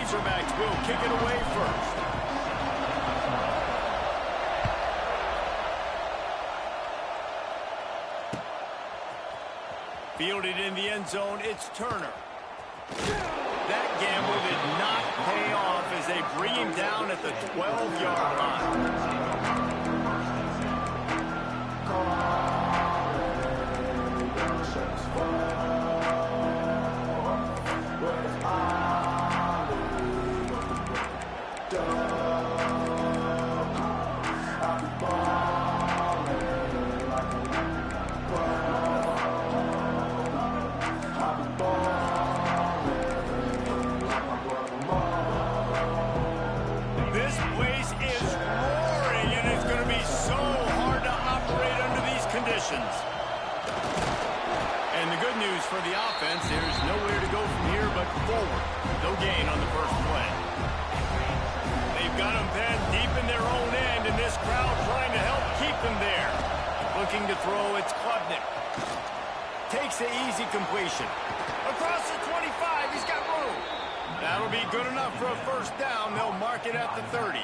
Razorbacks will kick it away first. Fielded in the end zone, it's Turner. That gamble did not pay off as they bring him down at the 12-yard line. And the good news for the offense, there's nowhere to go from here but forward. No gain on the first play. They've got them penned deep in their own end, and this crowd trying to help keep them there. Looking to throw, it's Klubnik. Takes the easy completion. Across the 25, he's got room. That'll be good enough for a first down. They'll mark it at the 30.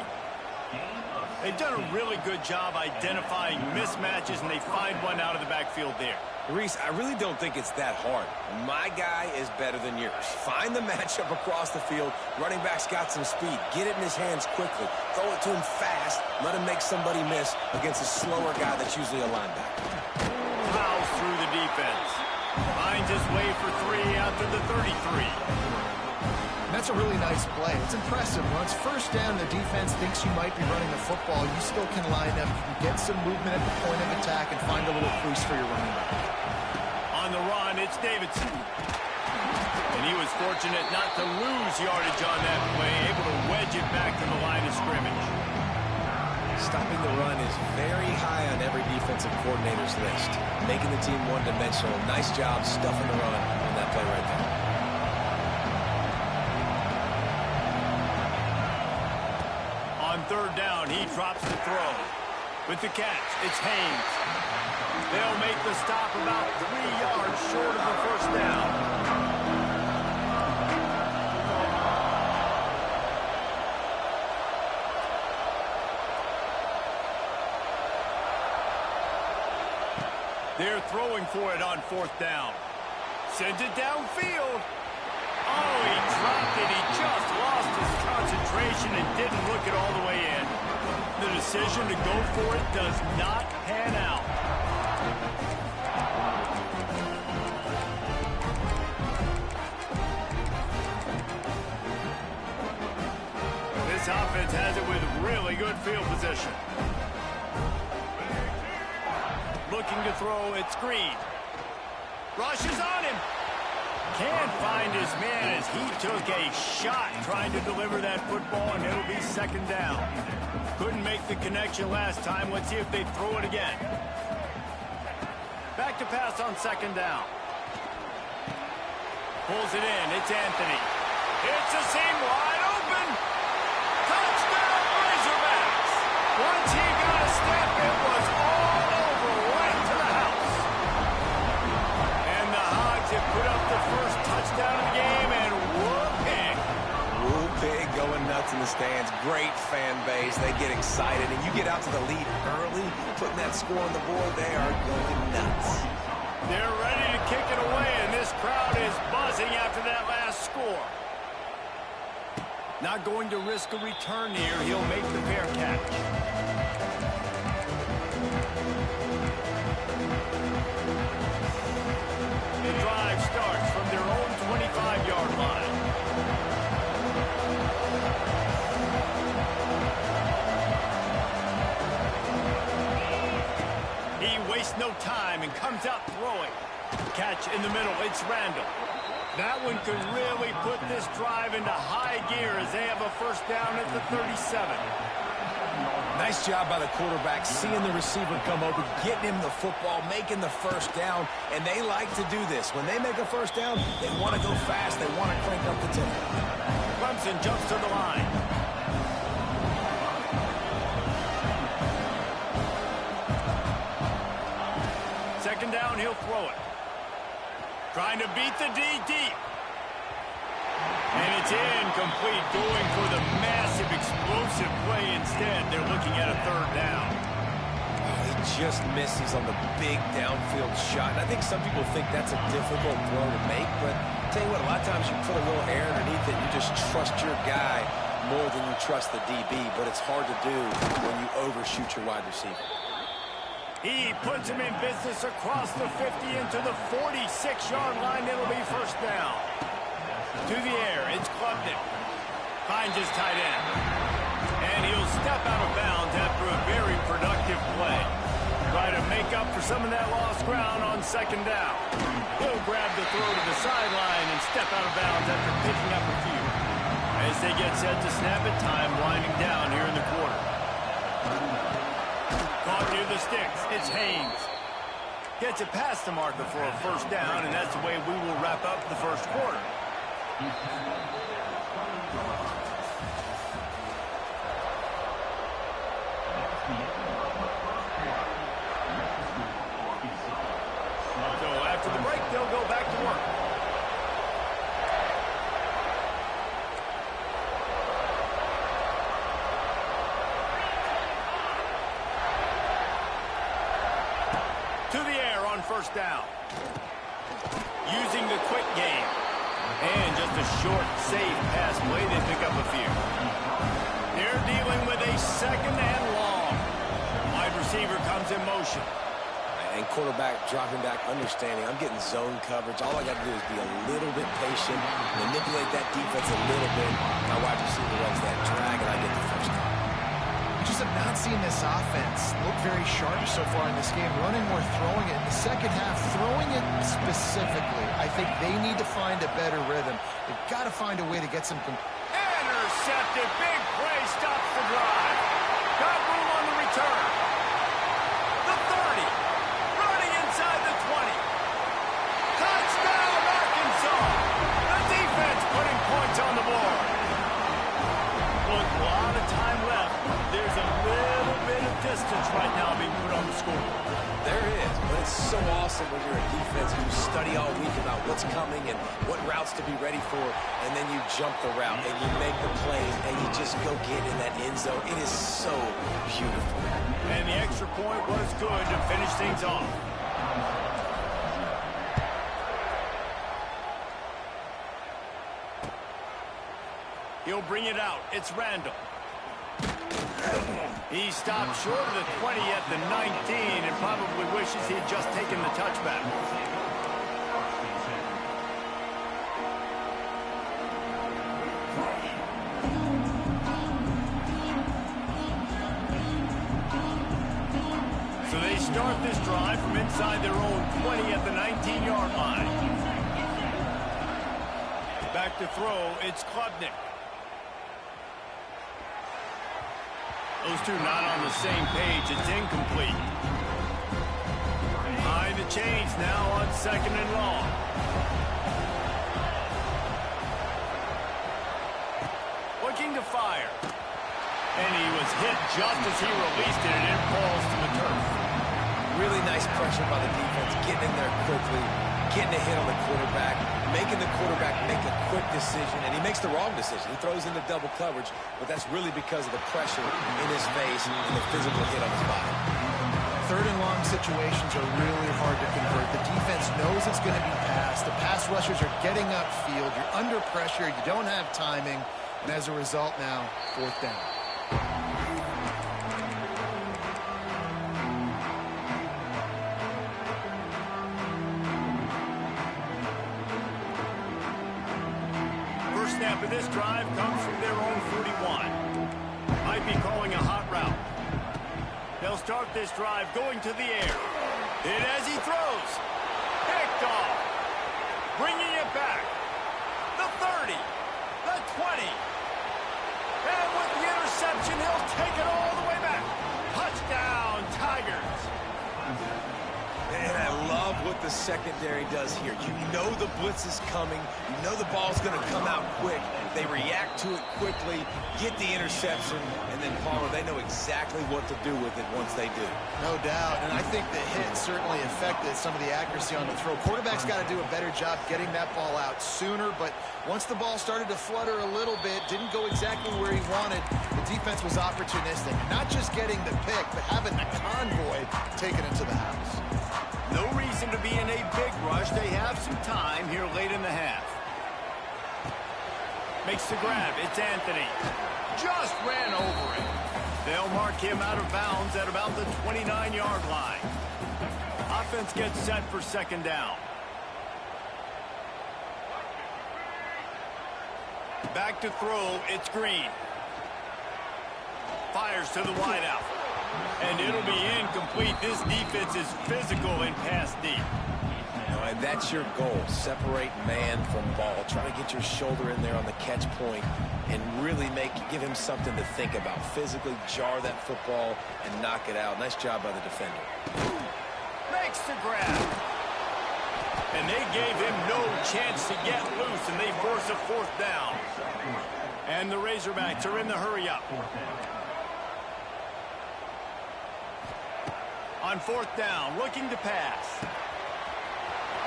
They've done a really good job identifying mismatches, and they find one out of the backfield there. Reese, I really don't think it's that hard. My guy is better than yours. Find the matchup across the field. Running back's got some speed. Get it in his hands quickly. Throw it to him fast. Let him make somebody miss against a slower guy that's usually a linebacker. Fouls through the defense. Finds his way for 3 out to the 33. That's a really nice play. It's impressive. When it's first down, the defense thinks you might be running the football. You still can line up. You can get some movement at the point of attack and find a little crease for your running back. On the run, it's Davidson. And he was fortunate not to lose yardage on that play, able to wedge it back to the line of scrimmage. Stopping the run is very high on every defensive coordinator's list. Making the team one-dimensional. Nice job stuffing the run on that play right there. On third down, he drops the throw. With the catch, it's Haynes. They'll make the stop about 3 yards short of the first down. They're throwing for it on fourth down. Sends it downfield. Oh, he dropped it. He just lost his concentration and didn't look it all the way in. The decision to go for it does not pan out. This offense has it with really good field position. Looking to throw, it's Green. Rushes on him. Can't find his man as he took a shot trying to deliver that football, and it'll be second down. Couldn't make the connection last time. Let's see if they throw it again. Back to pass on second down. Pulls it in. It's Anthony. It's a seam wide open. Touchdown, Razorbacks. Once he got a step, it was all over right to the house. And the Hogs have put up the first touchdown of the game, and whoop-pig. Whoop-pig going nuts in the stands. Great fan base. They get excited, and you get out to the lead early, putting that score on the board, they are going nuts. They're ready to kick it away, and this crowd is buzzing after that last score. Not going to risk a return here. He'll make the fair catch. The drive starts from their own 25-yard line. He wastes no time and comes out throwing. Catch in the middle, it's Randall. That one could really put this drive into high gear as they have a first down at the 37. Nice job by the quarterback, seeing the receiver come open, getting him the football, making the first down, and they like to do this. When they make a first down, they want to go fast, they want to crank up the tempo. Clemson jumps to the line. Second down, he'll throw it. Trying to beat the D deep. And It's incomplete, going for the massive explosive play instead. They're looking at a third down. Oh, he just misses on the big downfield shot. And I think some people think that's a difficult throw to make, but I'll tell you what, a lot of times you put a little air underneath it, you just trust your guy more than you trust the DB, but it's hard to do when you overshoot your wide receiver. He puts him in business across the 50 into the 46-yard line. It'll be first down. To the air, it's Klubnik. Finds his tight end. And he'll step out of bounds after a very productive play. Try to make up for some of that lost ground on second down. He'll grab the throw to the sideline and step out of bounds after picking up a few. As they get set to snap it, time winding down here in the quarter. Caught near the sticks. It's Haynes. Gets it past the marker for a first down, and that's the way we will wrap up the first quarter. So after the break, they'll go back to work. To the air on first down. Using the quick game. And just a short, safe pass play. They pick up a few. They're dealing with a second and long. Wide receiver comes in motion. And quarterback dropping back, understanding I'm getting zone coverage. All I got to do is be a little bit patient, manipulate that defense a little bit. My wide receiver runs that drag, and I get the first down. Just have not seen this offense look very sharp so far in this game. Running or throwing it. In the second half, throwing it specifically, I think they need to find a better rhythm. They've got to find a way to get some... Intercepted. Big play. Stops the drive. Got room on the return. The 30. Running inside the 20. Touchdown, Arkansas. The defense putting points on the board. Look, a lot of time left. There's a little bit of distance right now being put on the score. There is, but it's so awesome when you're a defense and you study all week about what's coming and what routes to be ready for, and then you jump the route and you make the plays and you just go get in that end zone. It is so beautiful. And the extra point was good to finish things off. He'll bring it out. It's Randall. He stopped short of the 20 at the 19 and probably wishes he'd just taken the touchback. So they start this drive from inside their own 20 at the 19-yard line. Back to throw, it's Klubnik. Those two not on the same page. It's incomplete. Behind the chains now on second and long. Looking to fire. And he was hit just as he released it, and it falls to the turf. Really nice pressure by the defense, getting in there quickly, getting a hit on the quarterback, making the quarterback make a quick decision, and he makes the wrong decision. He throws into double coverage, but that's really because of the pressure in his face and the physical hit on his body. Third and long situations are really hard to convert. The defense knows it's going to be passed. The pass rushers are getting upfield. You're under pressure. You don't have timing. And as a result now, fourth down. Snap of this drive comes from their own 41. Might be calling a hot route. They'll start this drive going to the air. Hit as he throws. Picked off. Bringing it back. The 30. The 20. And with the interception, he'll take it all the way back. Touchdown, Tigers. Man, I love what what the secondary does here. You know the blitz is coming. You know the ball's going to come out quick. They react to it quickly, get the interception, and then, Palmer, they know exactly what to do with it once they do. No doubt, and I think the hit certainly affected some of the accuracy on the throw. Quarterback's got to do a better job getting that ball out sooner, but once the ball started to flutter a little bit, didn't go exactly where he wanted, the defense was opportunistic. Not just getting the pick, but having the convoy taken into the house. No reason to be in a big rush. They have some time here late in the half. Makes the grab. It's Anthony. Just ran over it. They'll mark him out of bounds at about the 29-yard line. Offense gets set for second down. Back to throw. It's Green. Fires to the wideout. And it'll be incomplete. This defense is physical and pass deep. And that's your goal. Separate man from ball. Try to get your shoulder in there on the catch point and really give him something to think about. Physically jar that football and knock it out. Nice job by the defender. Makes the grab. And they gave him no chance to get loose, and they force a fourth down. And the Razorbacks are in the hurry-up. On fourth down, looking to pass.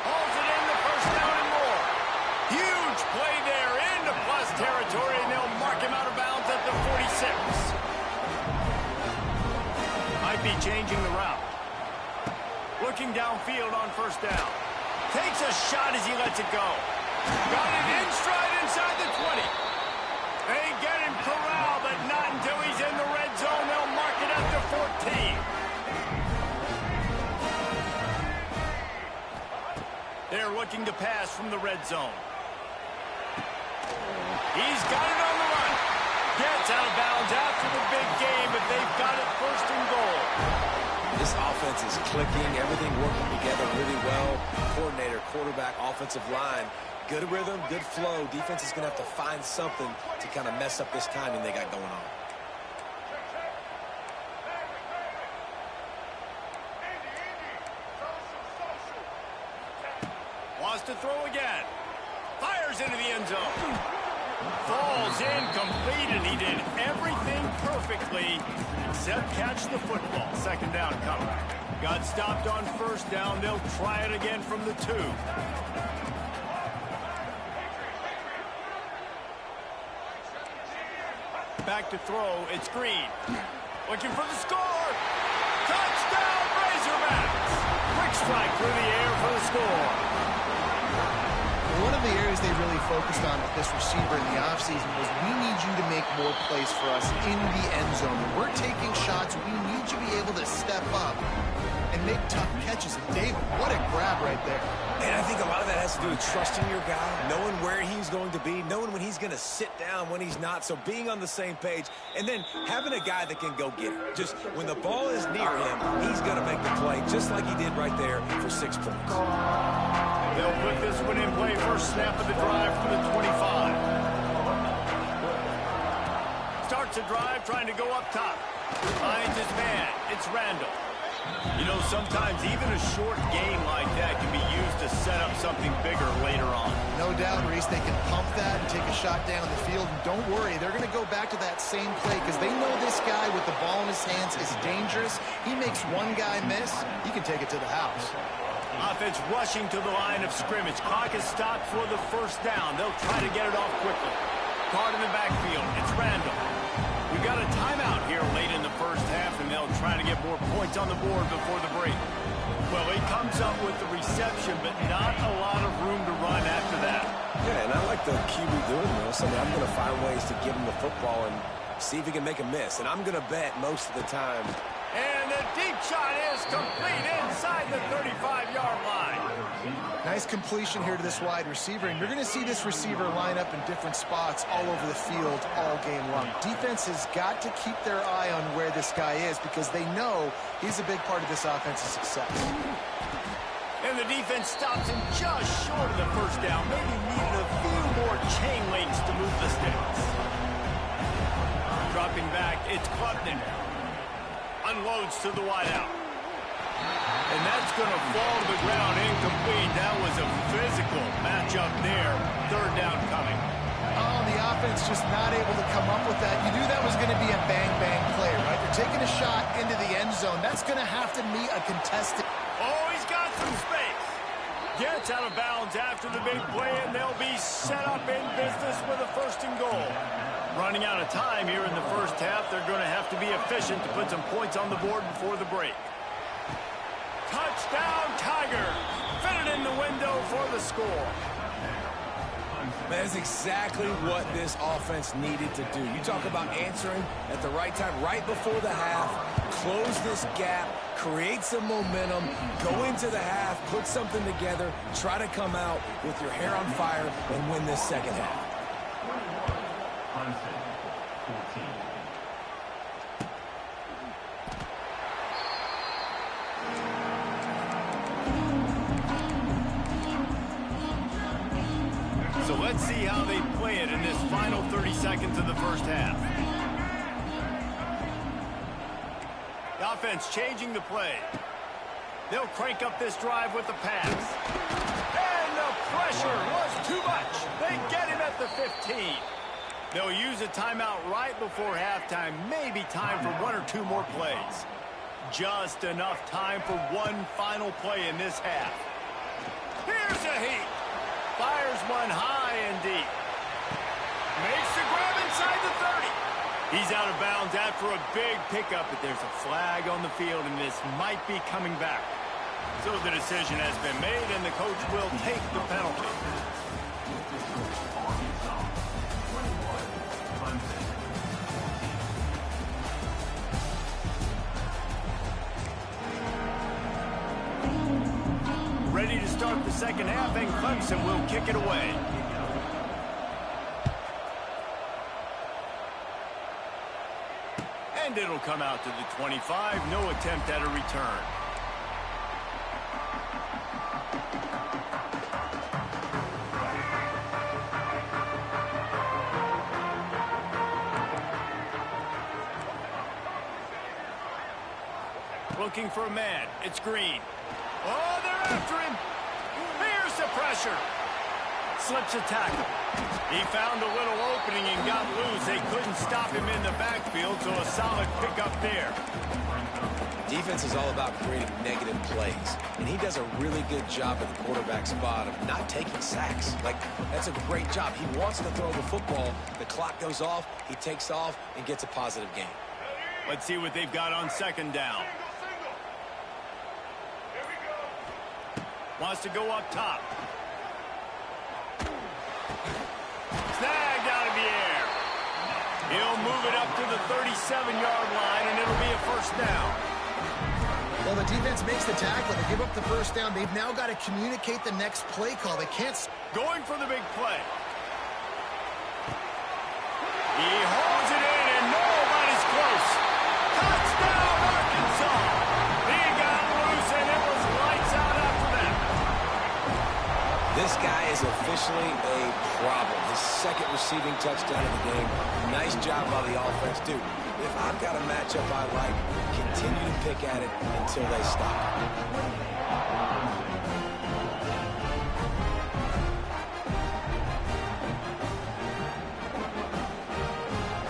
Hauls it in, the first down and more. Huge play there into plus territory, and they'll mark him out of bounds at the 46. Might be changing the route. Looking downfield on first down. Takes a shot as he lets it go. Got it in stride inside the 20. They get him corralled, but not until he's in the red zone. They'll mark it at the 14. They're looking to pass from the red zone. He's got it on the run. Gets out of bounds after the big game, but they've got it first and goal. This offense is clicking, everything working together really well. Coordinator, quarterback, offensive line. Good rhythm, good flow. Defense is going to have to find something to kind of mess up this timing they got going on. Wants to throw again. Fires into the end zone. Falls incomplete, and he did everything perfectly except catch the football. Second down coming. Got stopped on first down. They'll try it again from the 2. Back to throw. It's Green. Looking for the score. Touchdown, Razorbacks. Quick strike through the air for the score. One of the areas they really focused on with this receiver in the offseason was, we need you to make more plays for us in the end zone. When we're taking shots, we need you to be able to step up and make tough catches. And David, what a grab right there. And I think a lot of that has to do with trusting your guy, knowing where he's going to be, knowing when he's going to sit down, when he's not. So being on the same page, and then having a guy that can go get it. Just when the ball is near him, he's going to make the play, just like he did right there for 6 points. They'll put this one in play. First snap of the drive from the 25. Starts a drive trying to go up top. Finds his man. It's Randall. You know, sometimes even a short game like that can be used to set up something bigger later on. No doubt, Reese, they can pump that and take a shot down the field. And don't worry, they're going to go back to that same play because they know this guy with the ball in his hands is dangerous. He makes one guy miss, he can take it to the house. Offense rushing to the line of scrimmage. Clock is stopped for the first down. They'll try to get it off quickly. Caught in the backfield. It's Randall. We got a timeout here late in the first half, and they'll try to get more points on the board before the break. Well, he comes up with the reception, but not a lot of room to run after that. Yeah, and I like the QB doing this. I mean, I'm going to find ways to give him the football and see if he can make a miss. And I'm going to bet most of the time. And the deep shot is complete inside the 35-yard line. Nice completion here to this wide receiver, and you're going to see this receiver line up in different spots all over the field all game long. Defense has got to keep their eye on where this guy is because they know he's a big part of this offense's success. And the defense stops him just short of the first down. Maybe needed a few more chain links to move the sticks. Dropping back, it's Klubnik. Unloads to the wideout. And that's going to fall to the ground incomplete. That was a physical matchup there. Third down coming. Oh, the offense just not able to come up with that. You knew that was going to be a bang-bang play, right? They're taking a shot into the end zone. That's going to have to meet a contested. Oh, he's got some space. Gets out of bounds after the big play, and they'll be set up in business with a first and goal. Running out of time here in the first half. They're going to have to be efficient to put some points on the board before the break. Touchdown, Tiger. Fit it in the window for the score. That's exactly what this offense needed to do. You talk about answering at the right time, right before the half, close this gap, create some momentum, go into the half, put something together, try to come out with your hair on fire and win this second half. So let's see how they play it in this final 30 seconds of the first half. The offense changing the play. They'll crank up this drive with the pass. And the pressure was too much. They get him at the 15. They'll use a timeout right before halftime. Maybe time for one or two more plays. Just enough time for one final play in this half. Here's a heat. Fires one high and deep. Makes the grab inside the 30. He's out of bounds after a big pickup, but there's a flag on the field, and this might be coming back. So the decision has been made, and the coach will take the penalty. Ready to start the second half, and Clemson will kick it away. And it'll come out to the 25. No attempt at a return. Looking for a man. It's Green. Oh, they're after him. Here's the pressure. Slips a tackle. He found a little opening and got loose. They couldn't stop him in the backfield, so a solid pickup there. Defense is all about creating negative plays, and he does a really good job at the quarterback spot of not taking sacks. Like, that's a great job. He wants to throw the football. The clock goes off, he takes off, and gets a positive gain. Let's see what they've got on second down. Wants to go up top. Snagged out of the air. He'll move it up to the 37-yard line, and it'll be a first down. Well, the defense makes the tackle. They give up the first down. They've now got to communicate the next play call. They can't. Going for the big play. He holds it in, and nobody's close. Touchdown, Arkansas. He got loose, and it was lights out after that. This guy is officially a problem. His second receiving touchdown of the game. Nice job by the offense. Dude, if I've got a matchup I like, continue to pick at it until they stop.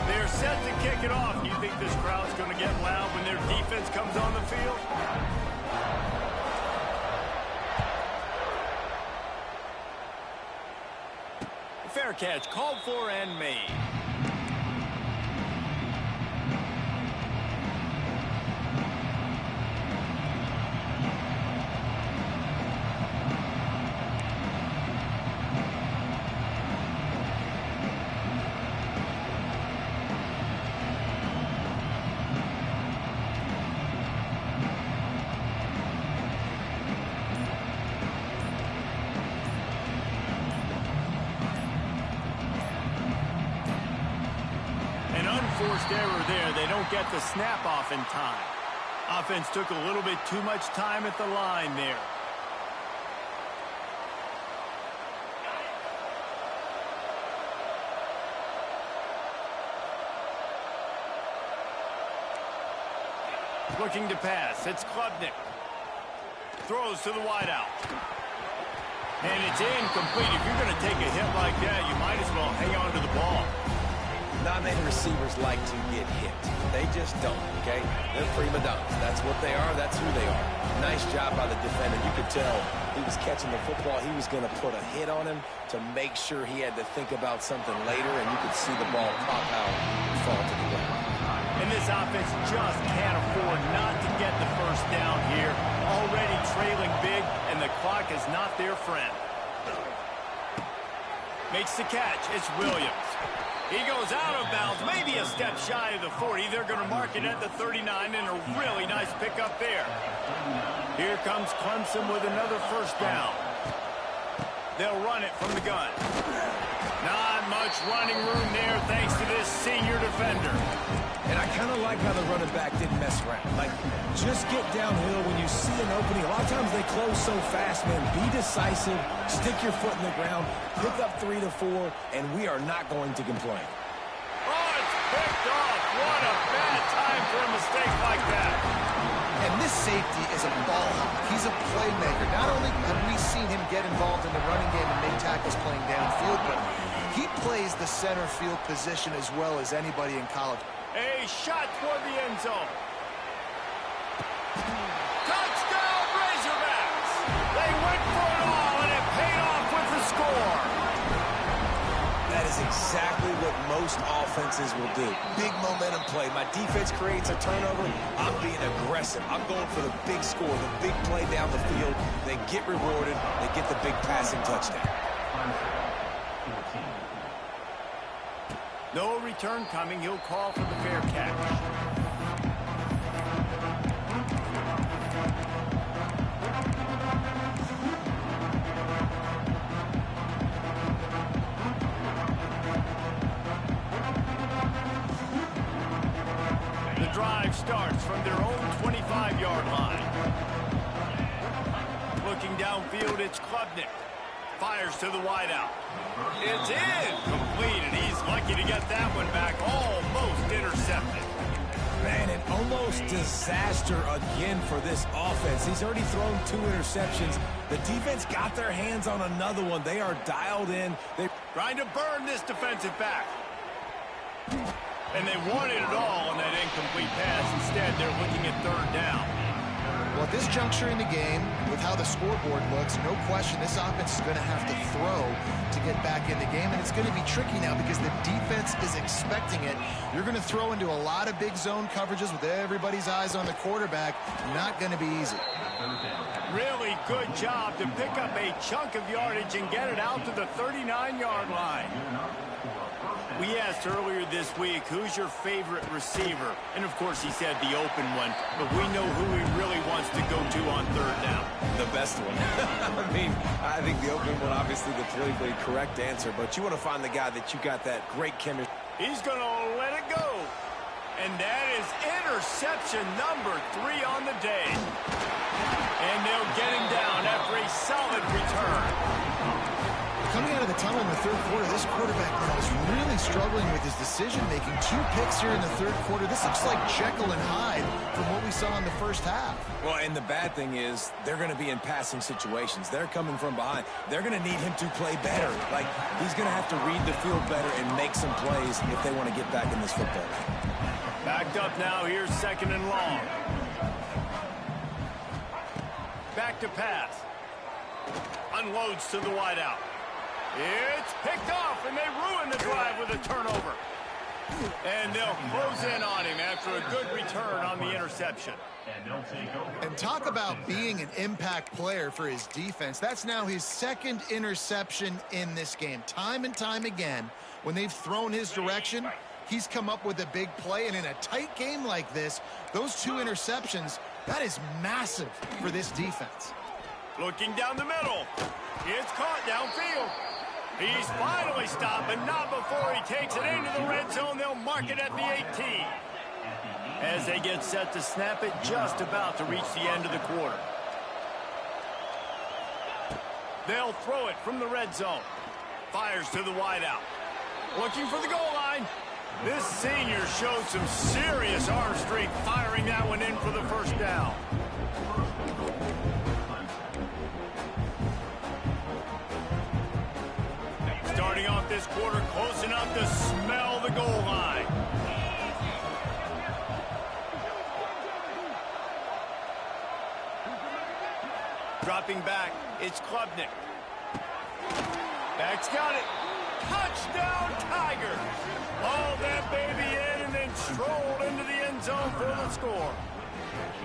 They're set to kick it off. You think this crowd's going to get loud when their defense comes on the field? Fair catch called for and made. Forced error there. They don't get the snap off in time. Offense took a little bit too much time at the line there. Looking to pass. It's Klubnik. throws to the wideout. And it's incomplete. If you're going to take a hit like that, you might as well hang on to the ball. Not many receivers like to get hit. They just don't, okay? They're prima donnas. That's what they are. That's who they are. Nice job by the defender. You could tell he was catching the football. He was going to put a hit on him to make sure he had to think about something later, and you could see the ball pop out and fall to the ground. And this offense just can't afford not to get the first down here. Already trailing big, and the clock is not their friend. Makes the catch. It's Williams. He goes out of bounds, maybe a step shy of the 40. They're going to mark it at the 39, and a really nice pickup there. Here comes Clemson with another first down. They'll run it from the gun. Not much running room there thanks to this senior defender. And I kind of like how the running back didn't mess around. Like, just get downhill when you see an opening. A lot of times they close so fast, man. Be decisive, stick your foot in the ground, pick up 3 to 4, and we are not going to complain. Oh, it's picked off. What a bad time for a mistake like that. And this safety is a ball hawk. He's a playmaker. Not only have we seen him get involved in the running game and make tackles playing downfield, but he plays the center field position as well as anybody in college. A shot toward the end zone. Touchdown, Razorbacks! They went for it all, and it paid off with the score. That is exactly what most offenses will do. Big momentum play. My defense creates a turnover. I'm being aggressive. I'm going for the big score, the big play down the field. They get rewarded. They get the big passing touchdown. No return coming. He'll call for the fair catch. The drive starts from their own 25-yard line. Looking downfield, it's Klubnik. Fires to the wideout. It's incomplete, and he's lucky to get that one back. Almost intercepted. Man, an almost disaster again for this offense. He's already thrown 2 interceptions. The defense got their hands on another one. They are dialed in. They're trying to burn this defensive back. And they wanted it all on that incomplete pass. Instead, they're looking at third down. Well, at this juncture in the game, with how the scoreboard looks, no question this offense is going to have to throw to get back in the game, and it's going to be tricky now because the defense is expecting it. You're going to throw into a lot of big zone coverages with everybody's eyes on the quarterback. Not going to be easy. Really good job to pick up a chunk of yardage and get it out to the 39-yard line. We asked earlier this week, who's your favorite receiver? And, of course, he said the open one, but we know who he really wants to go to on third down. The best one. I mean, I think the open one, obviously, the politically correct answer, but you want to find the guy that you got that great chemistry. He's going to let it go. And that is interception number 3 on the day. And they'll get him down after a solid return. Coming out of the tunnel in the third quarter, this quarterback now is really struggling with his decision-making. 2 picks here in the third quarter. This looks like Jekyll and Hyde from what we saw in the first half. Well, and the bad thing is they're going to be in passing situations. They're coming from behind. They're going to need him to play better. Like, he's going to have to read the field better and make some plays if they want to get back in this football game. Backed up now. Here's second and long. Back to pass. Unloads to the wideout. It's picked off, and they ruin the drive with a turnover. And they'll close in on him after a good return on the interception. And talk about being an impact player for his defense. That's now his 2nd interception in this game. Time and time again, when they've thrown his direction, he's come up with a big play. And in a tight game like this, those 2 interceptions, that is massive for this defense. Looking down the middle. It's caught downfield. He's finally stopped, but not before he takes it into the red zone. They'll mark it at the 18. As they get set to snap it, just about to reach the end of the quarter. They'll throw it from the red zone. Fires to the wideout. Looking for the goal line. This senior showed some serious arm strength firing that one in for the first down. out this quarter close enough to smell the goal line. Dropping back, it's Klubnik. Back's got it. Touchdown, Tigers! Hauled that baby in and then strolled into the end zone for the score.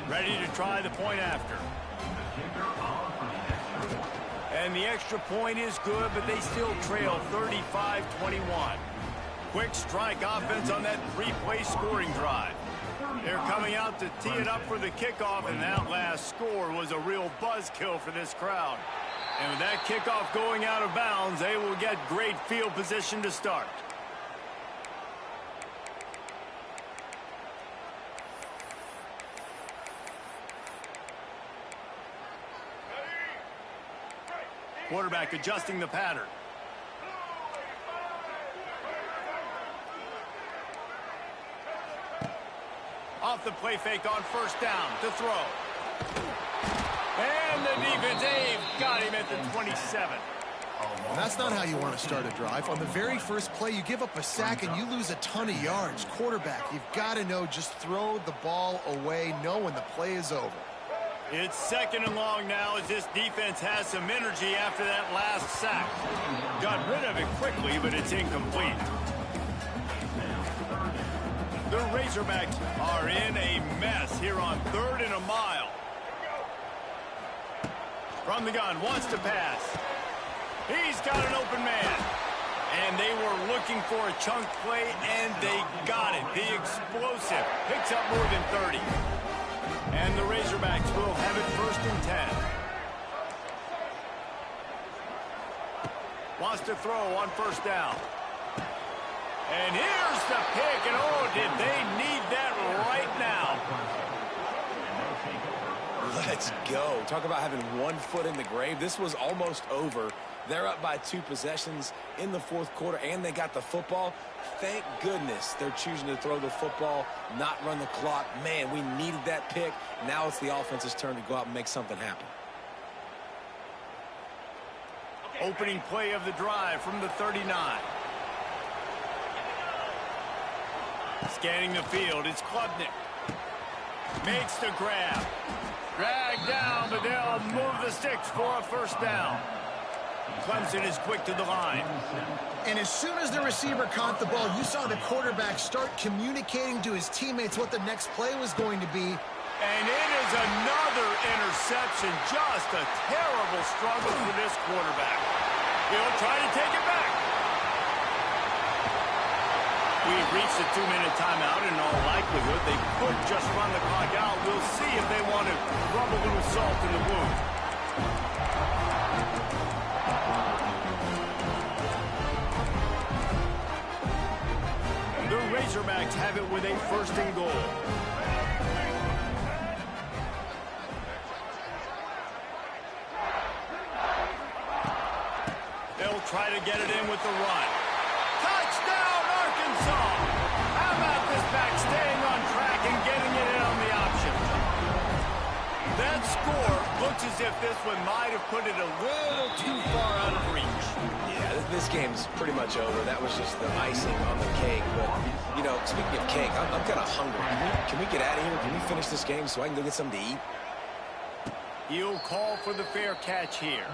Ready to try the point after. And the extra point is good, but they still trail 35-21. Quick strike offense on that three-play scoring drive. They're coming out to tee it up for the kickoff, and that last score was a real buzzkill for this crowd. And with that kickoff going out of bounds, they will get great field position to start. Quarterback adjusting the pattern. Off the play fake on first down to throw. And the defense, got him at the 27. Well, that's not how you want to start a drive. On the very first play, you give up a sack and you lose a ton of yards. Quarterback, you've got to know, just throw the ball away, know when the play is over. It's second and long now as this defense has some energy after that last sack. Got rid of it quickly, but it's incomplete. The Razorbacks are in a mess here on 3rd and a mile. From the gun, wants to pass. He's got an open man. And they were looking for a chunk play, and they got it. The explosive picks up more than 30. And the Razorbacks will have it 1st and 10. Wants to throw on first down. And here's the pick, and oh, did they need that right now. Let's go. Talk about having one foot in the grave. This was almost over. They're up by 2 possessions in the 4th quarter, and they got the football. Thank goodness they're choosing to throw the football, not run the clock. Man, we needed that pick. Now it's the offense's turn to go out and make something happen. Opening play of the drive from the 39. Scanning the field, it's Klubnik. Makes the grab. Dragged down, but they'll move the sticks for a first down. Clemson is quick to the line. And as soon as the receiver caught the ball, you saw the quarterback start communicating to his teammates what the next play was going to be. And it is another interception. Just a terrible struggle for this quarterback. He'll try to take it back. We've reached the 2-minute timeout. In all likelihood, they could just run the clock out. We'll see if they want to rub a little salt in the wound. The Razorbacks have it with a 1st and goal. They'll try to get it in with the run. Touchdown, Arkansas! How about this back staying on track and getting it in on the option? That score looks as if this one might have put it a little too far out of reach. Yeah, this game's pretty much over. That was just the icing on the cake. But, you know, speaking of cake, I'm kind of hungry. Can we get out of here? Can we finish this game so I can go get something to eat? He'll call for the fair catch here.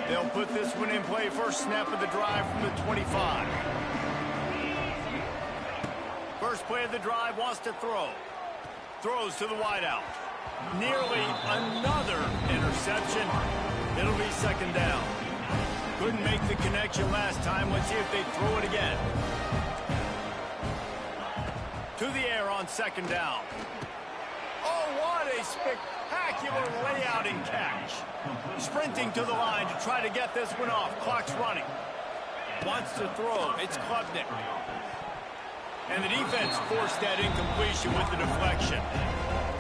They'll put this one in play. First snap of the drive from the 25. First play of the drive, wants to throw. Throws to the wideout. Nearly another interception. It'll be 2nd down. Couldn't make the connection last time. Let's see if they throw it again. To the air on 2nd down. Oh, what a spectacular layout and catch. Sprinting to the line to try to get this one off. Clock's running. Wants to throw. It's Klubnik. And the defense forced that incompletion with the deflection.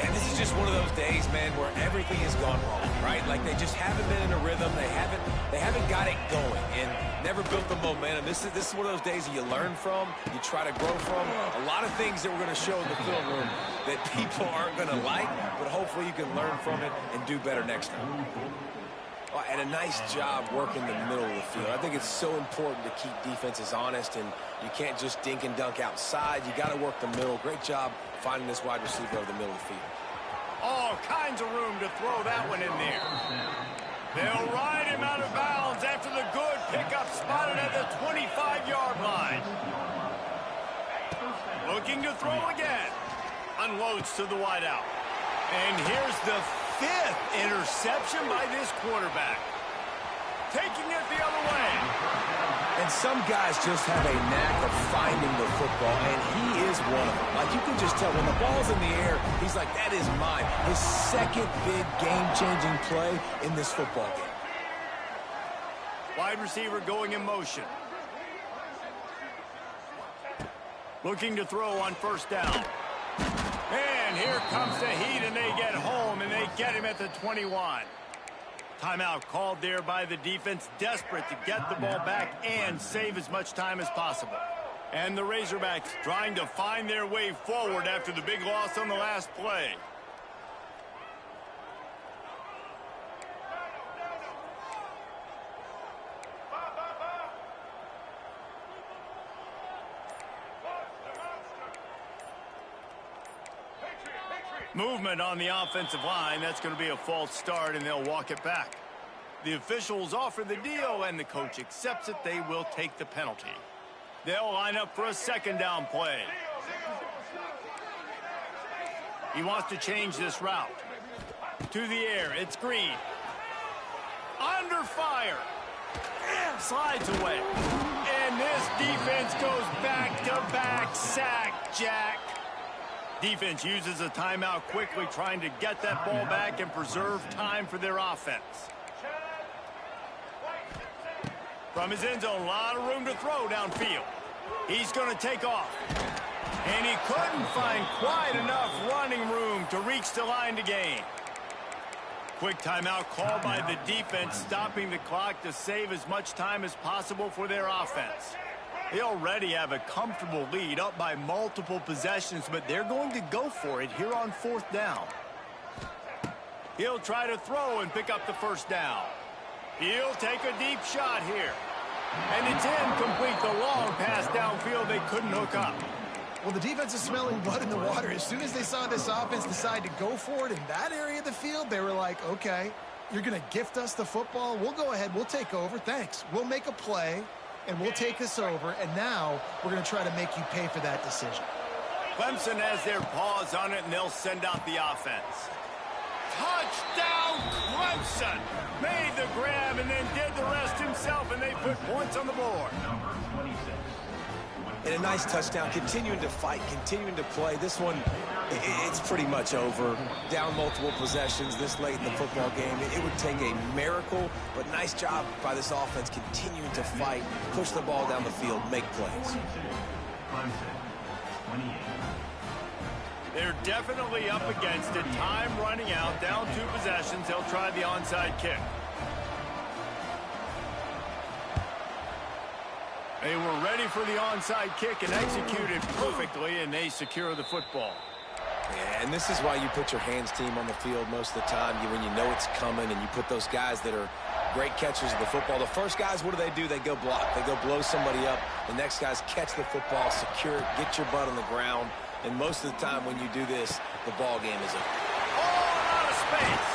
And this is just one of those days, man, where everything has gone wrong, right? Like they just haven't been in a rhythm. They haven't got it going and never built the momentum. This is one of those days that you learn from, you try to grow from. A lot of things that we're going to show in the film room that people aren't going to like, but hopefully you can learn from it and do better next time. Oh, and a nice job working the middle of the field. I think it's so important to keep defenses honest, and you can't just dink and dunk outside. You got to work the middle. Great job finding this wide receiver over the middle of the field. All kinds of room to throw that one in there. They'll ride him out of bounds after the good pickup spotted at the 25-yard line. Looking to throw again. Unloads to the wideout. And here's the 5th interception by this quarterback. Taking it the other way. And some guys just have a knack of finding the football, and he is one of them. Like, you can just tell when the ball's in the air, he's like, that is mine. His second big game-changing play in this football game. Wide receiver going in motion. Looking to throw on first down. And here comes the heat, and they get home, and they get him at the 21. Timeout called there by the defense, desperate to get the ball back and save as much time as possible. And the Razorbacks trying to find their way forward after the big loss on the last play. Movement on the offensive line. That's going to be a false start, and they'll walk it back. The officials offer the deal, and the coach accepts it. They will take the penalty. They'll line up for a second down play. He wants to change this route. To the air. It's Green. Under fire. Slides away. And this defense goes back-to-back sack, Jack. Defense uses a timeout quickly, trying to get that ball back and preserve time for their offense. From his end zone, a lot of room to throw downfield. He's going to take off. And he couldn't find quite enough running room to reach the line to gain. Quick timeout called by the defense, stopping the clock to save as much time as possible for their offense. They already have a comfortable lead, up by multiple possessions, but they're going to go for it here on fourth down. He'll try to throw and pick up the first down. He'll take a deep shot here. And it's incomplete. The long pass downfield they couldn't hook up. Well, the defense is smelling blood in the water. As soon as they saw this offense decide to go for it in that area of the field, they were like, okay, you're going to gift us the football. We'll go ahead. We'll take over. Thanks. We'll make a play. And we'll take this over, and now we're going to try to make you pay for that decision. Clemson has their paws on it, and they'll send out the offense. Touchdown, Clemson! Made the grab and then did the rest himself, and they put points on the board. And a nice touchdown, continuing to fight, continuing to play. This one, it's pretty much over. Down multiple possessions this late in the football game. It would take a miracle, but nice job by this offense continuing to fight, push the ball down the field, make plays. They're definitely up against it. Time running out, down 2 possessions. They'll try the onside kick. They were ready for the onside kick and executed perfectly, and they secure the football. Yeah, and this is why you put your hands team on the field most of the time, when you know it's coming, and you put those guys that are great catchers of the football. The first guys, what do? They go block. They go blow somebody up. The next guys catch the football, secure it, get your butt on the ground. And most of the time when you do this, the ball game is over. Oh, out of space.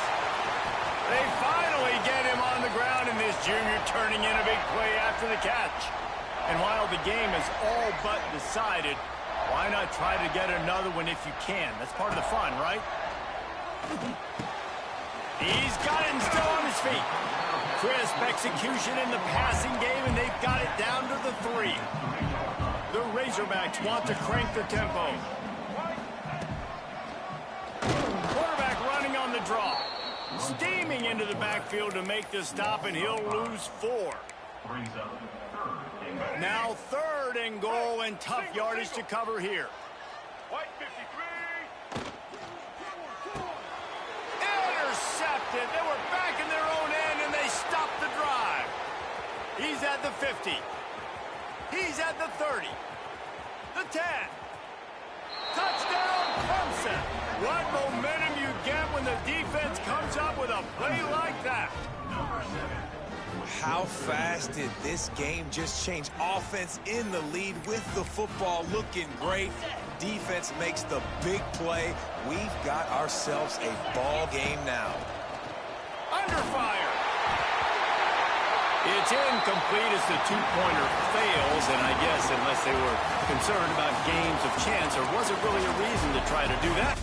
They finally get him on the ground, and this junior turning in a big play after the catch. And while the game is all but decided, why not try to get another one if you can? That's part of the fun, right? He's got it and still on his feet. Crisp execution in the passing game, and they've got it down to the 3. The Razorbacks want to crank the tempo. Quarterback running on the draw. Steaming into the backfield to make the stop, and he'll lose 4. Now 3rd and goal, and tough yardage to cover here. it. They were back in their own end, and they stopped the drive. He's at the 50. He's at the 30. The 10. Touchdown, Clemson. What momentum you get when the defense comes up with a play like that. How fast did this game just change? Offense in the lead with the football looking great. Defense makes the big play. We've got ourselves a ball game now. Under fire. It's incomplete as the two-pointer fails, and I guess unless they were concerned about games of chance, there wasn't really a reason to try to do that.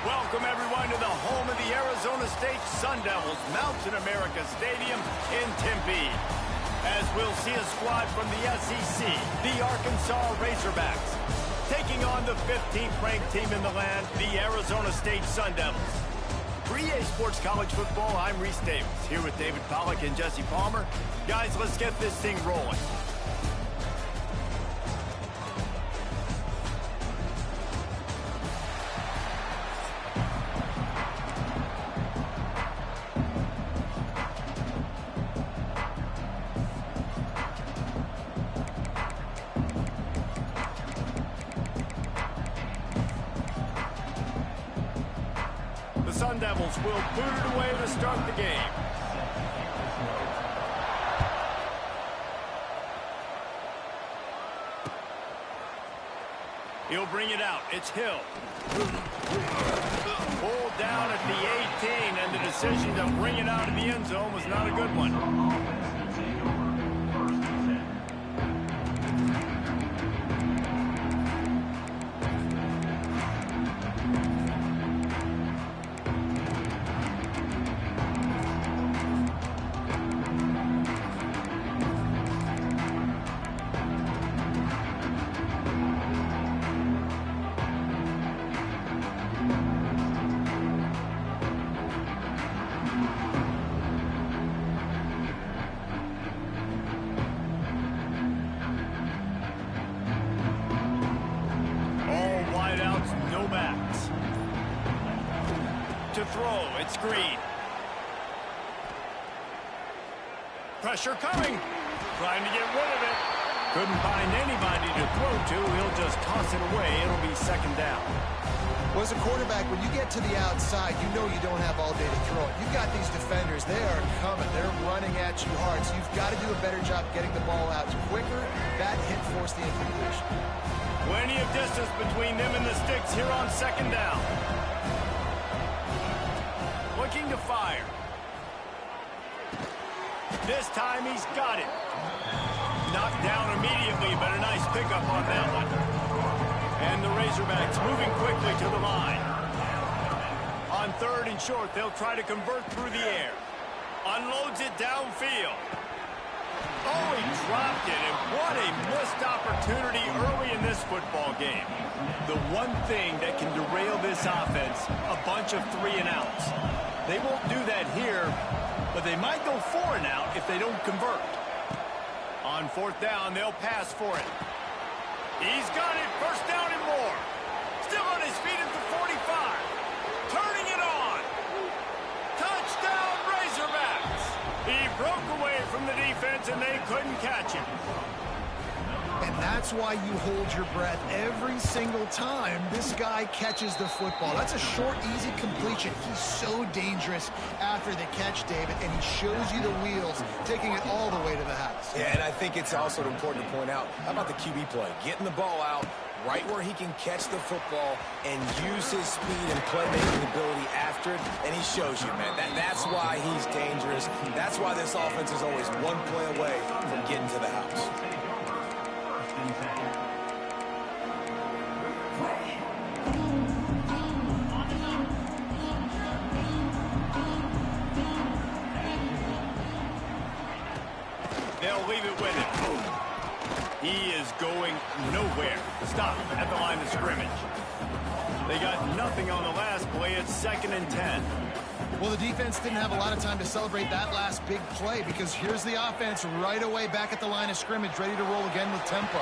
Welcome, everyone, to the home of the Arizona State Sun Devils, Mountain America Stadium in Tempe. As we'll see a squad from the SEC, the Arkansas Razorbacks, taking on the 15th-ranked team in the land, the Arizona State Sun Devils. For EA Sports College Football, I'm Reese Davis, here with David Pollack and Jesse Palmer. Guys, let's get this thing rolling. The Sun Devils will boot it away to start the game. He'll bring it out. It's Hill. Pulled down at the 18, and the decision to bring it out of the end zone was not a good one. To throw, it's Green. Pressure coming. Trying to get rid of it. Couldn't find anybody to throw to. He'll just toss it away. It'll be second down. Well, as a quarterback, when you get to the outside, you know you don't have all day to throw it. You've got these defenders. They are coming. They're running at you hard. So you've got to do a better job getting the ball out quicker. That hit forced the incompletion. Plenty of distance between them and the sticks here on second down. Looking to fire. This time he's got it. Knocked down immediately, but a nice pickup on that one. And the Razorbacks moving quickly to the line. On third and short, they'll try to convert through the air. Unloads it downfield. Oh, he dropped it, and what a missed opportunity early in this football game. The one thing that can derail this offense, a bunch of 3-and-outs. They won't do that here, but they might go 4-and-out if they don't convert. On fourth down, they'll pass for it. He's got it, first down and more. Still on his feet at the 45. Turning it on. Touchdown, Razorbacks. He broke away from the defense, and they couldn't catch him. And that's why you hold your breath every single time this guy catches the football. That's a short, easy completion. He's so dangerous after the catch, David, and he shows you the wheels, taking it all the way to the house. Yeah, and I think it's also important to point out, how about the QB play? Getting the ball out, right where he can catch the football and use his speed and playmaking ability after it, and he shows you, man. That's why he's dangerous. That's why this offense is always one play away from getting to the house. They'll leave it with him. He is going nowhere. Stop at the line of scrimmage. They got nothing on the last play. It's 2nd and 10. Well, the defense didn't have a lot of time to celebrate that last big play because here's the offense right away back at the line of scrimmage, ready to roll again with tempo.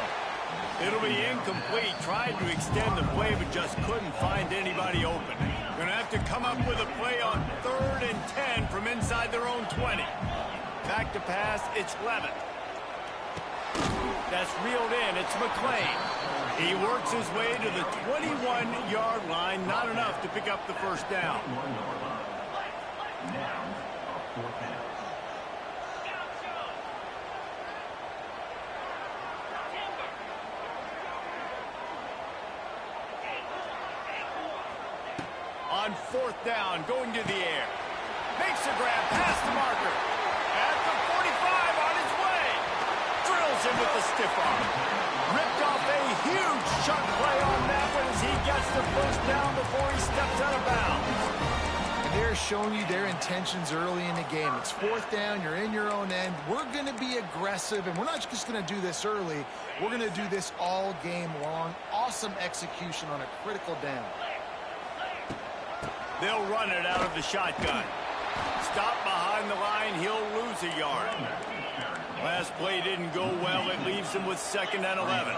It'll be incomplete. Tried to extend the play, but just couldn't find anybody open. Going to have to come up with a play on 3rd and 10 from inside their own 20. Back to pass, it's Levin. That's reeled in, it's McClain. He works his way to the 21-yard line, not enough to pick up the first down. On 4th down, going to the air. Makes a grab, past the marker. At the 45, on his way. Drills him with the stiff arm. Ripped off a huge chunk play on that one as he gets the first down before he steps out of bounds. And they're showing you their intentions early in the game. It's 4th down, you're in your own end. We're going to be aggressive, and we're not just going to do this early. We're going to do this all game long. Awesome execution on a critical down. They'll run it out of the shotgun. Stop behind the line, he'll lose a yard. Last play didn't go well. It leaves him with 2nd and 11.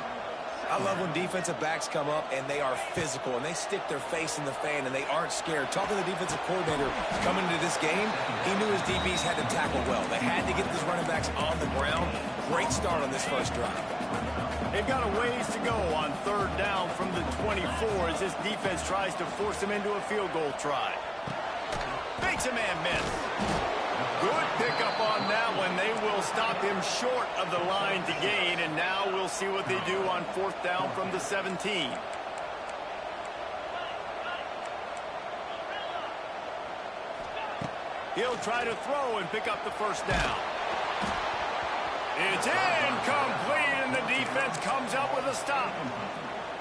I love when defensive backs come up and they are physical and they stick their face in the fan and they aren't scared. Talking to the defensive coordinator coming into this game, he knew his DBs had to tackle well. They had to get these running backs on the ground. Great start on this first drive. They've got a ways to go on 3rd down from the 24 as this defense tries to force him into a field goal try. Makes a man miss. Good pickup on that one. They will stop him short of the line to gain, and now we'll see what they do on 4th down from the 17. He'll try to throw and pick up the first down. It's incomplete, and the defense comes up with a stop.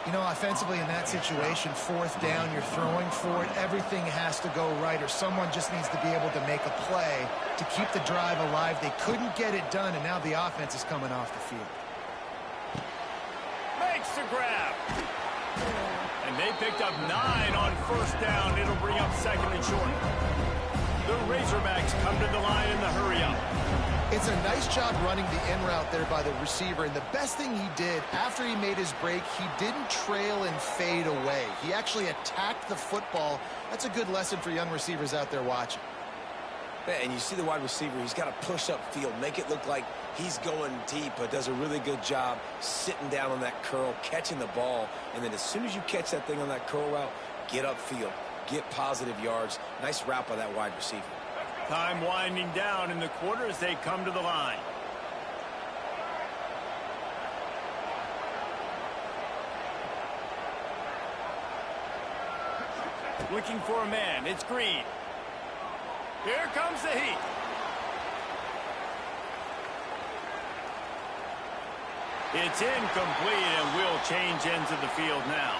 You know, offensively in that situation, 4th down, you're throwing for it. Everything has to go right, or someone just needs to be able to make a play to keep the drive alive. They couldn't get it done, and now the offense is coming off the field. Makes the grab. And they picked up 9 on 1st down. It'll bring up 2nd and short. The Razorbacks come to the line in the hurry-up. It's a nice job running the in route there by the receiver, and the best thing he did after he made his break, he didn't trail and fade away. He actually attacked the football. That's a good lesson for young receivers out there watching. And you see the wide receiver, he's got to push up field, make it look like he's going deep, but does a really good job sitting down on that curl, catching the ball, and then as soon as you catch that thing on that curl route, get upfield, get positive yards. Nice route by that wide receiver. Time winding down in the quarter as they come to the line. Looking for a man. It's Green. Here comes the heat. It's incomplete, and we'll change ends of the field now.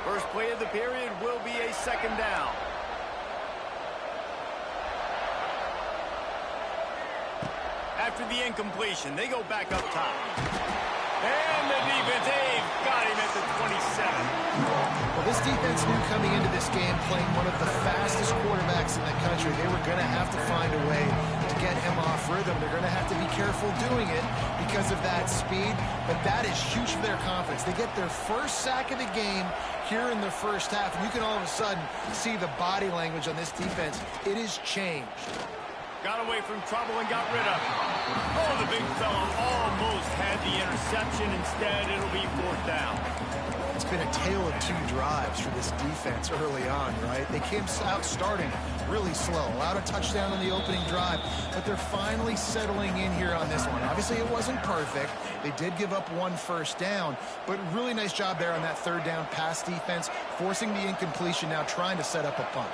First play of the period will be a 2nd down. After the incompletion, they go back up top. And the defense, they've got him at the 27. Well, this defense knew coming into this game, playing one of the fastest quarterbacks in the country, they were going to have to find a way to get him off rhythm. They're going to have to be careful doing it because of that speed, but that is huge for their confidence. They get their first sack of the game here in the first half, and you can all of a sudden see the body language on this defense. It is changed. Got away from trouble and got rid of it. Oh, the big fella almost had the interception. Instead, it'll be 4th down. It's been a tale of 2 drives for this defense early on, right? They came out starting really slow, allowed a touchdown on the opening drive, but they're finally settling in here on this one. Obviously, it wasn't perfect. They did give up 1 first down, but really nice job there on that 3rd down pass defense, forcing the incompletion, now trying to set up a punt.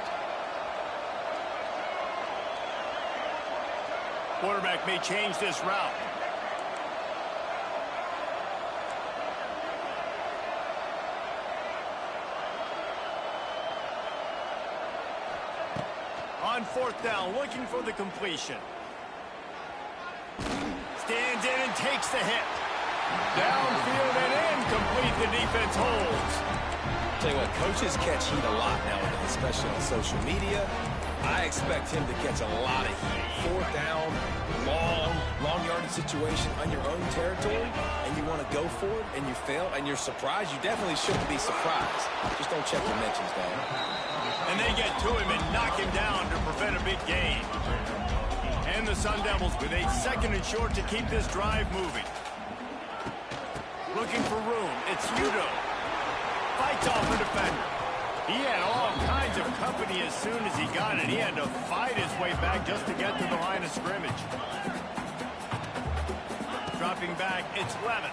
Quarterback may change this route. On 4th down, looking for the completion. Stands in and takes the hit. Downfield and incomplete. The defense holds. Tell you what, coaches catch heat a lot nowadays, especially on social media. I expect him to catch a lot of heat. 4th down, long yardage situation on your own territory, and you want to go for it, and you fail, and you're surprised. You definitely shouldn't be surprised. Just don't check your mentions, Dan. And they get to him and knock him down to prevent a big gain. And the Sun Devils with a 2nd and short to keep this drive moving. Looking for room. It's Udo. Fights off a defender. He had all kinds of company as soon as he got it. He had to fight his way back just to get to the line of scrimmage. Dropping back, it's Levin.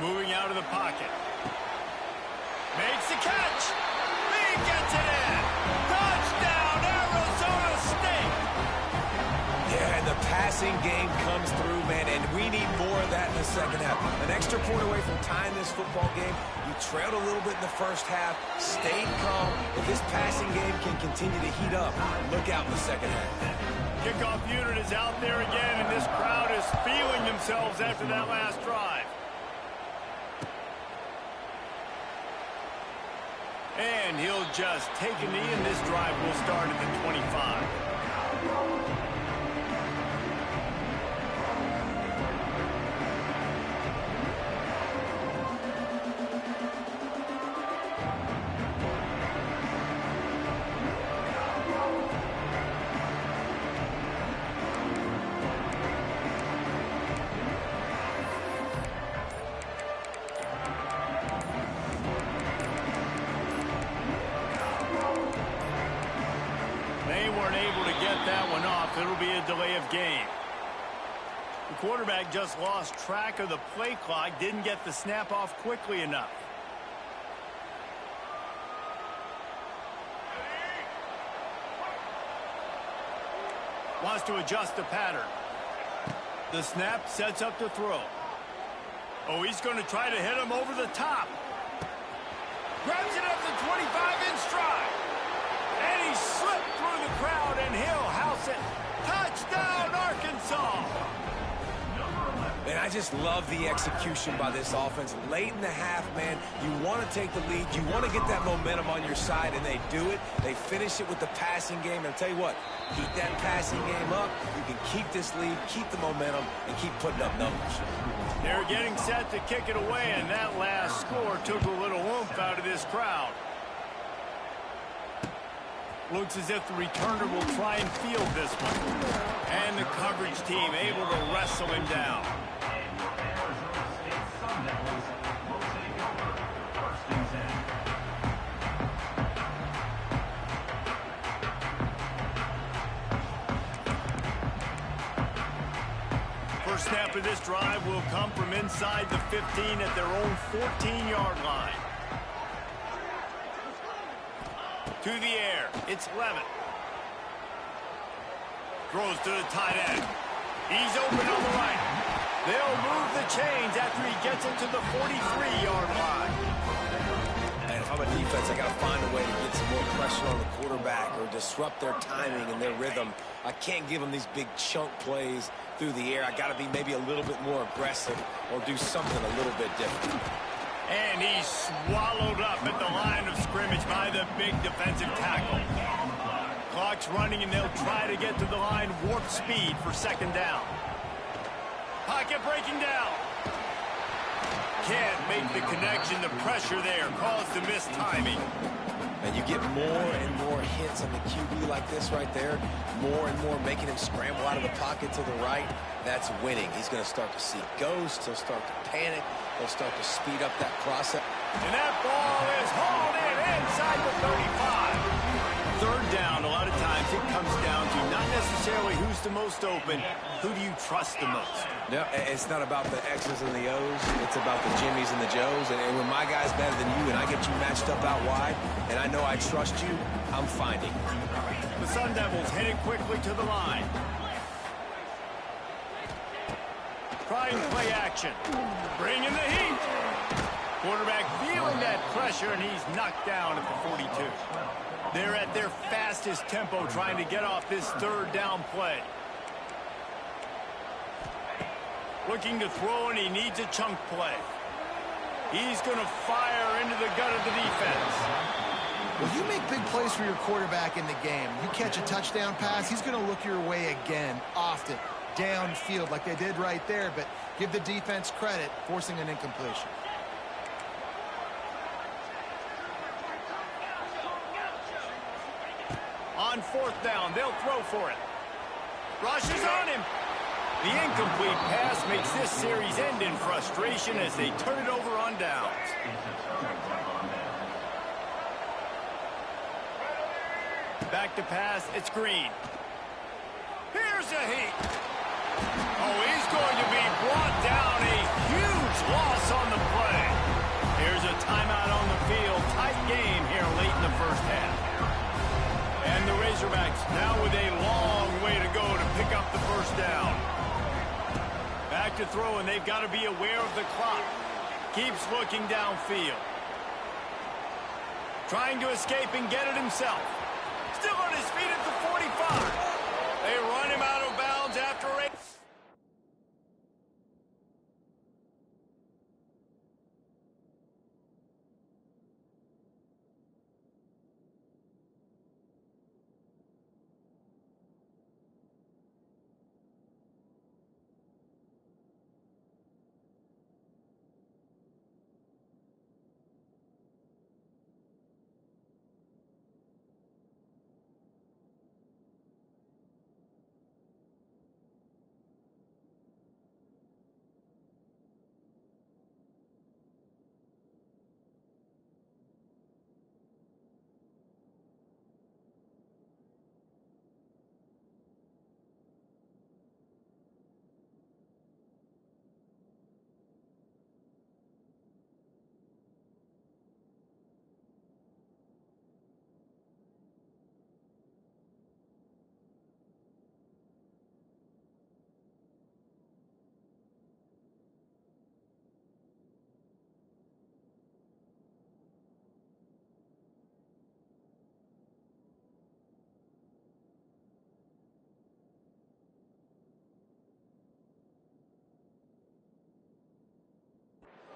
Moving out of the pocket. Makes the catch. Lee gets it in. Touchdown, Arizona State. Yeah, and the passing game comes through, man, and we need more of that in the 2nd half. An extra point away from tying this football game. You trailed a little bit in the 1st half, stayed calm. If this passing game can continue to heat up, look out in the 2nd half. Kickoff unit is out there again, and this crowd is feeling themselves after that last drive. And he'll just take a knee, and this drive will start at the 25. It'll be a delay of game. The quarterback just lost track of the play clock, didn't get the snap off quickly enough. Wants to adjust the pattern. The snap sets up to throw. Oh, he's going to try to hit him over the top. Grabs it up the 25 in stride. And he slipped through the crowd, and he'll house it. Touchdown, Arkansas! Man, I just love the execution by this offense. Late in the half, man, you want to take the lead. You want to get that momentum on your side, and they do it. They finish it with the passing game. And I'll tell you what, keep that passing game up. You can keep this lead, keep the momentum, and keep putting up numbers. They're getting set to kick it away, and that last score took a little oomph out of this crowd. Looks as if the returner will try and field this one. And the coverage team able to wrestle him down. First snap of this drive will come from inside the 15 at their own 14-yard line. To the air, it's Levin. Throws to the tight end. He's open on the right. They'll move the chains after he gets it to the 43-yard line. And if I'm a defense, I got to find a way to get some more pressure on the quarterback or disrupt their timing and their rhythm. I can't give them these big chunk plays through the air. I got to be maybe a little bit more aggressive or do something a little bit different. And he's swallowed up at the line of scrimmage by the big defensive tackle. Clock's running, and they'll try to get to the line warp speed for 2nd down. Pocket breaking down. Can't make the connection. The pressure there caused the missed timing. And you get more and more hits on the QB like this right there, more and more making him scramble out of the pocket to the right. That's winning. He's going to start to see ghosts. He'll start to panic. He'll start to speed up that process. And that ball is hauled in inside the 35. Third down, a lot of times it comes down to not necessarily who's the most open, who do you trust the most? No, it's not about the X's and the O's. It's about the Jimmies and the Joes. And when my guy's better than you and I get you matched up out wide and I know I trust you, I'm finding. The Sun Devils headed quickly to the line. Trying play action. Bring in the heat. Quarterback feeling that pressure, and he's knocked down at the 42. They're at their fastest tempo trying to get off this third down play. Looking to throw, and he needs a chunk play. He's going to fire into the gut of the defense. Well, you make big plays for your quarterback in the game. You catch a touchdown pass, he's going to look your way again, often, downfield like they did right there, but give the defense credit, forcing an incompletion. On fourth down, they'll throw for it. Rushes on him. The incomplete pass makes this series end in frustration as they turn it over on downs. Back to pass, it's Green. Here's a heat. Oh, he's going to be brought down. A huge loss on the play. Here's a timeout on the field. Tight game here late in the first half. And the Razorbacks now with a long way to go to pick up the first down. Back to throw, and they've got to be aware of the clock. Keeps looking downfield. Trying to escape and get it himself. Still on his feet at the 45. They run him out of bounds after a...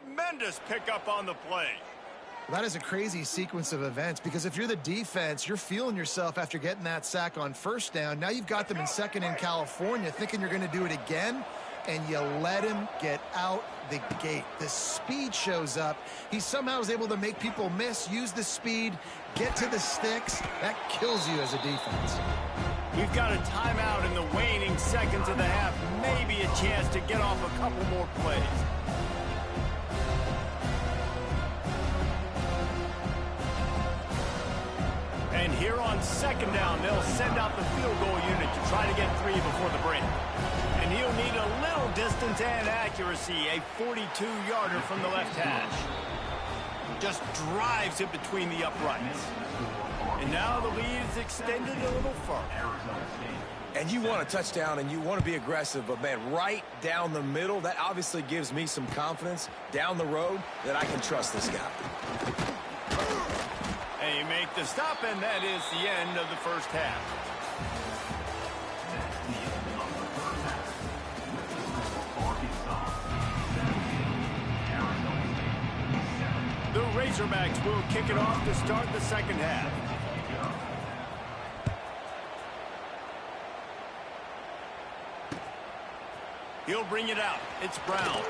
Tremendous pickup on the play. That is a crazy sequence of events because if you're the defense, you're feeling yourself after getting that sack on first down. Now you've got them in second in California thinking you're going to do it again, and you let him get out the gate. The speed shows up. He somehow is able to make people miss, use the speed, get to the sticks. That kills you as a defense. We've got a timeout in the waning seconds of the half. Maybe a chance to get off a couple more plays. And here on second down, they'll send out the field goal unit to try to get 3 before the break. And he'll need a little distance and accuracy, a 42-yarder from the left hash. Just drives it between the uprights. And now the lead is extended a little further. And you want a touchdown and you want to be aggressive, but man, right down the middle, that obviously gives me some confidence down the road that I can trust this guy. They make the stop, and that is the end of the first half. The Razorbacks will kick it off to start the second half. He'll bring it out. It's Brown.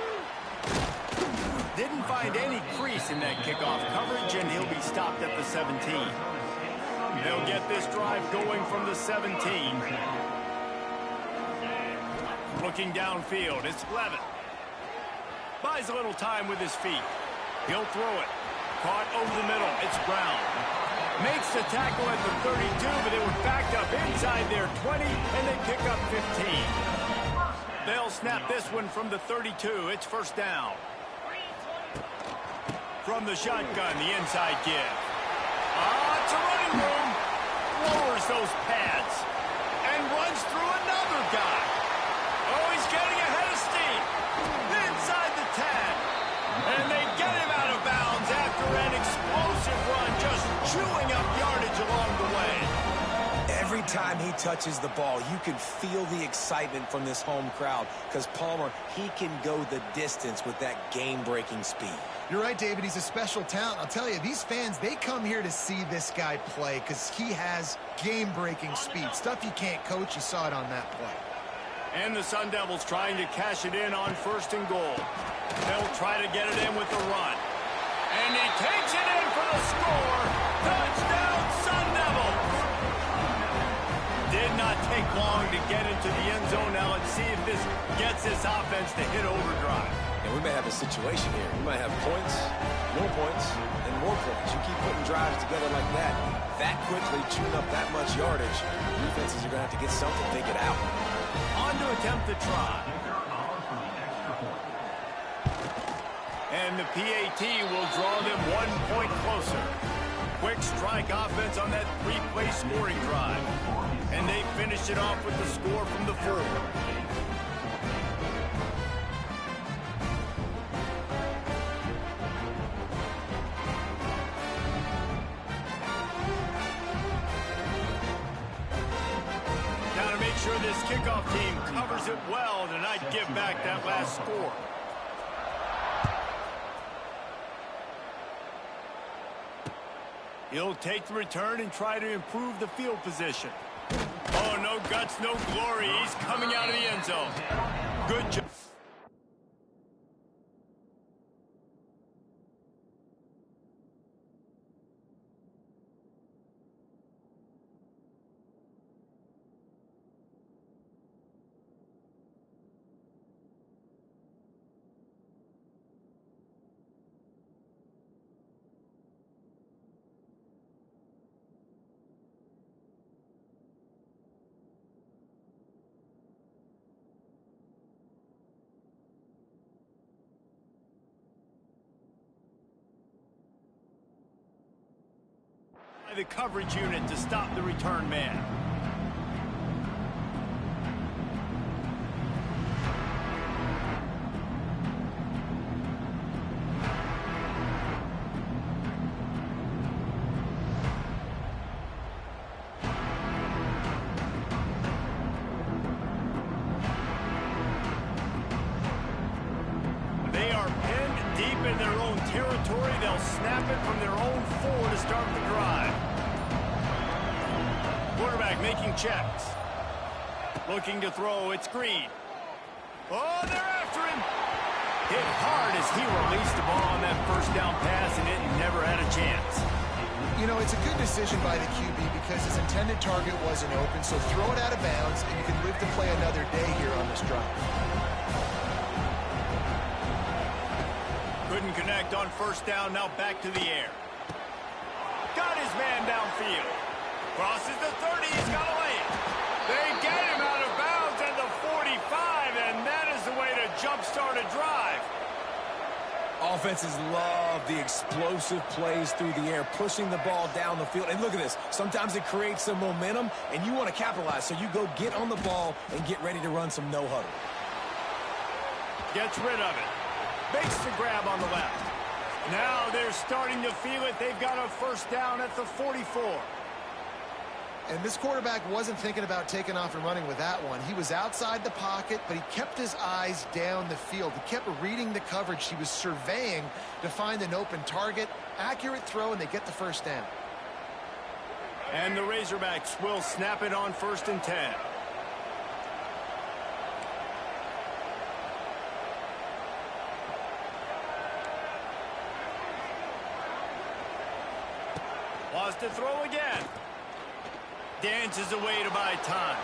Didn't find any crease in that kickoff coverage, and he'll be stopped at the 17. They'll get this drive going from the 17. Looking downfield, it's Levitt. Buys a little time with his feet. He'll throw it. Caught over the middle. It's Brown. Makes the tackle at the 32, but they were backed up inside their 20, and they pick up 15. They'll snap this one from the 32. It's first down. From the shotgun, the inside give. It's a running room. Lowers those pads. And runs through another guy. Oh, he's getting ahead of steam. Inside the 10. And they get him out of bounds after an explosive run, just chewing up yardage along the way. Every time he touches the ball, you can feel the excitement from this home crowd because Palmer, he can go the distance with that game-breaking speed. You're right, David. He's a special talent. I'll tell you, these fans, they come here to see this guy play because he has game-breaking speed. Stuff you can't coach. You saw it on that play. And the Sun Devils trying to cash it in on 1st and goal. They'll try to get it in with the run. And he takes it in for the score. Touchdown, Sun Devils! Did not take long to get into the end zone. Now let's see if this gets this offense to hit overdrive. And we may have a situation here. We might have points, and more points. You keep putting drives together like that quickly, chewing up that much yardage, defenses are going to have to get something figured out. On to attempt the try. And the PAT will draw them 1 point closer. Quick strike offense on that 3-play scoring drive. And they finish it off with the score from the 4. Gotta make sure this kickoff team covers it well to not give back that last score. He'll take the return and try to improve the field position. Oh, no guts, no glory. He's coming out of the end zone. Good job. The coverage unit to stop the return man. They are pinned deep in their own territory. They'll snap it from their own 4 to start the drive. Quarterback making checks. Looking to throw. It's Green. Oh, they're after him. Hit hard as he released the ball on that first down pass, and it never had a chance. You know, it's a good decision by the QB because his intended target wasn't open, so throw it out of bounds, and you can live to play another day here on this drive. Couldn't connect on first down. Now back to the air. Got his man downfield. Crosses the 30. He's got to lay it. They get him out of bounds at the 45, and that is the way to jumpstart a drive. Offenses love the explosive plays through the air, pushing the ball down the field. And look at this. Sometimes it creates some momentum, and you want to capitalize. So you go get on the ball and get ready to run some no-huddle. Gets rid of it. Makes the grab on the left. Now they're starting to feel it. They've got a first down at the 44. And this quarterback wasn't thinking about taking off and running with that one. He was outside the pocket, but he kept his eyes down the field. He kept reading the coverage. He was surveying to find an open target. Accurate throw, and they get the first down. And the Razorbacks will snap it on 1st and 10. Wants to throw again. Dances away to buy time.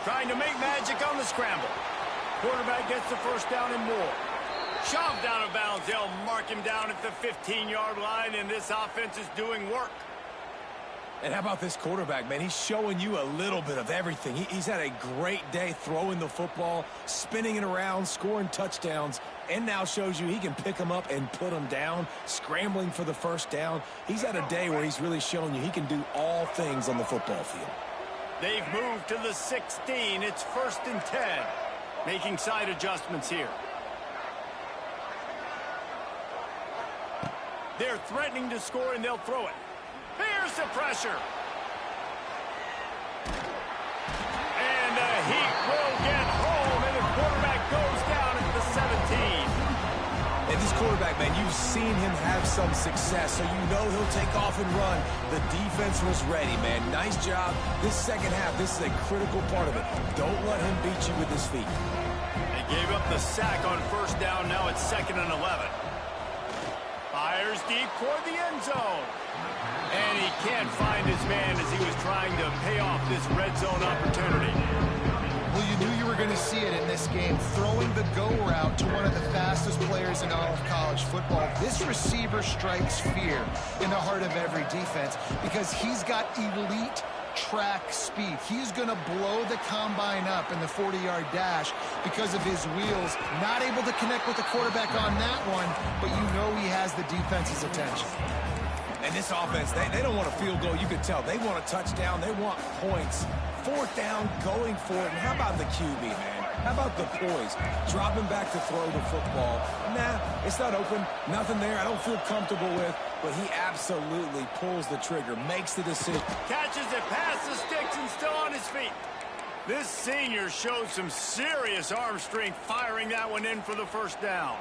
Trying to make magic on the scramble. Quarterback gets the first down and more. Shoved out of bounds. They'll mark him down at the 15-yard line, and this offense is doing work. And how about this quarterback, man? He's showing you a little bit of everything. He's had a great day throwing the football, spinning it around, scoring touchdowns, and now shows you he can pick them up and put them down, scrambling for the first down. He's had a day where he's really shown you he can do all things on the football field. They've moved to the 16. It's 1st and 10. Making side adjustments here. They're threatening to score, and they'll throw it. Here's the pressure. And the Heat will get home, and the quarterback goes down at the 17. And this quarterback, man, you've seen him have some success, so you know he'll take off and run. The defense was ready, man. Nice job. This second half, this is a critical part of it. Don't let him beat you with his feet. They gave up the sack on first down. Now it's 2nd and 11. Fires deep toward the end zone. And he can't find his man as he was trying to pay off this red zone opportunity. Well, you knew you were going to see it in this game, throwing the go route to one of the fastest players in all of college football. This receiver strikes fear in the heart of every defense because he's got elite track speed. He's going to blow the combine up in the 40-yard dash because of his wheels. Not able to connect with the quarterback on that one, but you know he has the defense's attention. And this offense, they don't want a field goal. You can tell. They want a touchdown. They want points. 4th down, going for it. And how about the QB, man? How about the poise? Dropping back to throw the football. Nah, it's not open. Nothing there I don't feel comfortable with. But he absolutely pulls the trigger, makes the decision. Catches it past the sticks and still on his feet. This senior showed some serious arm strength firing that one in for the first down.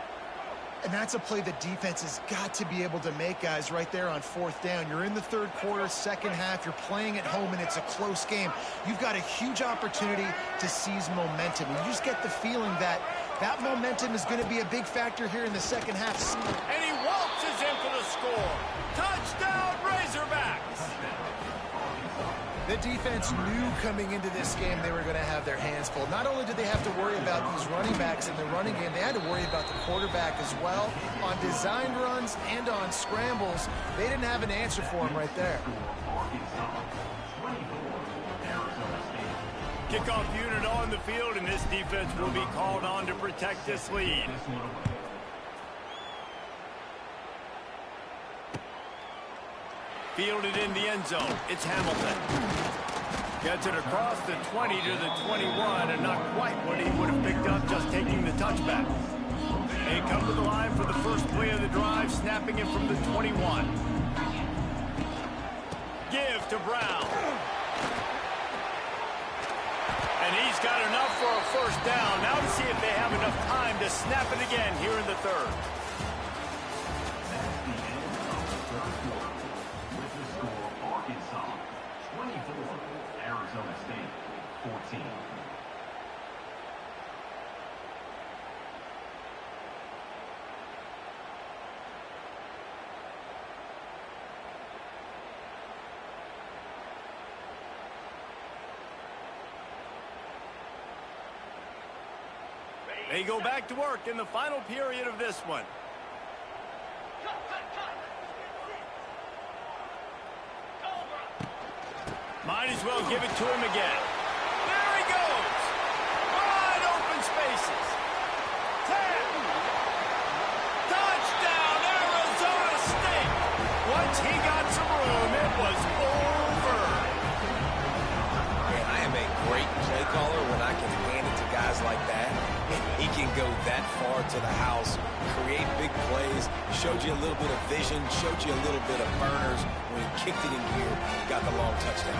And that's a play the defense has got to be able to make, guys, right there on 4th down. You're in the 3rd quarter, second half. You're playing at home, and it's a close game. You've got a huge opportunity to seize momentum. And you just get the feeling that that momentum is going to be a big factor here in the second half. And he waltzes in for the score. Touchdown, Razorbacks! The defense knew coming into this game they were going to have their hands full. Not only did they have to worry about these running backs in the running game, they had to worry about the quarterback as well. On designed runs and on scrambles, they didn't have an answer for him right there. Kickoff unit on the field, and this defense will be called on to protect this lead. Fielded in the end zone. It's Hamilton. Gets it across the 20 to the 21, and not quite what he would have picked up just taking the touchback. They come to the line for the first play of the drive, snapping it from the 21. Give to Brown. And he's got enough for a first down. Now to see if they have enough time to snap it again here in the 3rd. Arizona State, 14. They go back to work in the final period of this one. Might as well give it to him again. There he goes. Wide open spaces. 10. Touchdown, Arizona State. Once he got some room, it was over. Man, I am a great play caller when I can hand it to guys like that. He can go that far to the house, create big plays, showed you a little bit of vision, showed you a little bit of burners. When he kicked it in gear, got the long touchdown.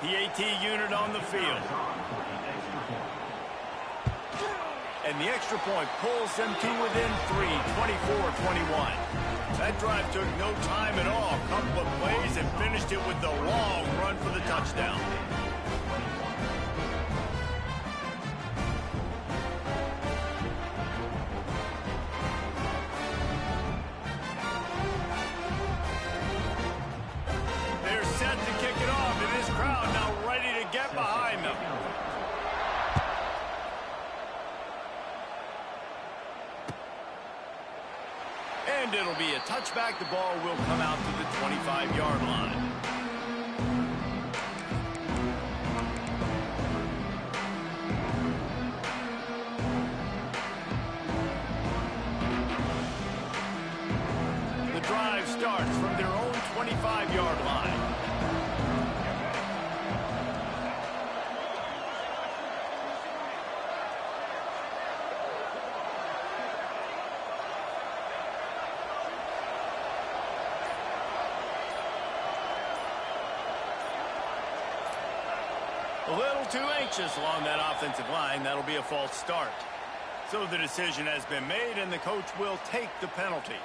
PAT unit on the field. And the extra point pulls them to within 3, 24-21. That drive took no time at all. A couple of plays and finished it with the long run for the touchdown. And it'll be a touchback. The ball will come out to the 25-yard line. The drive starts from their own 25-yard line. A little too anxious along that offensive line. That'll be a false start. So the decision has been made, and the coach will take the penalty.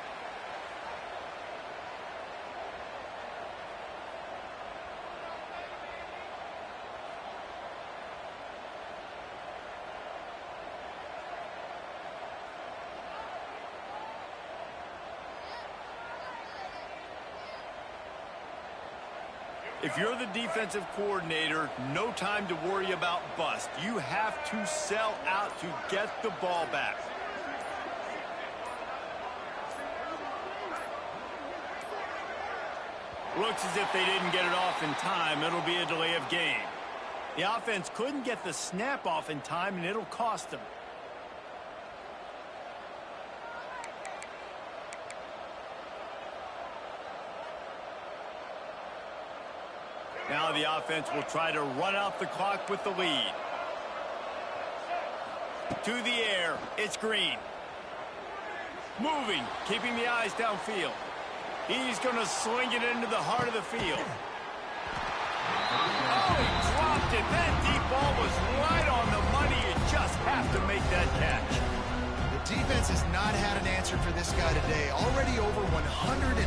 If you're the defensive coordinator, no time to worry about bust. You have to sell out to get the ball back. Looks as if they didn't get it off in time. It'll be a delay of game. The offense couldn't get the snap off in time, and it'll cost them. Now the offense will try to run out the clock with the lead. To the air, it's Green. Moving, keeping the eyes downfield. He's going to sling it into the heart of the field. Oh, he dropped it. That deep ball was right on the money. You just have to make that catch. The defense has not had an answer for this guy today. Already over 150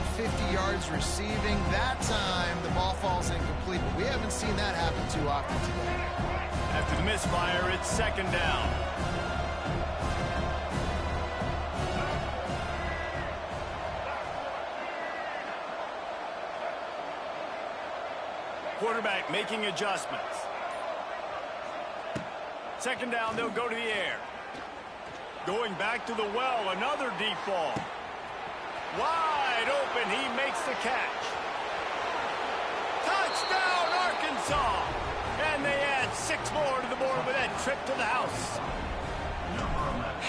yards receiving. That time, the ball falls incomplete, but we haven't seen that happen too often today. After the misfire, it's second down. Quarterback making adjustments. Second down, they'll go to the air. Going back to the well, another deep ball. Wide open, he makes the catch. Touchdown, Arkansas! And they add 6 more to the board with that trip to the house.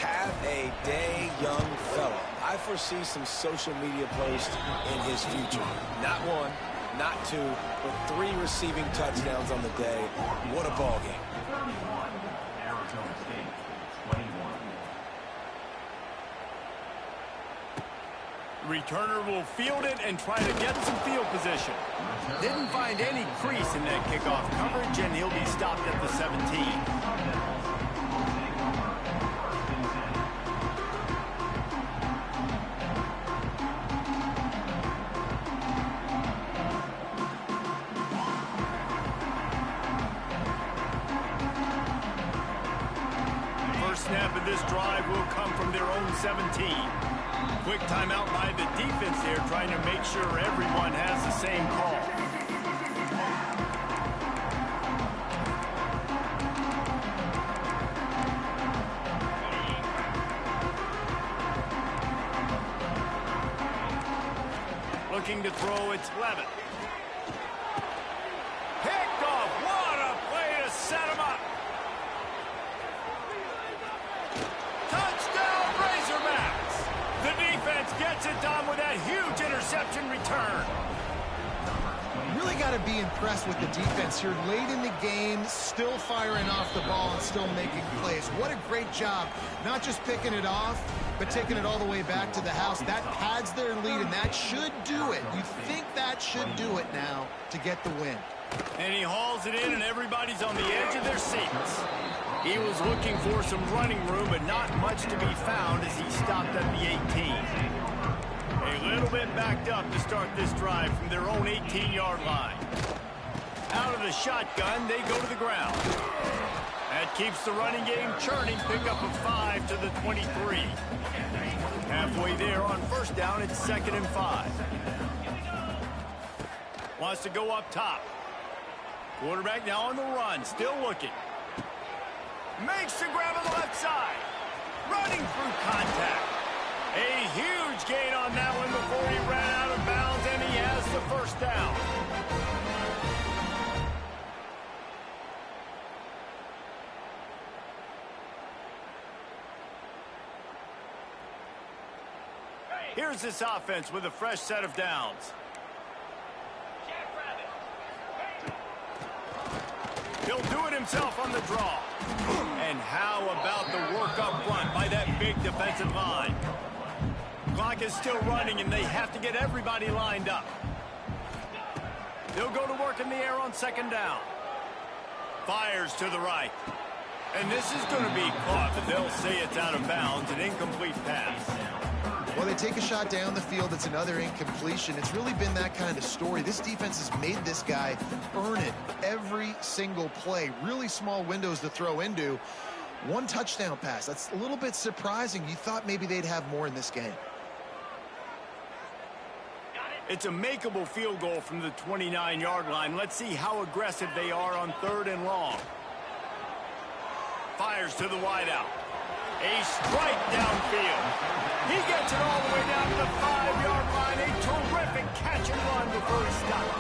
Have a day, young fella. I foresee some social media posts in his future. Not 1, not 2, but 3 receiving touchdowns on the day. What a ball game. 31, Arizona State, 21. Returner will field it and try to get some field position. Didn't find any crease in that kickoff coverage, and he'll be stopped at the 17. First snap of this drive will come from their own 17. Quick timeout by the defense there, trying to make sure everyone has the same call. Looking to throw, it's Levitt. Picked off. What a play to set him up. Touchdown, Razorbacks. The defense gets it done with that huge interception return. Really got to be impressed with the defense here. Late in the game, still firing off the ball and still making plays. What a great job. Not just picking it off, but taking it all the way back to the house. That pads their lead, and that should do it. You think that should do it now to get the win. And he hauls it in, and everybody's on the edge of their seats. He was looking for some running room, but not much to be found as he stopped at the 18. A little bit backed up to start this drive from their own 18-yard line. Out of the shotgun, they go to the ground. That keeps the running game churning. Pickup of 5 to the 23. Halfway there on first down, it's 2nd and 5. Wants to go up top. Quarterback now on the run, still looking. Makes the grab on the left side. Running through contact. A huge gain on that one before he ran out of bounds, and he has the first down. Here's this offense with a fresh set of downs. He'll do it himself on the draw. And how about the work up front by that big defensive line? Clock is still running, and they have to get everybody lined up. They'll go to work in the air on second down. Fires to the right. And this is going to be caught, but they'll say it's out of bounds, an incomplete pass. Well, they take a shot down the field. It's another incompletion. It's really been that kind of story. This defense has made this guy earn it every single play. Really small windows to throw into. One touchdown pass. That's a little bit surprising. You thought maybe they'd have more in this game. It's a makeable field goal from the 29-yard line. Let's see how aggressive they are on 3rd and long. Fires to the wideout. A strike downfield. He gets it all the way down to the 5-yard line. A terrific catch and run before he stopped.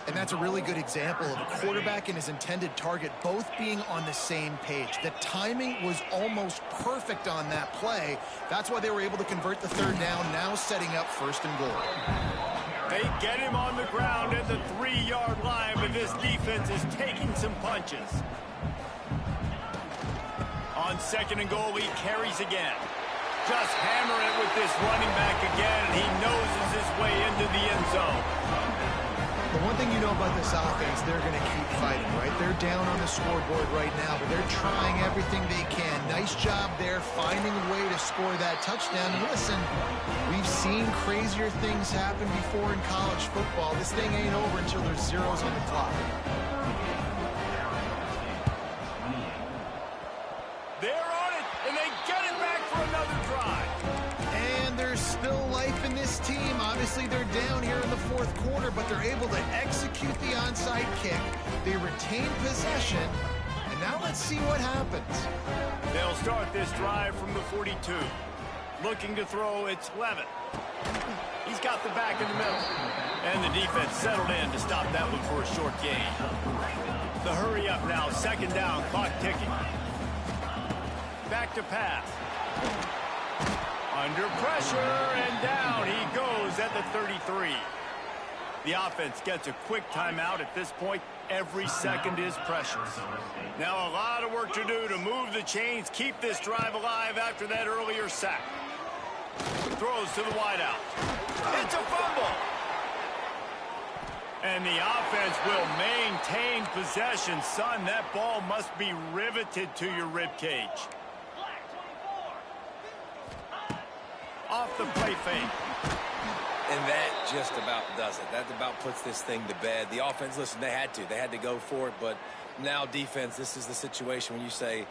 And that's a really good example of a quarterback and his intended target both being on the same page. The timing was almost perfect on that play. That's why they were able to convert the 3rd down, now setting up 1st and goal. They get him on the ground at the 3-yard line, but this defense is taking some punches. On 2nd and goal, he carries again. Just hammer it with this running back again, and he noses his way into the end zone. The one thing you know about this offense, they're going to keep fighting, right? They're down on the scoreboard right now, but they're trying everything they can. Nice job there, finding a way to score that touchdown. And listen, we've seen crazier things happen before in college football. This thing ain't over until there's zeros on the clock. They're on it, and they get it back for another drive. And there's still life in this team. Obviously, they're down here in the 4th quarter, but they're able to execute the onside kick. They retain possession, and now let's see what happens. They'll start this drive from the 42. Looking to throw, it's Levitt. He's got the back in the middle. And the defense settled in to stop that one for a short gain. The hurry up now, 2nd down, clock ticking. Back to pass. Under pressure, and down he goes at the 33. The offense gets a quick timeout at this point. Every second is precious. Now a lot of work to do to move the chains, keep this drive alive after that earlier sack. Throws to the wideout. It's a fumble. And the offense will maintain possession. Son, that ball must be riveted to your ribcage. Off the play fake. And that just about does it. That about puts this thing to bed. The offense, listen, they had to go for it, but now defense, this is the situation when you say,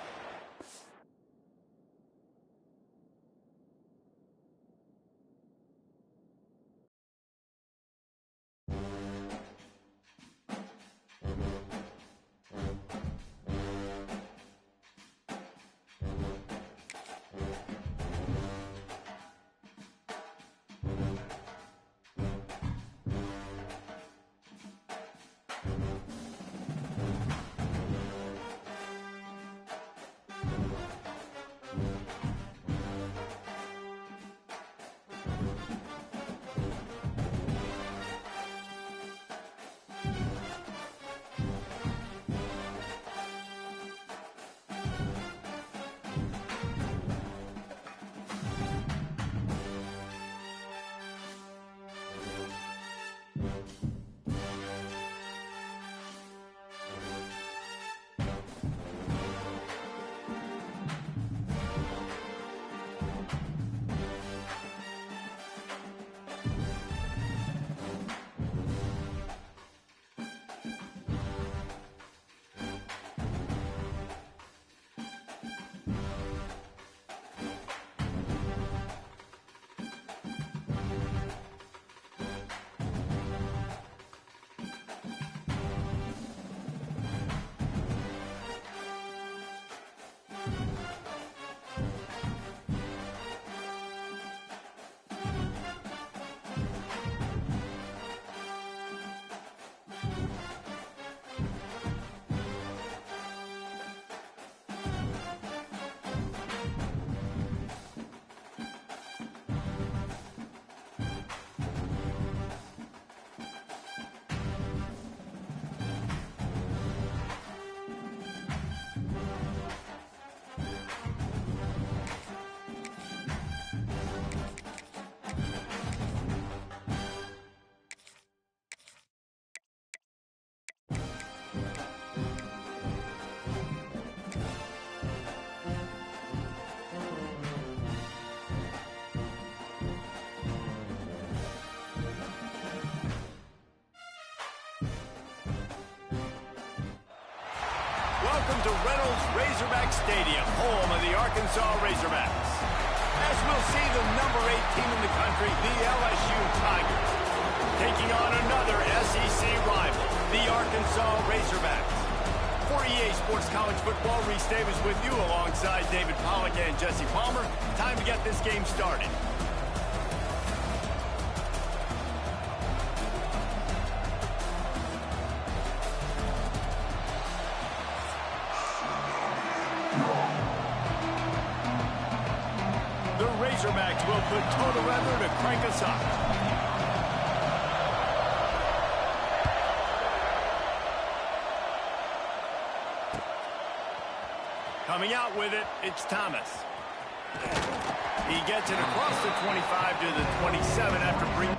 welcome to Reynolds Razorback Stadium, home of the Arkansas Razorbacks. As we'll see, the number 8 team in the country, the LSU Tigers, taking on another SEC rival, the Arkansas Razorbacks. For EA Sports College Football, Reese Davis with you alongside David Pollack and Jesse Palmer. Time to get this game started. The Razorbacks will put toe to leather to crank us up. Coming out with it, it's Thomas. He gets it across the 25 to the 27 after bringing...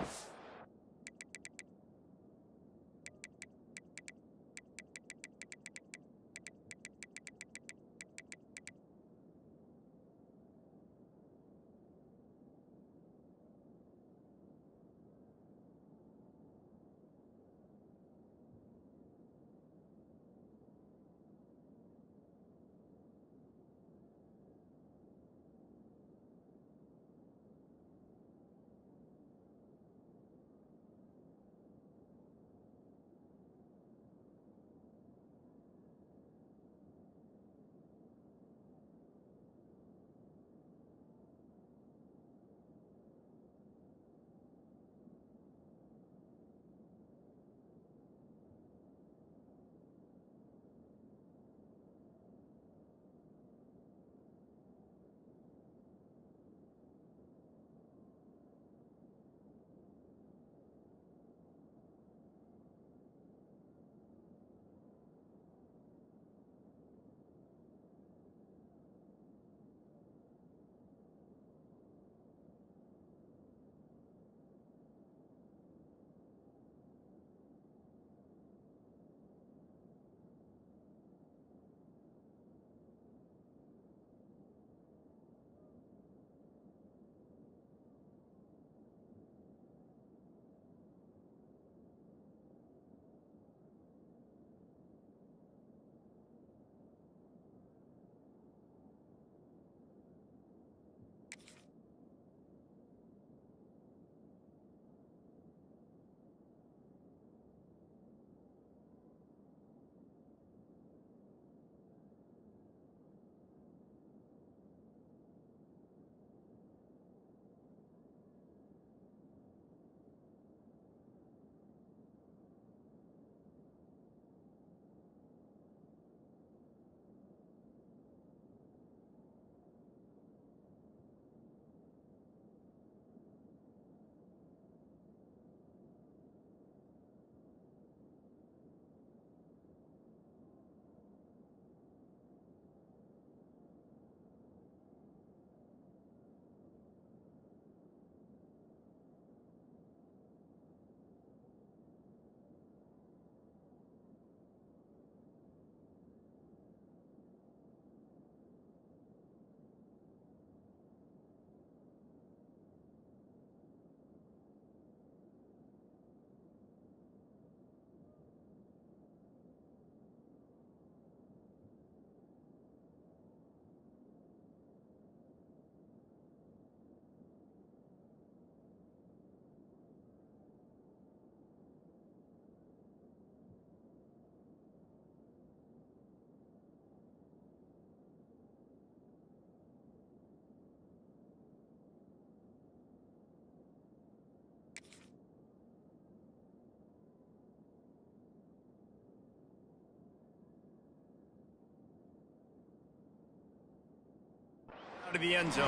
to the end zone.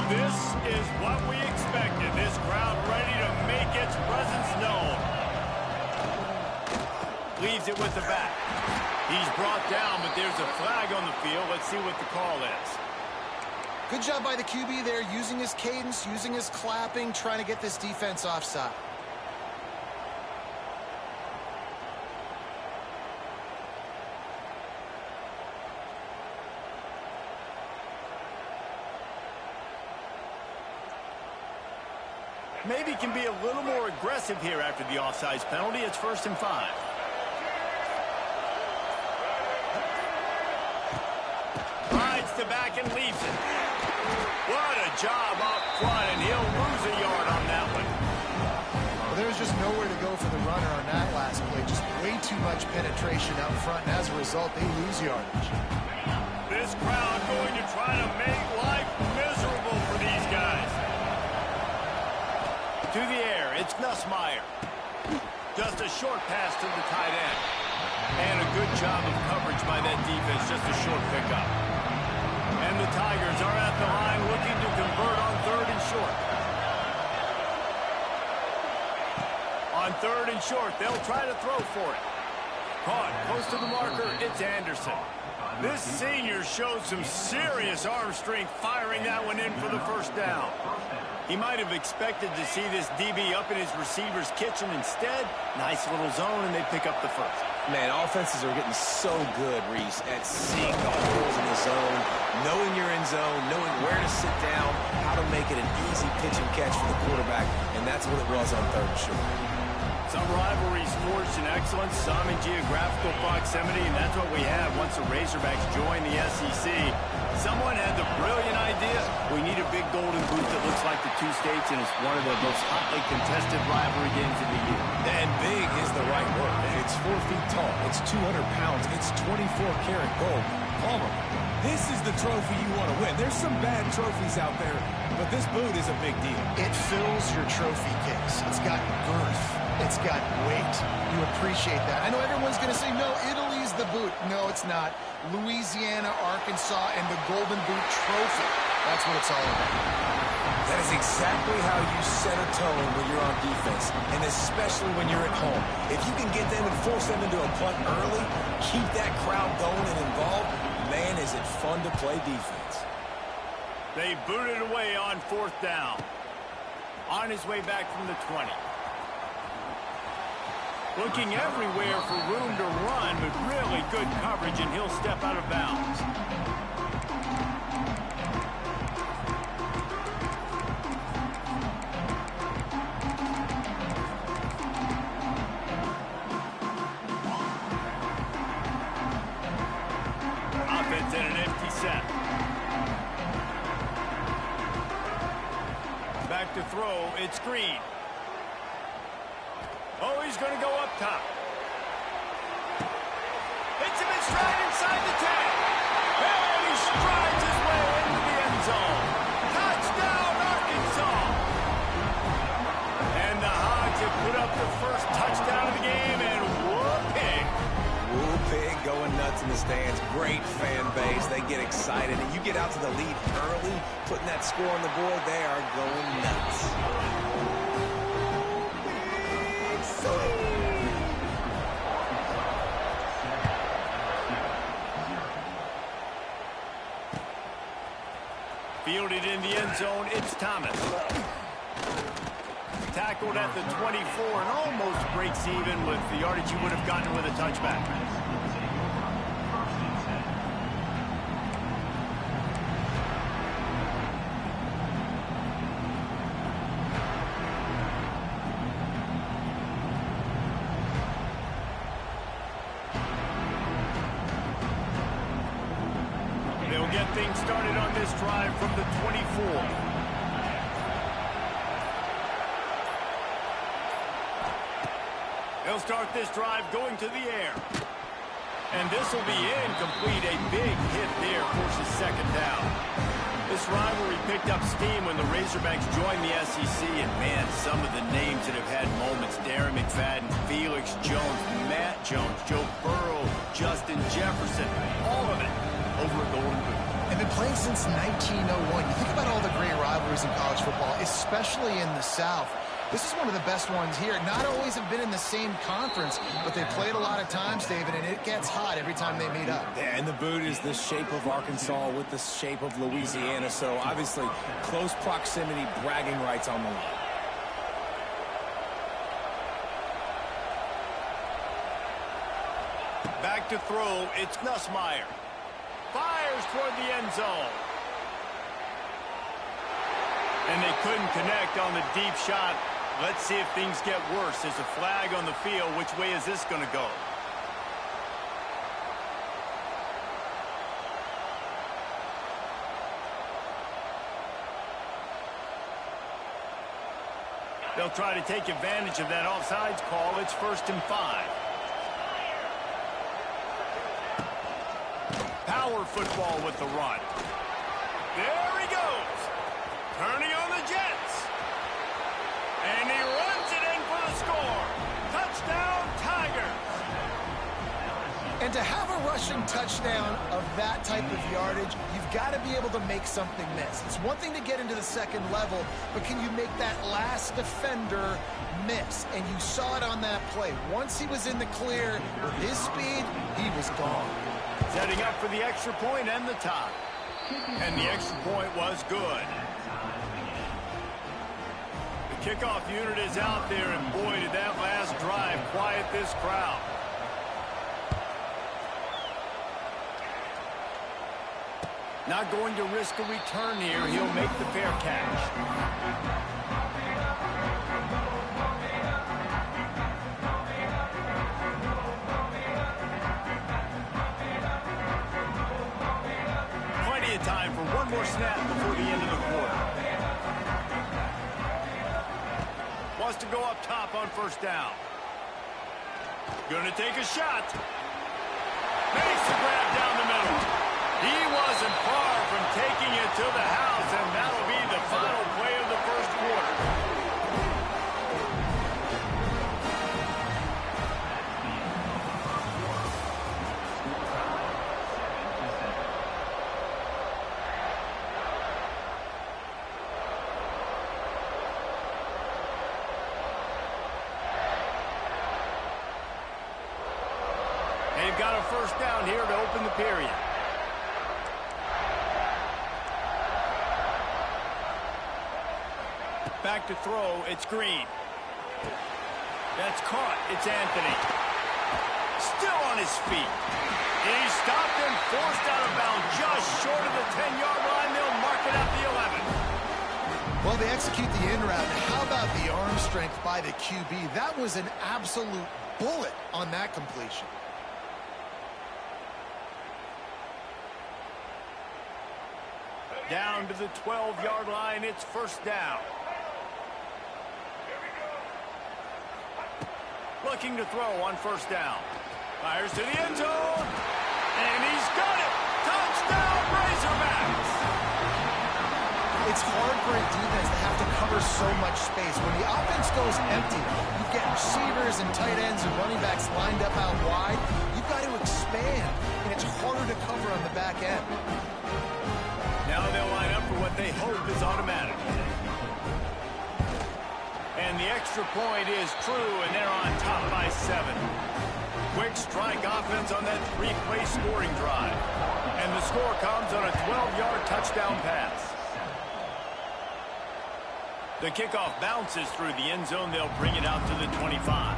This is what we expected. This crowd ready to make its presence known. Leaves it with the back. He's brought down, but there's a flag on the field. Let's see what the call is. Good job by the QB there, using his cadence, using his clapping, trying to get this defense offside. Maybe can be a little more aggressive here after the offsides penalty. It's 1st and 5. Rides the back and leaves it. What a job up front, and he'll lose a yard on that one. Well, there was just nowhere to go for the runner on that last play. Just way too much penetration up front, and as a result, they lose yardage. This crowd going to try to make life miserable for these guys. To the air, it's Nussmeier. Just a short pass to the tight end. And a good job of coverage by that defense, just a short pickup. And the Tigers are at the line looking to convert on 3rd and short. On 3rd and short, they'll try to throw for it. Caught close to the marker, it's Anderson. This senior showed some serious arm strength firing that one in for the 1st down. He might have expected to see this DB up in his receiver's kitchen. Instead, nice little zone, and they pick up the 1st. Man, offenses are getting so good, Reese, at seeing the holes in the zone, knowing you're in zone, knowing where to sit down, how to make it an easy pitch and catch for the quarterback, and that's what it was on 3rd and short. Some rivalries forged in excellence, some in geographical proximity, and that's what we have once the Razorbacks join the SEC. Someone had the brilliant idea. We need a big golden boot that looks like the two states, and it's one of the most hotly contested rivalry games of the year. And big is the right word. It's 4 feet tall. It's 200 pounds. It's 24-karat gold. Palmer, this is the trophy you want to win. There's some bad trophies out there, but this boot is a big deal. It fills your trophy case. It's got girth. It's got weight. You appreciate that. I know everyone's going to say, no, Italy's the boot. No, it's not. Louisiana, Arkansas, and the Golden Boot Trophy. That's what it's all about. That is exactly how you set a tone when you're on defense, and especially when you're at home. If you can get them and force them into a punt early, keep that crowd going and involved, man, is it fun to play defense. They booted away on 4th down. On his way back from the 20. Looking everywhere for room to run, but really good coverage, and he'll step out of bounds. Offense in an empty set. Back to throw, it's Green. Oh, he's going to go up top. Hits him in stride inside the 10. And he strides his way into the end zone. Touchdown, Arkansas. And the Hogs have put up the 1st touchdown of the game, and whoop-pig. Whoop-pig going nuts in the stands. Great fan base. They get excited. And you get out to the lead early, putting that score on the board, they are going nuts. Fielded in the end zone, it's Thomas. Tackled at the 24 and almost breaks even with the yardage you would have gotten with a touchback. They'll get things started on this drive from the 24. They'll start this drive going to the air. And this will be incomplete. A big hit there forces 2nd down. This rivalry picked up steam when the Razorbacks joined the SEC. And, man, some of the names that have had moments. Darren McFadden, Felix Jones, Matt Jones, Joe Burrow, Justin Jefferson. All of it over a Golden Boot. They've been playing since 1901. You think about all the great rivalries in college football, especially in the South. This is one of the best ones here. Not always have been in the same conference, but they played a lot of times, David, and it gets hot every time they meet up. Yeah, and the boot is the shape of Arkansas with the shape of Louisiana, so obviously close proximity, bragging rights on the line. Back to throw, it's Nussmeier. Fires toward the end zone. And they couldn't connect on the deep shot. Let's see if things get worse. There's a flag on the field. Which way is this going to go? They'll try to take advantage of that offsides call. It's 1st and 5. Power football with the run. There he goes. Turning on the Jets. And he runs it in for the score. Touchdown, Tigers. And to have a rushing touchdown of that type of yardage, you've got to be able to make something miss. It's one thing to get into the second level, but can you make that last defender miss? And you saw it on that play. Once he was in the clear with his speed, he was gone. Setting up for the extra point and the tie. And the extra point was good. The kickoff unit is out there, and boy, did that last drive quiet this crowd. Not going to risk a return here. He'll make the fair catch. Plenty of time for one more snap before the end of the quarter. Wants to go up top on 1st down. Gonna take a shot. Makes the grab down the middle. He wasn't far from taking it to the house, and that'll be the final play of the 1st quarter. They've got a 1st down here to open the period. Back to throw, it's Green. That's caught, it's Anthony. Still on his feet. He stopped and forced out of bounds just short of the 10-yard line. They'll mark it at the 11. Well, they execute the in route. How about the arm strength by the QB? That was an absolute bullet on that completion. Down to the 12-yard line, it's 1st down. Looking to throw on 1st down. Fires to the end zone. And he's got it. Touchdown, Razorbacks. It's hard for a defense to have to cover so much space. When the offense goes empty, you get receivers and tight ends and running backs lined up out wide. You've got to expand, and it's harder to cover on the back end. Now they'll line up for what they hope is automatic. And the extra point is true, and they're on top by 7. Quick strike offense on that 3-play scoring drive. And the score comes on a 12-yard touchdown pass. The kickoff bounces through the end zone. They'll bring it out to the 25.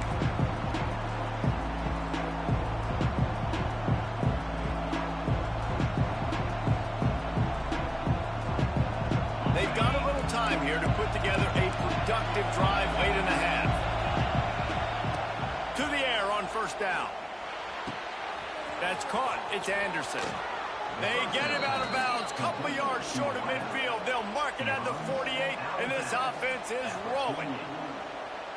They've got a little time here to put together a productive drive late in the half. To the air on 1st down. That's caught. It's Anderson. They get him out of bounds. Couple yards short of midfield. They'll mark it at the 48, and this offense is rolling.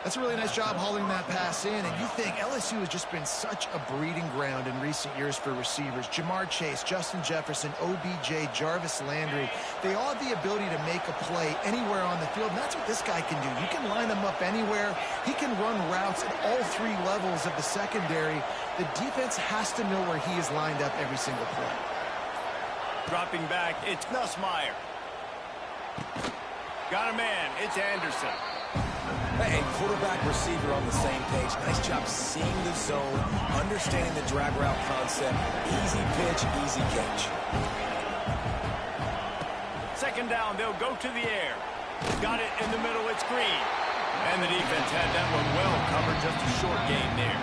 That's a really nice job hauling that pass in, and you think LSU has just been such a breeding ground in recent years for receivers. Jamar Chase, Justin Jefferson, OBJ, Jarvis Landry, they all have the ability to make a play anywhere on the field, and that's what this guy can do. You can line him up anywhere. He can run routes at all 3 levels of the secondary. The defense has to know where he is lined up every single play. Dropping back, it's Nussmeier. Got a man, it's Anderson. Hey, quarterback, receiver on the same page. Nice job seeing the zone, understanding the drag route concept. Easy pitch, easy catch. 2nd down, they'll go to the air. Got it in the middle, it's Green. And the defense had that one well covered, just a short gain there.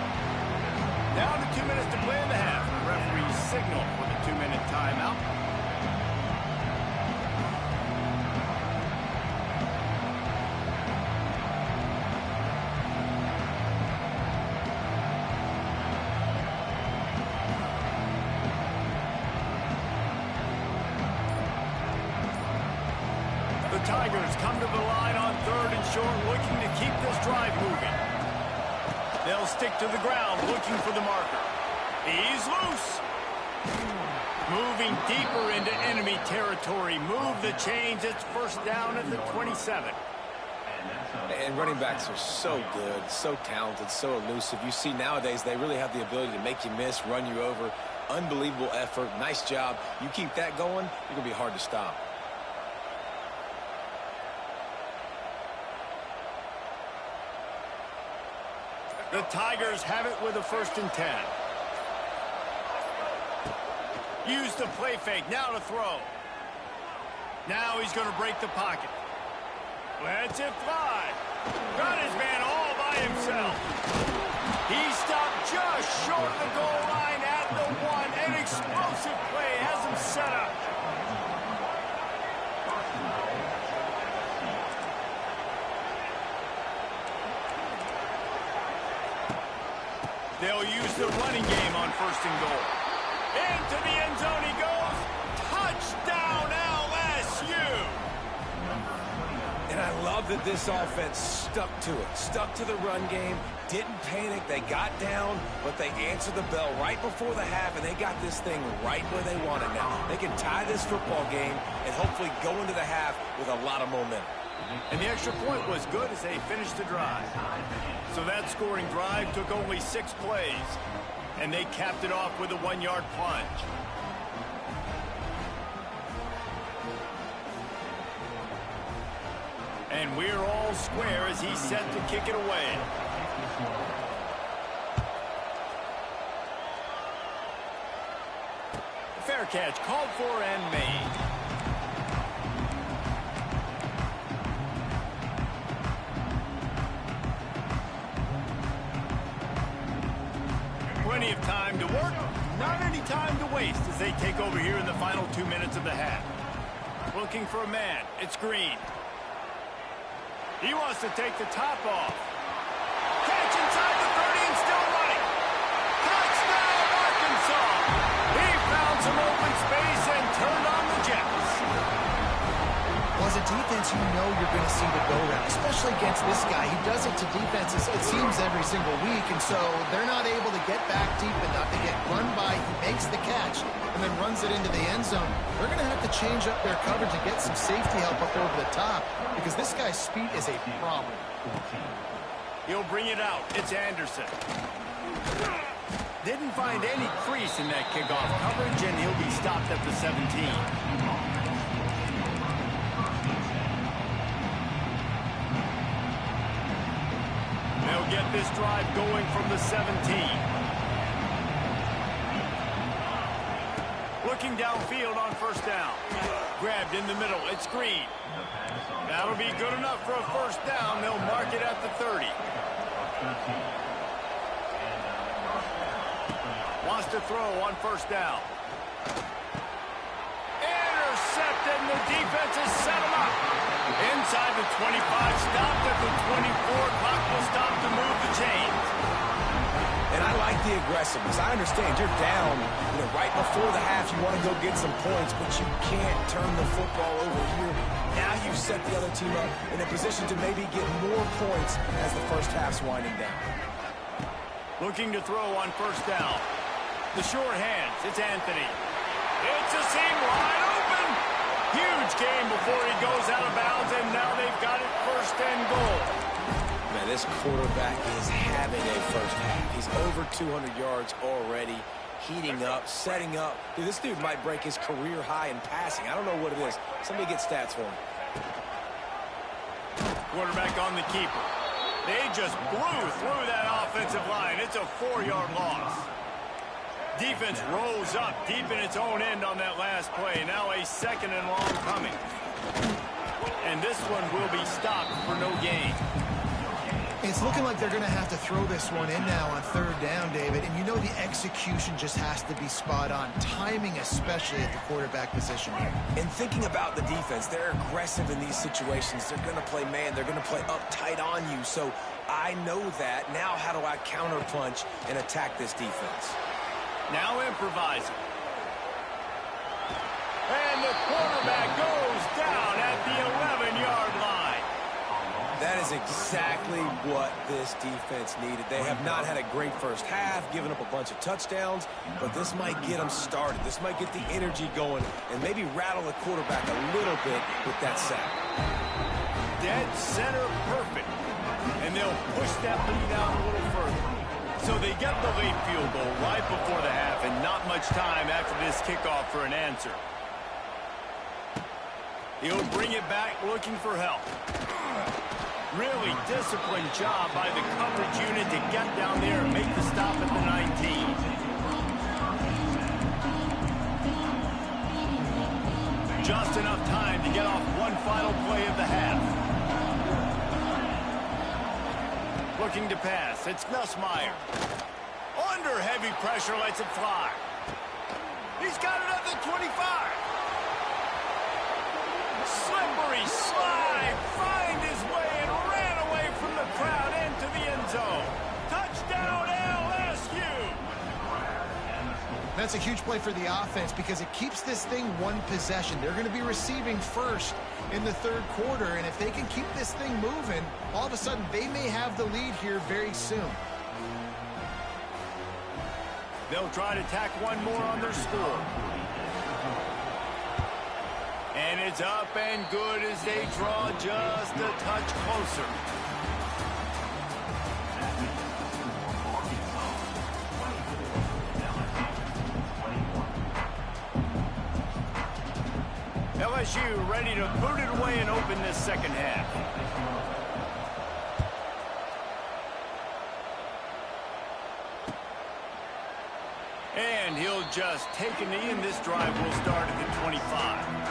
Down to 2 minutes to play in the half. The referee signal for the 2-minute timeout. The Tigers come to the line on 3rd and short, looking to keep this drive moving. They'll stick to the ground, looking for the marker. He's loose. Moving deeper into enemy territory. Move the chains. It's first down at the 27. And running backs are so good, so talented, so elusive. You see nowadays they really have the ability to make you miss, run you over. Unbelievable effort. Nice job. You keep that going, you're going to be hard to stop. The Tigers have it with a 1st and 10. Use the play fake. Now to throw. Now he's going to break the pocket. Lets it fly. Got his man all by himself. He stopped just short of the goal line at the 1. An explosive play has him set up. They'll use the running game on 1st and goal. Into the end zone he goes. Touchdown LSU. And I love that this offense stuck to it, stuck to the run game, didn't panic. They got down, but they answered the bell right before the half, and they got this thing right where they want it now. They can tie this football game and hopefully go into the half with a lot of momentum. And the extra point was good as they finished the drive. So that scoring drive took only 6 plays, and they capped it off with a 1-yard plunge. And we're all square as he's set to kick it away. Fair catch called for and made. Plenty of time to work, not any time to waste as they take over here in the final 2 minutes of the half. Looking for a man, it's Green. He wants to take the top off. Catch inside the 30 and still running. Touchdown, Arkansas. He found some open space and turned on the Jets. Well, as a defense, you know you're going to see the go-round, especially against this guy. He does it to defenses, it seems, every single week, and so they're not able to get back deep enough to get run by. He makes the catch and then runs it into the end zone. They're going to have to change up their coverage and get some safety help up over the top because this guy's speed is a problem. He'll bring it out. It's Anderson. Didn't find any crease in that kickoff coverage, and he'll be stopped at the 17. They'll get this drive going from the 17. Looking downfield on 1st down. Grabbed in the middle. It's Green. That'll be good enough for a 1st down. They'll mark it at the 30. Wants to throw on 1st down. Intercepted, and the defense has set him up. Inside the 25, stopped at the 24. Clock will stop to move the chains. And I like the aggressiveness. I understand you're down, right before the half. You want to go get some points, but you can't turn the football over here. Now you've set the other team up in a position to maybe get more points as the first half's winding down. Looking to throw on 1st down. The short hands. It's Anthony. It's a seam wide open. Huge game before he goes out of bounds, and now they've got it 1st and goal. Man, this quarterback is having a first half. He's over 200 yards already, heating up, setting up. Dude, this dude might break his career high in passing. I don't know what it is. Somebody get stats for him. Quarterback on the keeper. They just blew through that offensive line. It's a 4-yard loss. Defense rose up deep in its own end on that last play. Now a 2nd and long coming. And this one will be stopped for no gain. It's looking like they're going to have to throw this one in now on 3rd down, David. And you know the execution just has to be spot on. Timing especially at the quarterback position here. And thinking about the defense, they're aggressive in these situations. They're going to play man. They're going to play uptight on you. So I know that. Now how do I counterpunch and attack this defense? Now improvising. And the quarterback goes down at the is exactly what this defense needed. They have not had a great first half, given up a bunch of touchdowns, but this might get them started. This might get the energy going and maybe rattle the quarterback a little bit with that sack. Dead center perfect. And they'll push that lead out a little further. So they get the late field goal right before the half and not much time after this kickoff for an answer. He'll bring it back looking for help. Really disciplined job by the coverage unit to get down there and make the stop at the 19. Just enough time to get off one final play of the half. Looking to pass. It's Nussmeier. Under heavy pressure, lets it fly. He's got it at the 25. Slippery slide, find his way and ran away from the crowd into the end zone. Touchdown LSU! That's a huge play for the offense because it keeps this thing one possession. They're going to be receiving first in the third quarter, and if they can keep this thing moving, all of a sudden they may have the lead here very soon. They'll try to tack one more on their score. And it's up and good as they draw just a touch closer. LSU ready to put it away and open this second half. And he'll just take a knee, and this drive will start at the 25.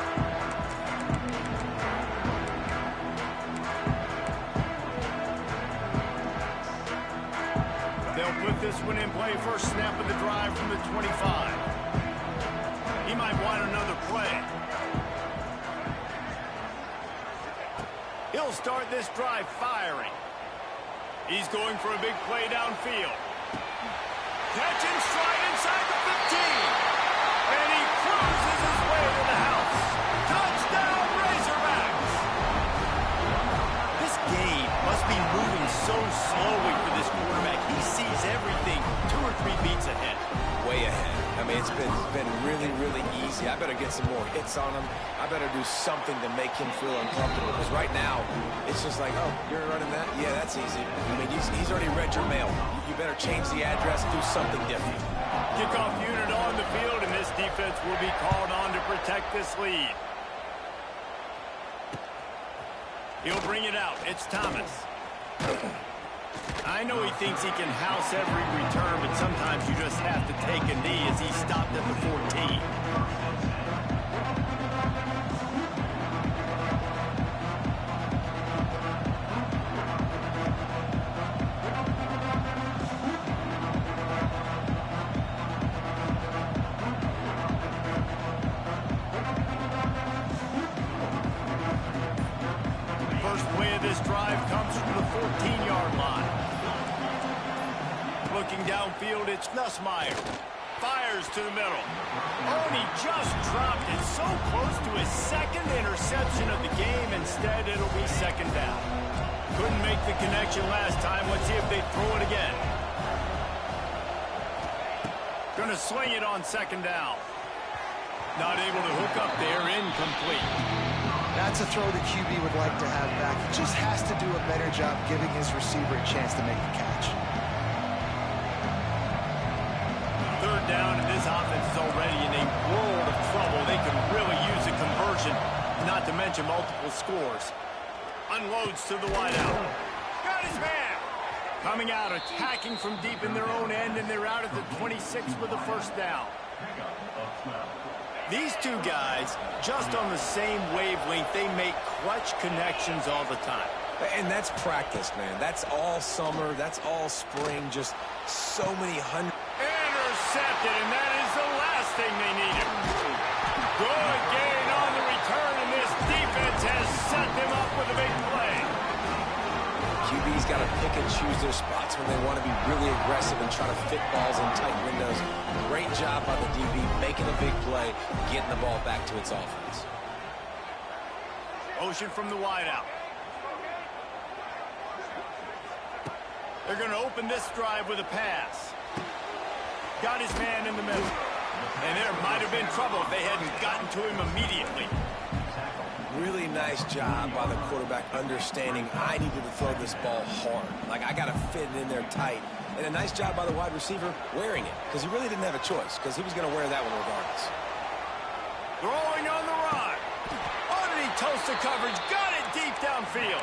They'll put this one in play. First snap of the drive from the 25. He might want another play. He'll start this drive firing. He's going for a big play downfield. Catch and stride inside the 15. And he cruises his way to the house. Touchdown, Razorbacks! This game must be moving so slowly for this quarterback. He sees everything 2 or 3 beats ahead. Way ahead. I mean, it's been really, really easy. I better get some more hits on him. I better do something to make him feel uncomfortable. Because right now, it's just like, oh, you're running that? Yeah, that's easy. I mean, he's already read your mail. You better change the address, do something different. Kickoff unit on the field, and this defense will be called on to protect this lead. He'll bring it out. It's Thomas. I know he thinks he can house every return, but sometimes you just have to take a knee as he stopped at the 14. First play of this drive comes from the 14-yard line. Looking downfield, it's Nussmeier. Fires to the middle. Oh, and he just dropped it so close to his second interception of the game. Instead, it'll be second down. Couldn't make the connection last time. Let's see if they throw it again. Gonna sling it on second down. Not able to hook up there, incomplete. That's a throw the QB would like to have back. He just has to do a better job giving his receiver a chance to make the catch. Third down, and this offense is already in a world of trouble. They could really use a conversion, not to mention multiple scores. Unloads to the wideout. Got his man. Coming out, attacking from deep in their own end, and they're out at the 26 with a first down. These two guys, just on the same wavelength, they make clutch connections all the time. And that's practice, man. That's all summer. That's all spring. Just so many hundred. Intercepted, and that is the last thing they needed. Good gain on the return, and this defense has set them up with a big play. QB's got to pick and choose their spots when they want to be really aggressive and try to fit balls in tight windows. Great job by the DB making a big play, getting the ball back to its offense. Motion from the wideout. They're going to open this drive with a pass. Got his man in the middle. And there might have been trouble if they hadn't gotten to him immediately. Really nice job by the quarterback understanding I needed to throw this ball hard. Like, I got to fit it in there tight. And a nice job by the wide receiver wearing it, because he really didn't have a choice, because he was going to wear that one regardless. Throwing on the run. Underneath toasted coverage. Got it deep downfield.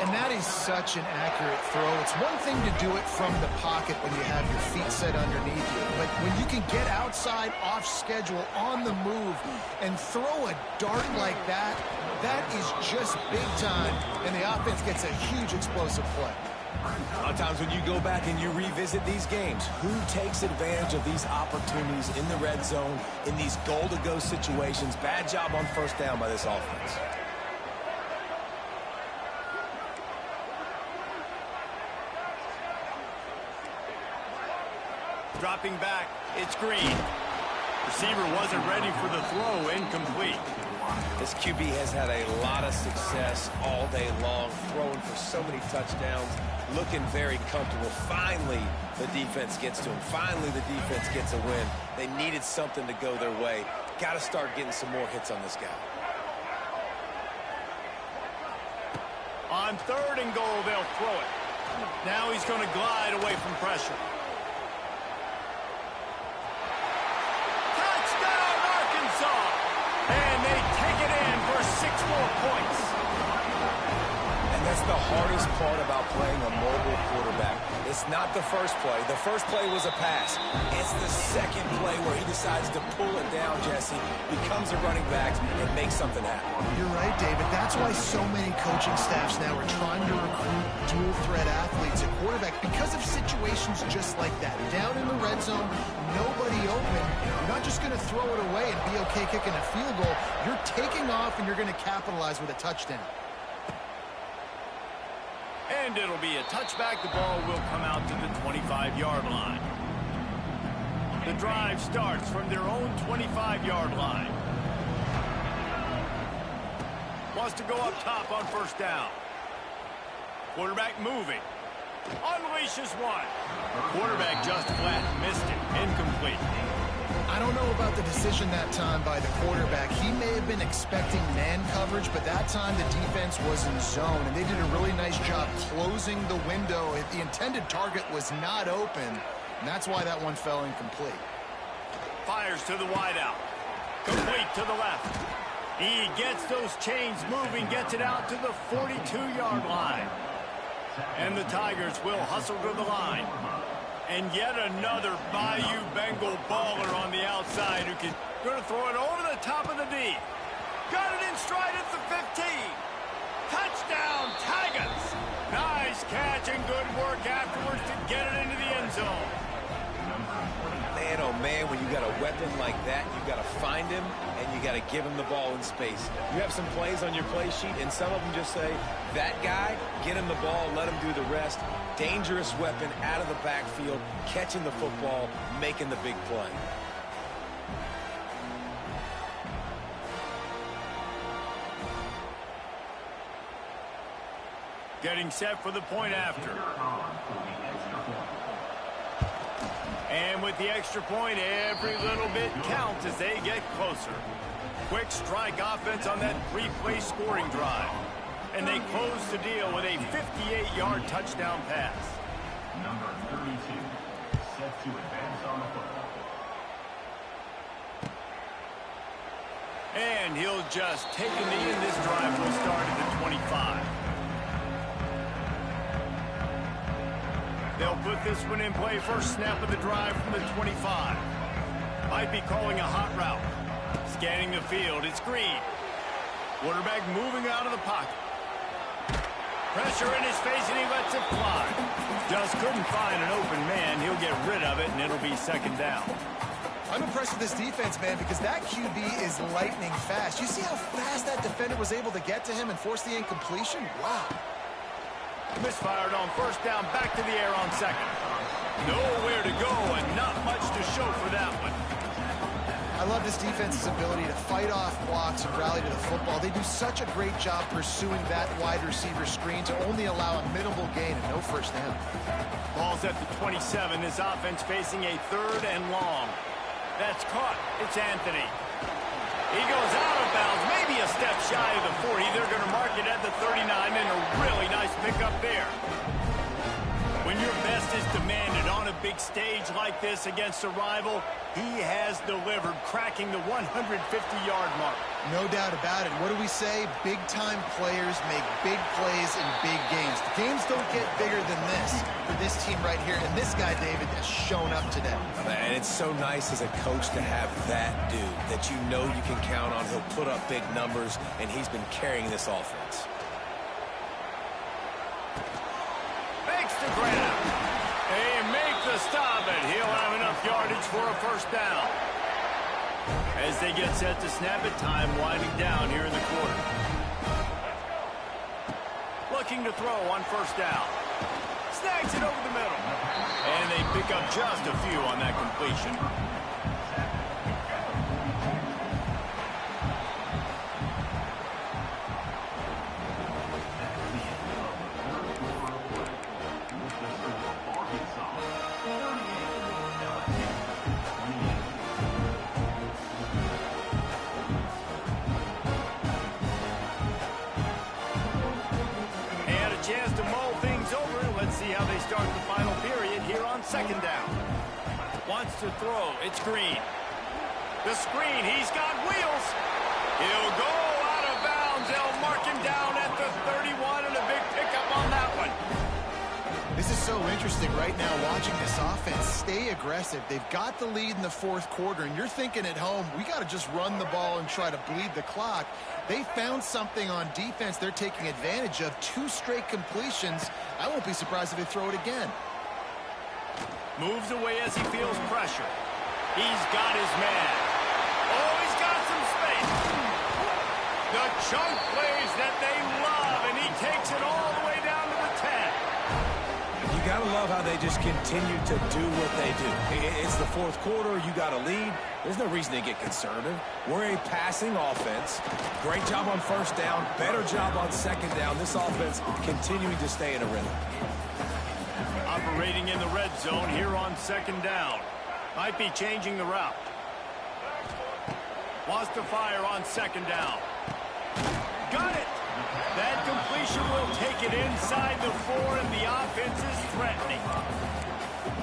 And that is such an accurate throw. It's one thing to do it from the pocket when you have your feet set underneath you. But when you can get outside, off schedule, on the move, and throw a dart like that, that is just big time. And the offense gets a huge explosive play. A lot of times when you go back and you revisit these games, who takes advantage of these opportunities in the red zone, in these goal-to-go situations? Bad job on first down by this offense. Dropping back, it's Green. Receiver wasn't ready for the throw, incomplete. This QB has had a lot of success all day long, throwing for so many touchdowns, looking very comfortable. Finally, the defense gets to him. Finally, the defense gets a win. They needed something to go their way. Got to start getting some more hits on this guy. On 3rd and goal, they'll throw it. Now he's going to glide away from pressure. And they take it in for 6 more points. And that's the hardest part about playing a mobile quarterback. It's not the first play. The first play was a pass. It's the second play where he decides to pull it down, Jesse, becomes a running back, and makes something happen. You're right, David. That's why so many coaching staffs now are trying to recruit dual-threat athletes at quarterback because of situations just like that. Down in the red zone, nobody open. You're not just going to throw it away and be okay kicking a field goal. You're taking off, and you're going to capitalize with a touchdown. And it'll be a touchback. The ball will come out to the 25-yard line. The drive starts from their own 25-yard line. Wants to go up top on first down. Quarterback moving. Unleashes one. The quarterback just flat missed it. Incomplete. I don't know about the decision that time by the quarterback. He may have been expecting man coverage, but that time the defense was in zone, and they did a really nice job closing the window. The intended target was not open, and that's why that one fell incomplete. Fires to the wideout. Complete to the left. He gets those chains moving, gets it out to the 42-yard line. And the Tigers will hustle to the line. And yet another Bayou Bengal baller on the outside who can going to throw it over the top of the D. Got it in stride at the 15. Touchdown, Tigers. Nice catch and good work afterwards to get it into the end zone. Man, oh man, when you got a weapon like that, you got to find him and you got to give him the ball in space. You have some plays on your play sheet, and some of them just say, that guy, get him the ball, let him do the rest. Dangerous weapon out of the backfield, catching the football, making the big play. Getting set for the point after. And with the extra point, every little bit counts as they get closer. Quick strike offense on that 3-play scoring drive. And they close the deal with a 58-yard touchdown pass. Number 32, set to advance on the football. And he'll just take a knee, and this drive will start at the 25. They'll put this one in play. First snap of the drive from the 25. Might be calling a hot route. Scanning the field, it's Green. Quarterback moving out of the pocket. Pressure in his face, and he lets it fly. Just couldn't find an open man. He'll get rid of it, and it'll be second down. I'm impressed with this defense, man, because that QB is lightning fast. You see how fast that defender was able to get to him and force the incompletion? Wow. Misfired on first down, back to the air on second. Nowhere to go and not much to show for that one. I love this defense's ability to fight off blocks and rally to the football. They do such a great job pursuing that wide receiver screen to only allow a minimal gain and no first down. Ball's at the 27. This offense facing a 3rd and long. That's caught. It's Anthony. He goes out of bounds, maybe a step shy of the 40. They're going to mark it at the 39, and a really nice pickup there. When your best is demanded on a big stage like this against a rival, he has delivered, cracking the 150-yard mark. No doubt about it. What do we say? Big-time players make big plays in big games. The games don't get bigger than this for this team right here, and this guy, David, has shown up today. And it's so nice as a coach to have that dude that you know you can count on. He'll put up big numbers, and he's been carrying this offense. Makes the grab. They make the stop, and he'll have enough yardage for a first down. As they get set to snap it, time winding down here in the quarter. Looking to throw on first down. Snags it over the middle. And they pick up just a few on that completion. Chance to mull things over. Let's see how they start the final period here on second down. Wants to throw. It's Green. The screen. He's got wheels. He'll go out of bounds. They'll mark him down at the 31, and a big pickup on that one. This is so interesting right now watching this offense stay aggressive. They've got the lead in the 4th quarter, and you're thinking at home, we got to just run the ball and try to bleed the clock. They found something on defense they're taking advantage of. 2 straight completions. I won't be surprised if they throw it again. Moves away as he feels pressure. He's got his man. Oh, he's got some space. The chunk plays that they love, and he takes it all the way down to the 10. You got to love how they just continue to do what they do. It's the 4th quarter. You got a lead. There's no reason to get conservative. We're a passing offense. Great job on first down. Better job on second down. This offense continuing to stay in a rhythm. Operating in the red zone here on second down. Might be changing the route. Wants to fire on second down. Got it. That completion will take it inside the 4, and the offense is threatening.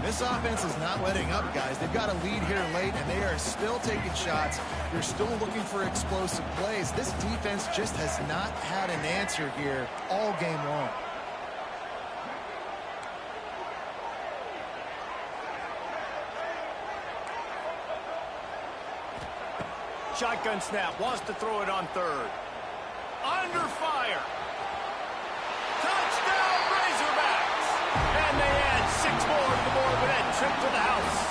This offense is not letting up, guys. They've got a lead here late, and they are still taking shots. They're still looking for explosive plays. This defense just has not had an answer here all game long. Shotgun snap. Wants to throw it on 3rd. Under fire. Touchdown, Razorbacks. And they add 6 more to the board with that trip to the house.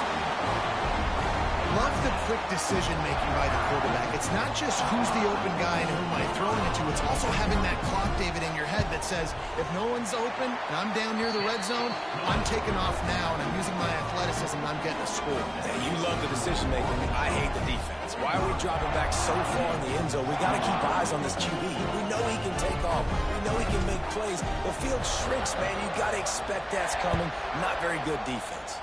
Love the quick decision-making by the quarterback. It's not just who's the open guy and who am I throwing it to. It's also having that clock, David, in your head that says, if no one's open and I'm down near the red zone, I'm taking off now, and I'm using my athleticism, and I'm getting a score. Hey, you love the decision-making. I hate the defense. Why are we dropping back so far in the end zone? We got to keep eyes on this QB. We know he can take off. We know he can make plays. The field shrinks, man. You got to expect that's coming. Not very good defense.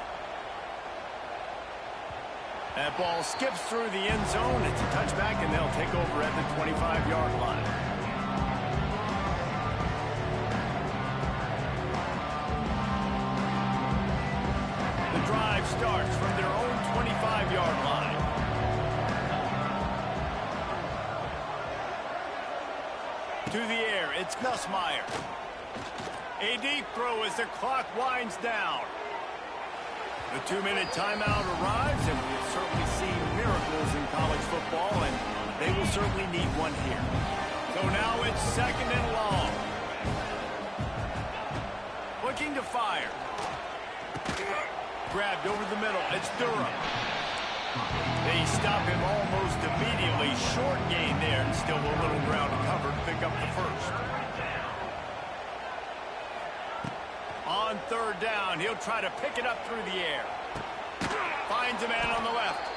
That ball skips through the end zone. It's a touchback, and they'll take over at the 25-yard line. The drive starts from their own 25-yard line. To the air, it's Nussmeier. A deep throw as the clock winds down. The 2-minute timeout arrives, and we've certainly seen miracles in college football, and they will certainly need one here. So now it's second and long. Looking to fire. Grabbed over the middle. It's Durham. They stop him almost immediately. Short gain there, and still a little ground covered to pick up the first. On 3rd down, he'll try to pick it up through the air. Finds a man on the left.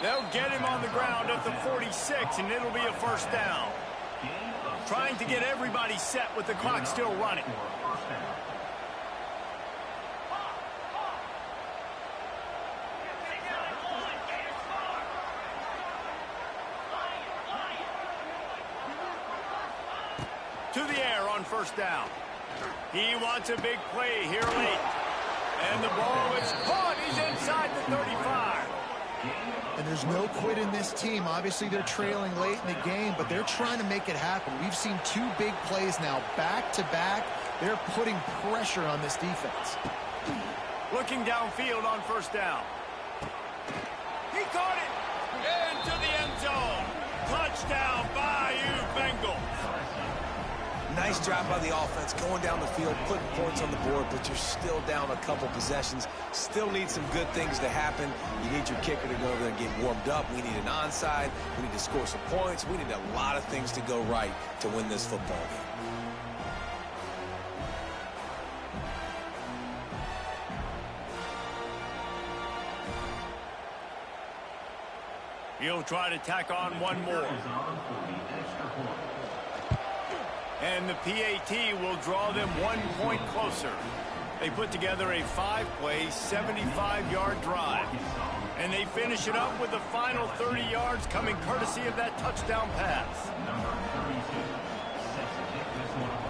They'll get him on the ground at the 46, and it'll be a first down. Trying to get everybody set with the clock still running. To the air on first down. He wants a big play here late. And the ball is caught. He's inside the 35. And there's no quit in this team. Obviously, they're trailing late in the game, but they're trying to make it happen. We've seen two big plays now, back-to-back. They're putting pressure on this defense. Looking downfield on first down. He caught it. Into the end zone. Touchdown, Bayou Bengals. Nice job by the offense going down the field, putting points on the board, but you're still down a couple possessions. Still need some good things to happen. You need your kicker to go over there and get warmed up. We need an onside. We need to score some points. We need a lot of things to go right to win this football game. He'll try to tack on one more. And the PAT will draw them 1 point closer. They put together a 5-play, 75-yard drive. And they finish it up with the final 30 yards coming courtesy of that touchdown pass. Number 32, set to kick this one off.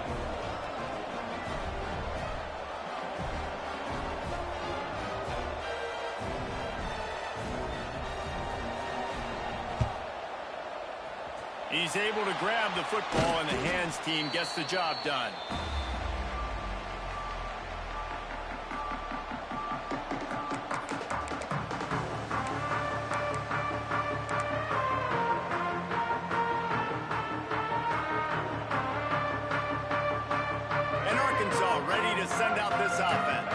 He's able to grab the football, and the hands team gets the job done. And Arkansas ready to send out this offense.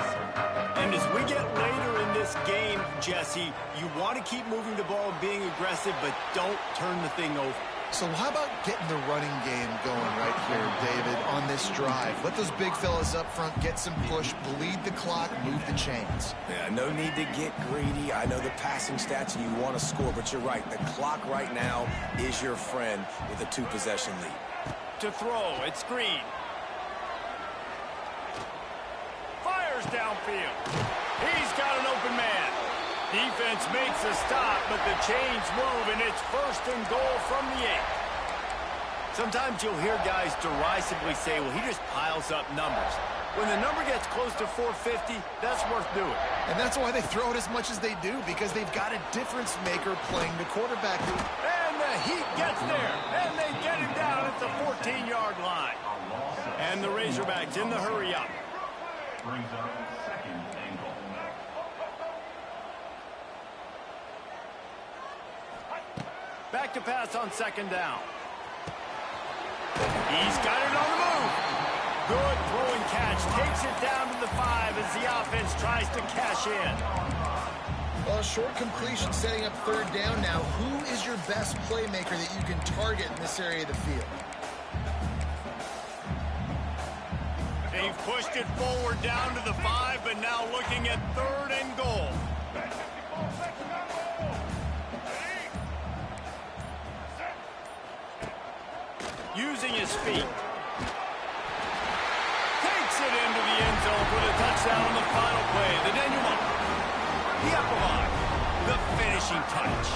And as we get later in this game, Jesse, you want to keep moving the ball and being aggressive, but don't turn the thing over. So how about getting the running game going right here, David, on this drive? Let those big fellas up front get some push, bleed the clock, move the chains. Yeah, no need to get greedy. I know the passing stats and you want to score, but you're right. The clock right now is your friend with a 2-possession lead. To throw, it's Green. Fires downfield. He's got an open man. Defense makes a stop, but the chains move, and it's 1st and goal from the 8. Sometimes you'll hear guys derisively say, well, he just piles up numbers. When the number gets close to 450, that's worth doing. And that's why they throw it as much as they do, because they've got a difference maker playing the quarterback. And the Heat gets there, and they get him down at the 14-yard line. And the Razorbacks in the hurry-up. Brings up 2nd and goal. Back to pass on 2nd down. He's got it on the move. Good throwing catch. Takes it down to the 5 as the offense tries to cash in. Well, short completion setting up 3rd down now. Who is your best playmaker that you can target in this area of the field? They've pushed it forward down to the 5, but now looking at 3rd and goal. Using his feet. Takes it into the end zone for the touchdown on the final play. The denouement. The epilogue. The finishing touch.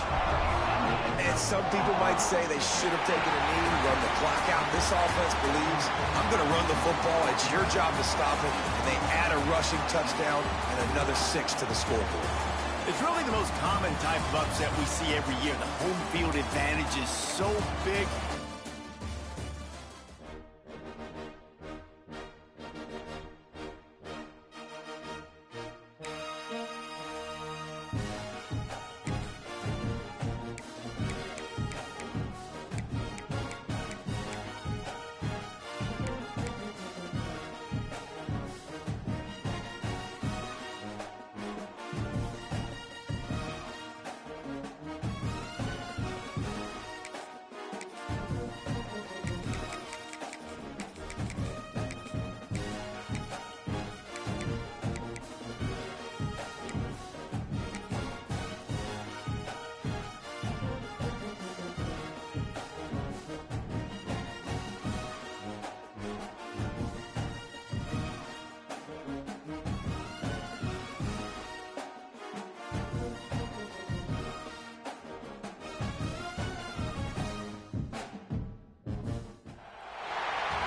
And some people might say they should have taken a knee, run the clock out. This offense believes, I'm going to run the football. It's your job to stop it. And they add a rushing touchdown and another 6 to the scoreboard. It's really the most common type of upset we see every year. The home field advantage is so big.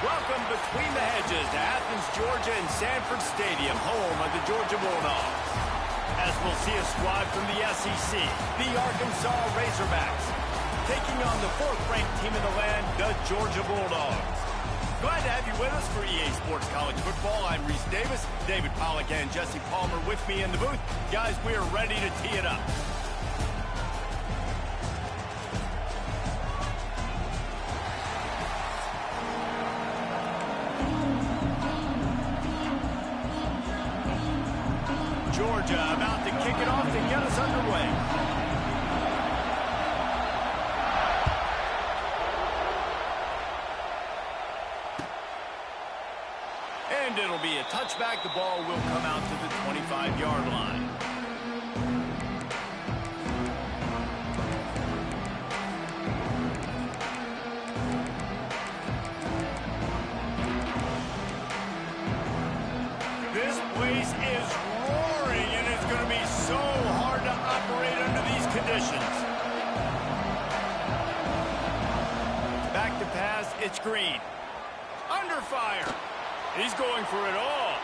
Welcome between the hedges to Athens, Georgia and Sanford Stadium, home of the Georgia Bulldogs. As we'll see a squad from the SEC, the Arkansas Razorbacks, taking on the fourth-ranked team in the land, the Georgia Bulldogs. Glad to have you with us for EA Sports College Football. I'm Reese Davis, David Pollack and Jesse Palmer with me in the booth. Guys, we are ready to tee it up. Georgia about to kick it off to get us underway. And it'll be a touchback. The ball will come out to the 25-yard line. This place is roaring, and it's going to be so hard to operate under these conditions. Back to pass, it's Green. Under fire. He's going for it all.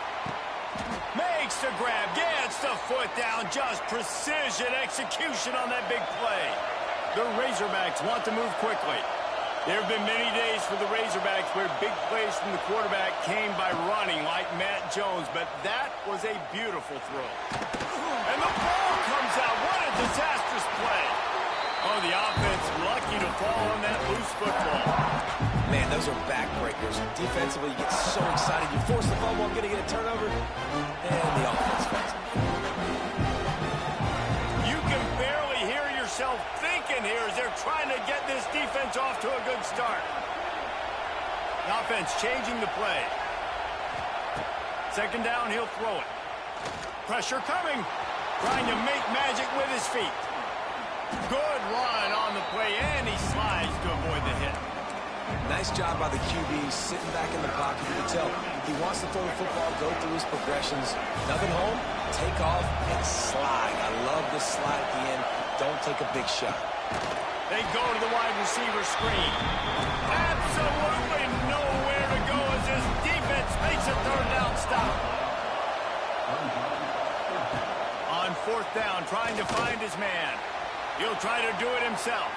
Makes the grab, gets the foot down, just precision execution on that big play. The Razorbacks want to move quickly. There have been many days for the Razorbacks where big plays from the quarterback came by running like Matt Jones, but that was a beautiful throw. And the ball comes out. What a disastrous play. Oh, the offense lucky to fall on that loose football. Man, those are backbreakers. Defensively, you get so excited. You force the fumble, I'm going to get a turnover, and the offense falls. You can barely hear yourself thinking here as they're trying to get this defense off to a good start. The offense changing the play. Second down, he'll throw it. Pressure coming. Trying to make magic with his feet. Good run on the play, and he slides to avoid the hit. Nice job by the QB, sitting back in the pocket. You can tell he wants to throw the football, go through his progressions. Nothing home, take off, and slide. I love this slide at the end. Don't take a big shot. They go to the wide receiver screen. Absolutely nowhere to go as this defense makes a third down stop. On fourth down, trying to find his man. He'll try to do it himself.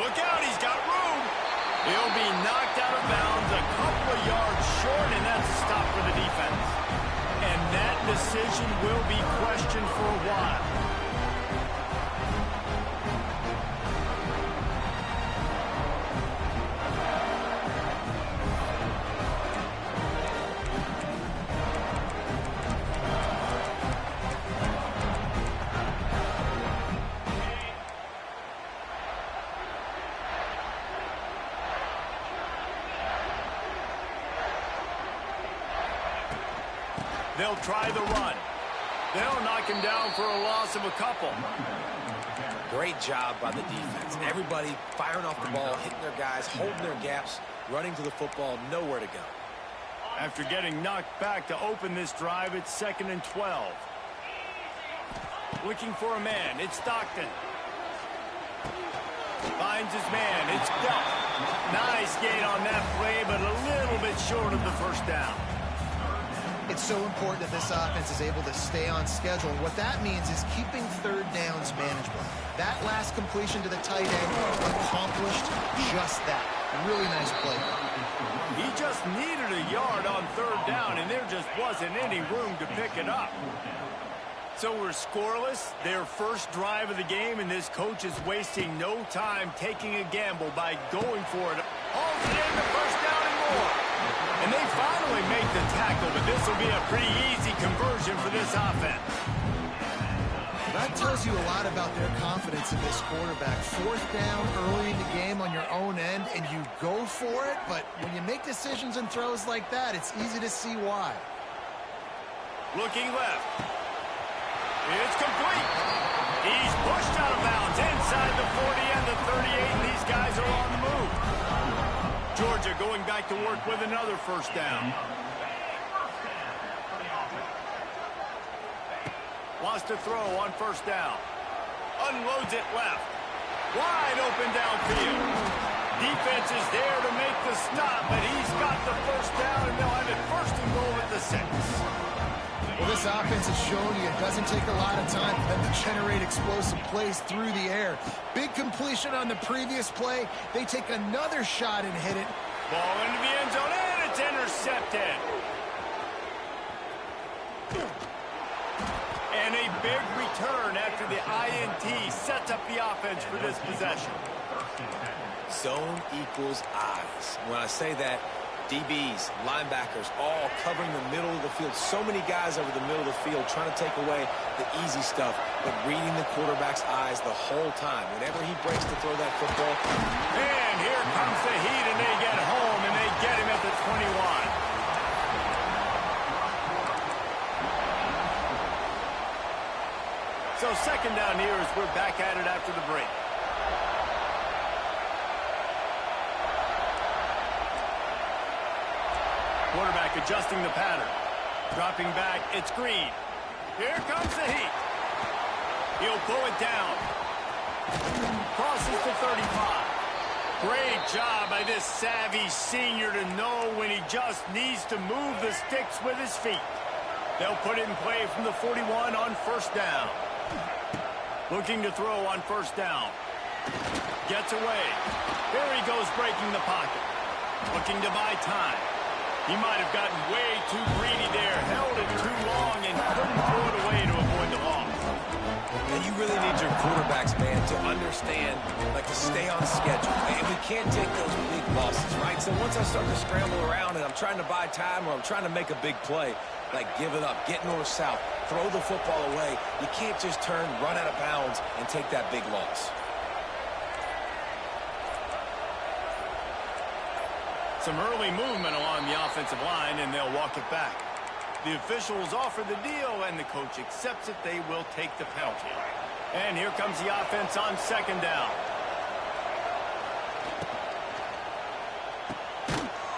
Look out, he's got room. He'll be knocked out of bounds a couple of yards short, and that's a stop for the defense. And that decision will be questioned for a while. They'll try the run. They'll knock him down for a loss of a couple. Great job by the defense. Everybody firing off the ball, hitting their guys, holding their gaps, running to the football, nowhere to go. After getting knocked back to open this drive, it's 2nd and 12. Looking for a man. It's Stockton. Finds his man. It's Delp. Nice gain on that play, but a little bit short of the first down. It's so important that this offense is able to stay on schedule. And what that means is keeping third downs manageable. That last completion to the tight end accomplished just that. Really nice play. He just needed a yard on third down, and there just wasn't any room to pick it up. So we're scoreless, their first drive of the game, and this coach is wasting no time taking a gamble by going for it. Hauls it in the first down and more. And they finally make the tackle, but this will be a pretty easy conversion for this offense. That tells you a lot about their confidence in this quarterback. Fourth down early in the game on your own end, and you go for it, but when you make decisions and throws like that, it's easy to see why. Looking left. It's complete. He's pushed out of bounds inside the 40 and the 38, and these guys are on the move. Georgia going back to work with another first down. Wants to throw on first down. Unloads it left. Wide open downfield. Defense is there to make the stop, but he's got the first down, and they'll have it first and goal at the 6. Well, this offense has shown you it doesn't take a lot of time for them to generate explosive plays through the air. Big completion on the previous play. They take another shot and hit it. Ball into the end zone, and it's intercepted. And a big return after the INT sets up the offense for this possession. Zone equals eyes. When I say that, DBs, linebackers, all covering the middle of the field. So many guys over the middle of the field trying to take away the easy stuff, but reading the quarterback's eyes the whole time. Whenever he breaks to throw that football. And here comes the heat, and they get home, and they get him at the 21. So second down here as we're back at it after the break. Quarterback adjusting the pattern. Dropping back, it's Green. Here comes the heat. He'll pull it down. Crosses to 35. Great job by this savvy senior to know when he just needs to move the sticks with his feet. They'll put it in play from the 41 on first down. Looking to throw on first down. Gets away. There he goes breaking the pocket. Looking to buy time. He might have gotten way too greedy there, held it too long, and couldn't throw it away to avoid the loss. And you really need your quarterbacks, man, to understand, like, to stay on schedule. And we can't take those big losses, right? So once I start to scramble around and I'm trying to buy time or I'm trying to make a big play, like give it up, get north-south, throw the football away, you can't just turn, run out of bounds, and take that big loss. Some early movement along the offensive line, and they'll walk it back. The officials offer the deal, and the coach accepts it. They will take the penalty. And here comes the offense on second down.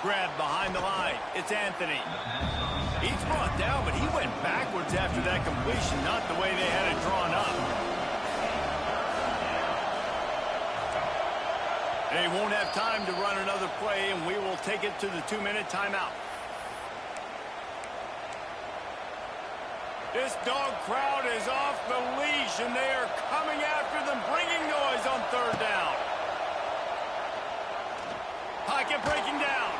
Grabbed behind the line. It's Anthony. He's brought down, but he went backwards after that completion, not the way they had it drawn up. They won't have time to run another play, and we will take it to the 2-minute timeout. This dog crowd is off the leash, and they are coming after them, bringing noise on third down. Pocket breaking down.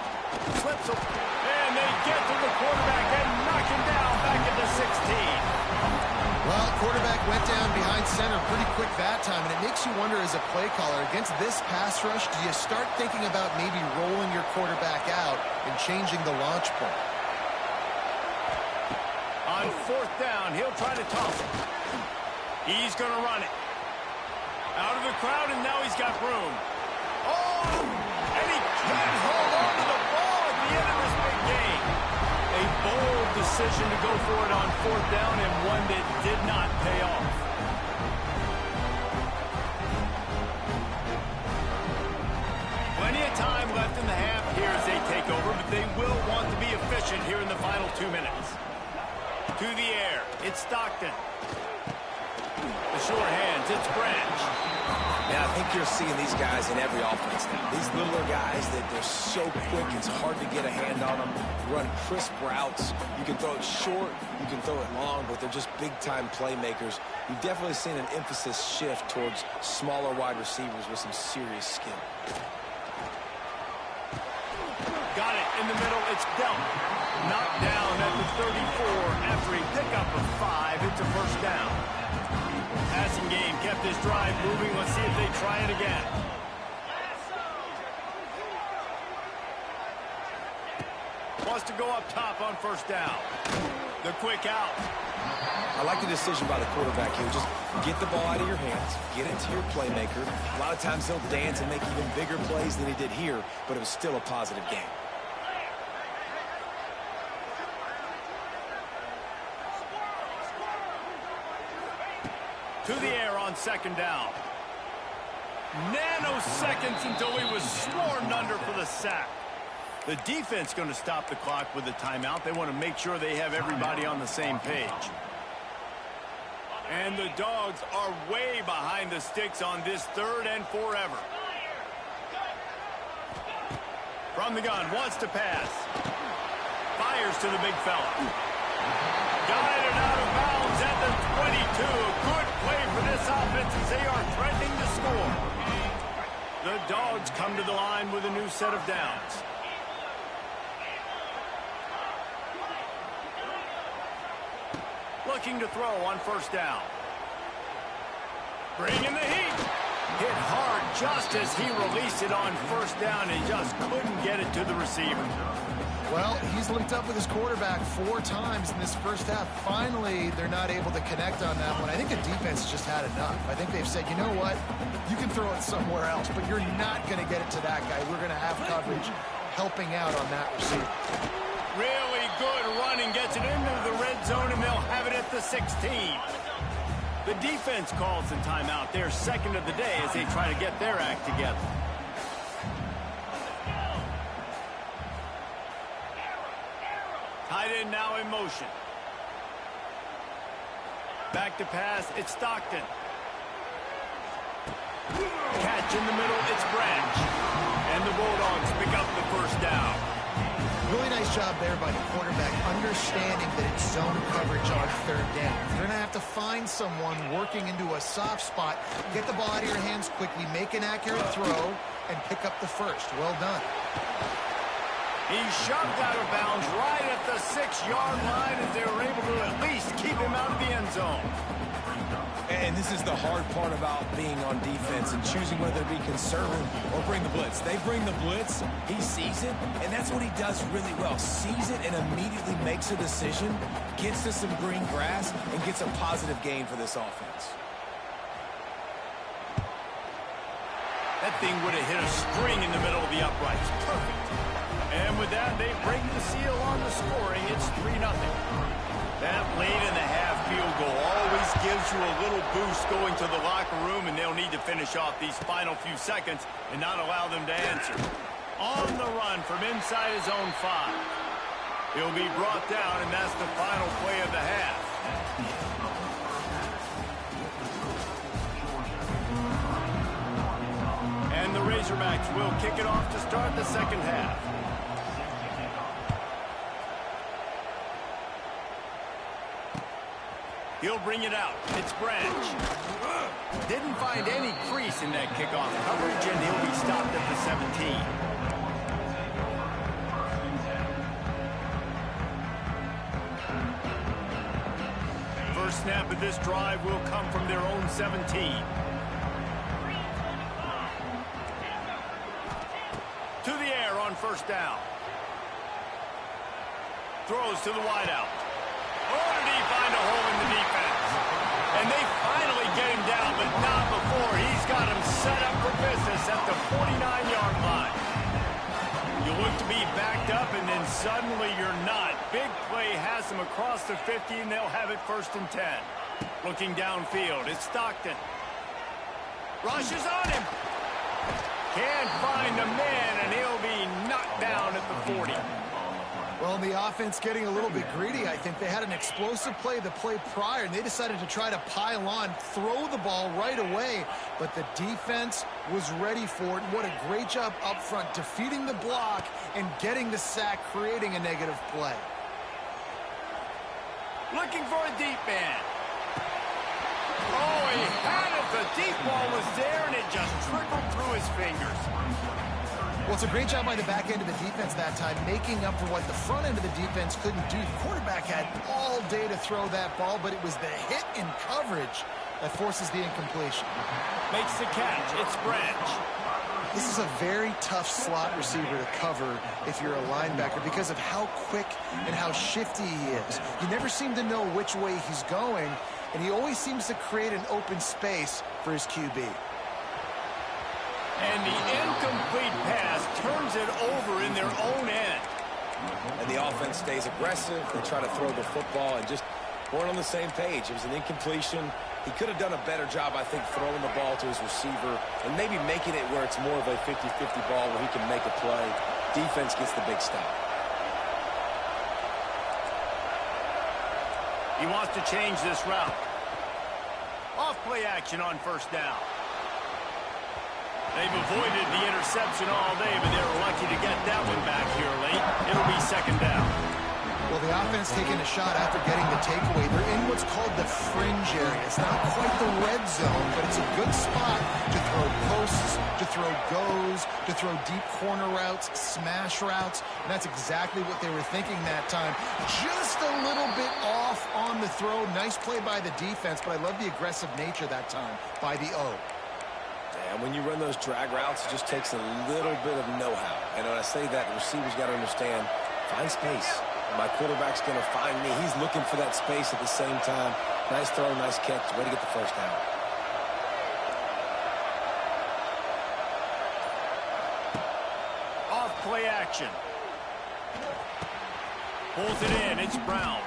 Slips, and they get to the quarterback and knock him down back at the 16. Well, quarterback went down behind center pretty quick that time, and it makes you wonder as a play caller, against this pass rush, do you start thinking about maybe rolling your quarterback out and changing the launch point? On fourth down, he'll try to toss it. He's going to run it. Out of the crowd, and now he's got room. Oh, and he can't hold on to the ball at the end of this big game. A bold decision to go for it on fourth down, and one that did not pay off. Plenty of time left in the half here as they take over, but they will want to be efficient here in the final 2 minutes. To the air, it's Stockton. The short hands, it's Branch. Yeah, I think you're seeing these guys in every offense now. These littler guys, that they're so quick, it's hard to get a hand on them. Run crisp routes. You can throw it short, you can throw it long, but they're just big-time playmakers. You've definitely seen an emphasis shift towards smaller wide receivers with some serious skill. Got it in the middle, it's Delp. Knocked down at the 34 after a pickup of 5. It's a first down. Passing game kept this drive moving. Let's see if they try it again. Wants to go up top on first down. The quick out. I like the decision by the quarterback here. Just get the ball out of your hands, get it to your playmaker. A lot of times he'll dance and make even bigger plays than he did here, but it was still a positive game. To the air on second down. Nanoseconds until he was sworn under for the sack. The defense going to stop the clock with a timeout. They want to make sure they have everybody on the same page. And the Dogs are way behind the sticks on this third and forever. From the gun, wants to pass. Fires to the big fella. Guided out of bounds at the 22. Good play for this offense as they are threatening to score. The Dogs come to the line with a new set of downs. Looking to throw on first down. Bringing the heat. Hit hard just as he released it on first down and just couldn't get it to the receiver. Well, he's linked up with his quarterback 4 times in this first half. Finally, they're not able to connect on that one. I think the defense just had enough. I think they've said, you know what? You can throw it somewhere else, but you're not going to get it to that guy. We're going to have coverage helping out on that receiver. Really good running, gets it into the red zone, and they'll have it at the 16. The defense calls the timeout, their second of the day, as they try to get their act together. Tight end now in motion. Back to pass, it's Stockton. Catch in the middle, it's Branch. And the Bulldogs pick up the first down. Really nice job there by the quarterback, understanding that it's zone coverage on third down. You're going to have to find someone working into a soft spot, get the ball out of your hands quickly, make an accurate throw, and pick up the first. Well done. He's shoved out of bounds right at the 6-yard line as they were able to at least keep him out of the end zone. And this is the hard part about being on defense and choosing whether to be conservative or bring the blitz. They bring the blitz, he sees it, and that's what he does really well. Sees it and immediately makes a decision, gets to some green grass, and gets a positive gain for this offense. That thing would have hit a string in the middle of the uprights. Perfect. And with that, they break the seal on the scoring. It's 3-0. That late-in-the-half field goal always gives you a little boost going to the locker room, and they'll need to finish off these final few seconds and not allow them to answer. On the run from inside his own 5. He'll be brought down, and that's the final play of the half. And the Razorbacks will kick it off to start the second half. He'll bring it out. It's Branch. Didn't find any crease in that kickoff coverage, and he'll be stopped at the 17. First snap of this drive will come from their own 17. To the air on first down. Throws to the wideout. Oh, did he find a hole in the defense? And they finally get him down, but not before. He's got him set up for business at the 49-yard line. You look to be backed up, and then suddenly you're not. Big play has him across the 50, and they'll have it 1st and 10. Looking downfield, it's Stockton. Rushes on him. Can't find a man, and he'll be knocked down at the 40. Well, the offense getting a little bit greedy. I think they had an explosive play the play prior, and they decided to try to pile on, throw the ball right away. But the defense was ready for it. What a great job up front, defeating the block and getting the sack, creating a negative play. Looking for a deep man. Oh, he had it. The deep ball was there, and it just trickled through his fingers. Well, it's a great job by the back end of the defense that time, making up for what the front end of the defense couldn't do. The quarterback had all day to throw that ball, but it was the hit in coverage that forces the incompletion. Makes the catch. It's Branch. This is a very tough slot receiver to cover if you're a linebacker because of how quick and how shifty he is. You never seem to know which way he's going, and he always seems to create an open space for his QB. And the incomplete pass turns it over in their own end. And the offense stays aggressive. They try to throw the football and just weren't on the same page. It was an incompletion. He could have done a better job, I think, throwing the ball to his receiver and maybe making it where it's more of a 50-50 ball where he can make a play. Defense gets the big stop. He wants to change this route. Off play action on first down. They've avoided the interception all day, but they were lucky to get that one back here late. It'll be second down. Well, the offense taking a shot after getting the takeaway. They're in what's called the fringe area. It's not quite the red zone, but it's a good spot to throw posts, to throw goes, to throw deep corner routes, smash routes, and that's exactly what they were thinking that time. Just a little bit off on the throw. Nice play by the defense, but I love the aggressive nature that time by the O. And when you run those drag routes, it just takes a little bit of know-how. And when I say that, the receivers got to understand, find space. My quarterback's going to find me. He's looking for that space at the same time. Nice throw, nice catch. Way to get the first down. Off play action. Pulls it in. It's Brown.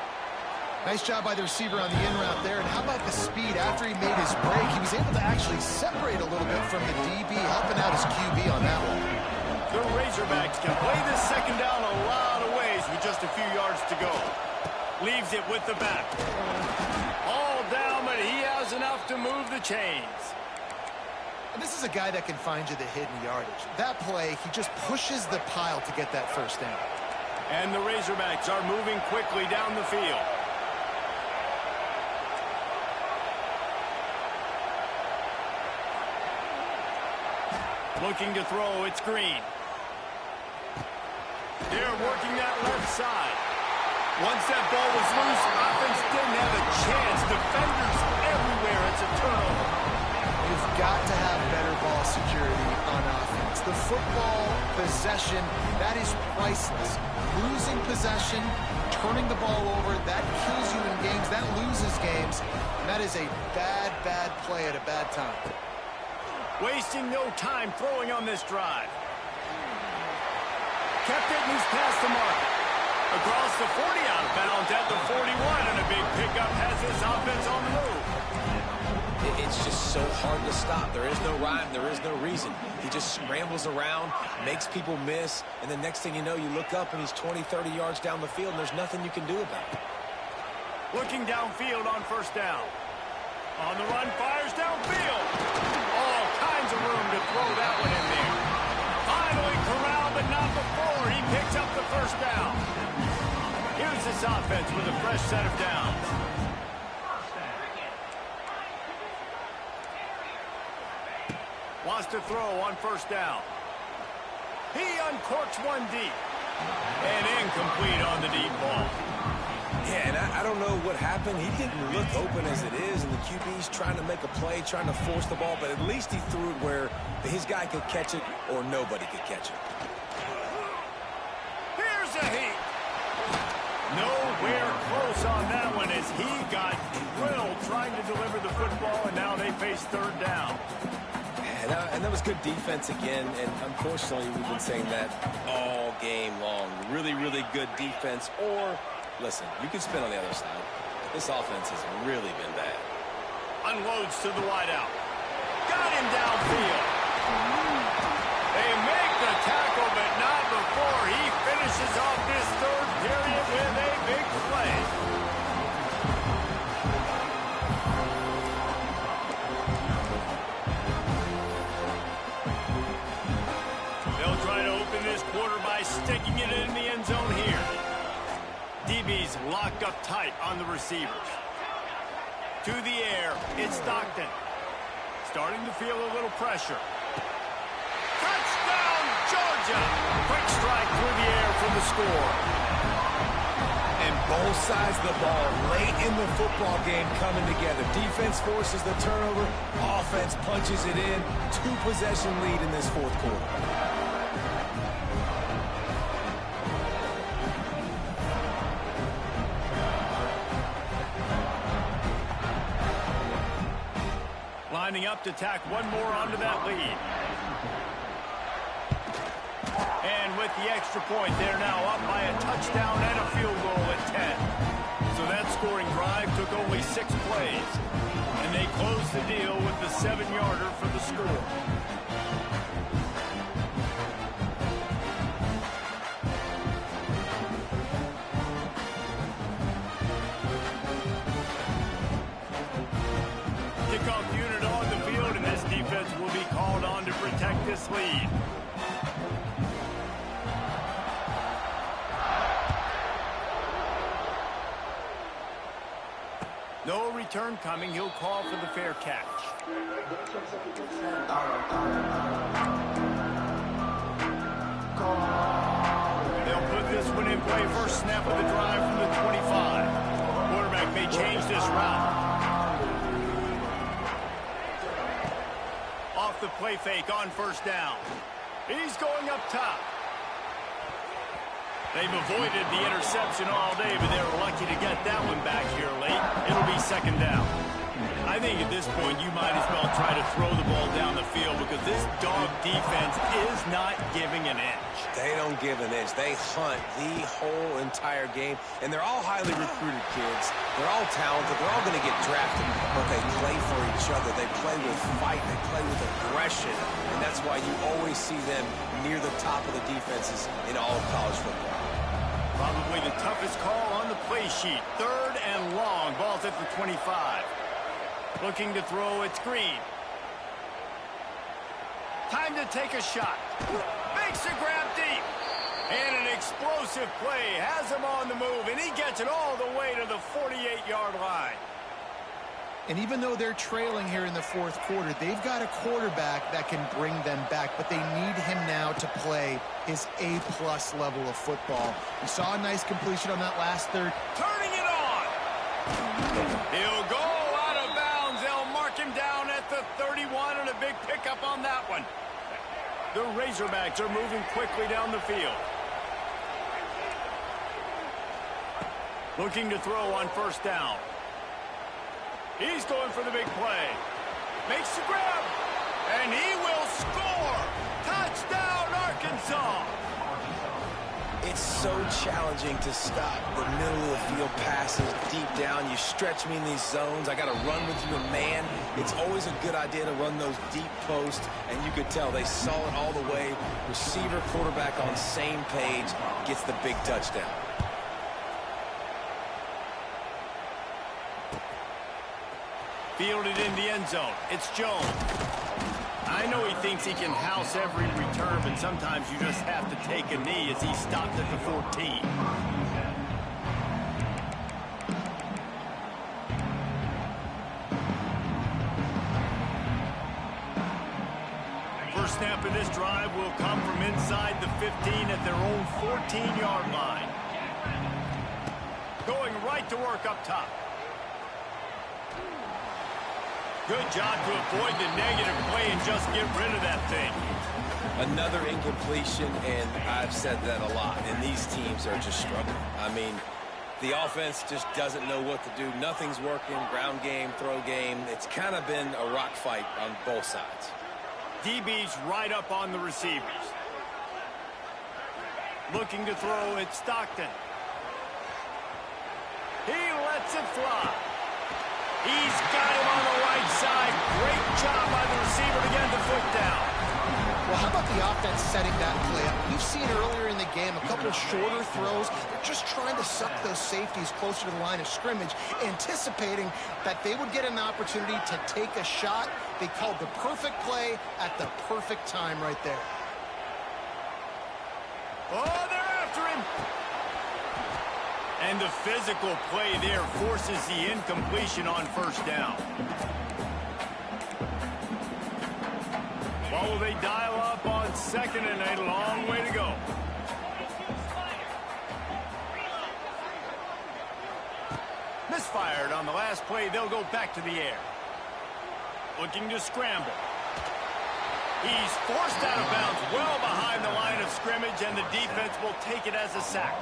Nice job by the receiver on the in route there. And how about the speed after he made his break? He was able to actually separate a little bit from the DB, helping out his QB on that one. The Razorbacks can play this second down a lot of ways with just a few yards to go. Leaves it with the back. All down, but he has enough to move the chains. And this is a guy that can find you the hidden yardage. That play, he just pushes the pile to get that first down. And the Razorbacks are moving quickly down the field. Looking to throw, it's Green. They're working that left side. Once that ball was loose, offense didn't have a chance. Defenders everywhere. It's a turnover. You've got to have better ball security on offense. The football possession, that is priceless. Losing possession, turning the ball over, that kills you in games. That loses games. That is a bad, bad play at a bad time. Wasting no time throwing on this drive. Kept it and he's past the mark. Across the 40, out of bounds at the 41, and a big pickup has this offense on the move. It's just so hard to stop. There is no rhyme. There is no reason. He just scrambles around, makes people miss, and the next thing you know, you look up and he's 20, 30 yards down the field, and there's nothing you can do about it. Looking downfield on first down. On the run, fires downfield. All kinds of room to throw that one in there. Finally corralled, but not before. He picks up the first down. Here's this offense with a fresh set of downs. Wants to throw on first down. He uncorks one deep. And incomplete on the deep ball. Yeah, and I don't know what happened. He didn't look open as it is, and the QB's trying to make a play, trying to force the ball, but at least he threw it where his guy could catch it or nobody could catch it. Here's a heat. Nowhere close on that one as he got drilled trying to deliver the football, and now they face third down. And that was good defense again, and unfortunately we've been saying that all game long. Really, really good defense, or, listen, you can spin on the other side. This offense has really been bad. Unloads to the wideout. Got him downfield. They make the tackle, but not before he finishes off this third period with a big play. They'll try to open this quarter by sticking it in the end zone here. DB's locked up tight on the receivers. To the air, it's Stockton. Starting to feel a little pressure. Touchdown, Georgia! Quick strike through the air for the score. And both sides of the ball late in the football game coming together. Defense forces the turnover. Offense punches it in. 2-possession lead in this fourth quarter. Lining up to tack one more onto that lead. And with the extra point, they're now up by a touchdown and a field goal at 10. So that scoring drive took only 6 plays. And they closed the deal with the 7-yarder for the score. Kickoff unit on the field, and this defense will be called on to protect protect this lead. No return coming. He'll call for the fair catch. They'll put this one in play. First snap of the drive from the 25. Quarterback may change this route. Off the play fake on first down. He's going up top. They've avoided the interception all day, but they're lucky to get that one back here late. It'll be second down. I think at this point you might as well try to throw the ball down the field because this dog defense is not giving an inch. They don't give an inch. They hunt the whole entire game, and they're all highly recruited kids. They're all talented. They're all going to get drafted, but they play for each other. They play with fight. They play with aggression, and that's why you always see them near the top of the defenses in all of college football. Probably the toughest call on the play sheet. Third and long. Ball's at the 25. Looking to throw, it's Green. Time to take a shot. Makes a grab deep. And an explosive play. Has him on the move, and he gets it all the way to the 48-yard line. And even though they're trailing here in the fourth quarter, they've got a quarterback that can bring them back, but they need him now to play his A-plus level of football. We saw a nice completion on that last third. Turning it on. He'll go out of bounds. They'll mark him down at the 31, and a big pickup on that one. The Razorbacks are moving quickly down the field. Looking to throw on first down. He's going for the big play. Makes the grab. And he will score. Touchdown, Arkansas. It's so challenging to stop the middle of the field passes deep down. You stretch me in these zones. I got to run with you, man. It's always a good idea to run those deep posts, and you could tell they saw it all the way. Receiver, quarterback on same page, gets the big touchdown. Fielded in the end zone. It's Jones. I know he thinks he can house every return, but sometimes you just have to take a knee as he stopped at the 14. First snap of this drive will come from inside the 15 at their own 14-yard line. Going right to work up top. Good job to avoid the negative play and just get rid of that thing. Another incompletion, and I've said that a lot, and these teams are just struggling. I mean, the offense just doesn't know what to do. Nothing's working, ground game, throw game. It's kind of been a rock fight on both sides. DB's right up on the receivers. Looking to throw, it's Stockton. He lets it fly. He's got him on the right side. Great job by the receiver to get the foot down. Well, how about the offense setting that play up? We've seen earlier in the game a couple of shorter throws. They're just trying to suck those safeties closer to the line of scrimmage, anticipating that they would get an opportunity to take a shot. They called the perfect play at the perfect time right there. Oh, they're after him. And the physical play there forces the incompletion on first down. What will they dial up on second and a long way to go? Misfired on the last play. They'll go back to the air. Looking to scramble. He's forced out of bounds well behind the line of scrimmage, and the defense will take it as a sack.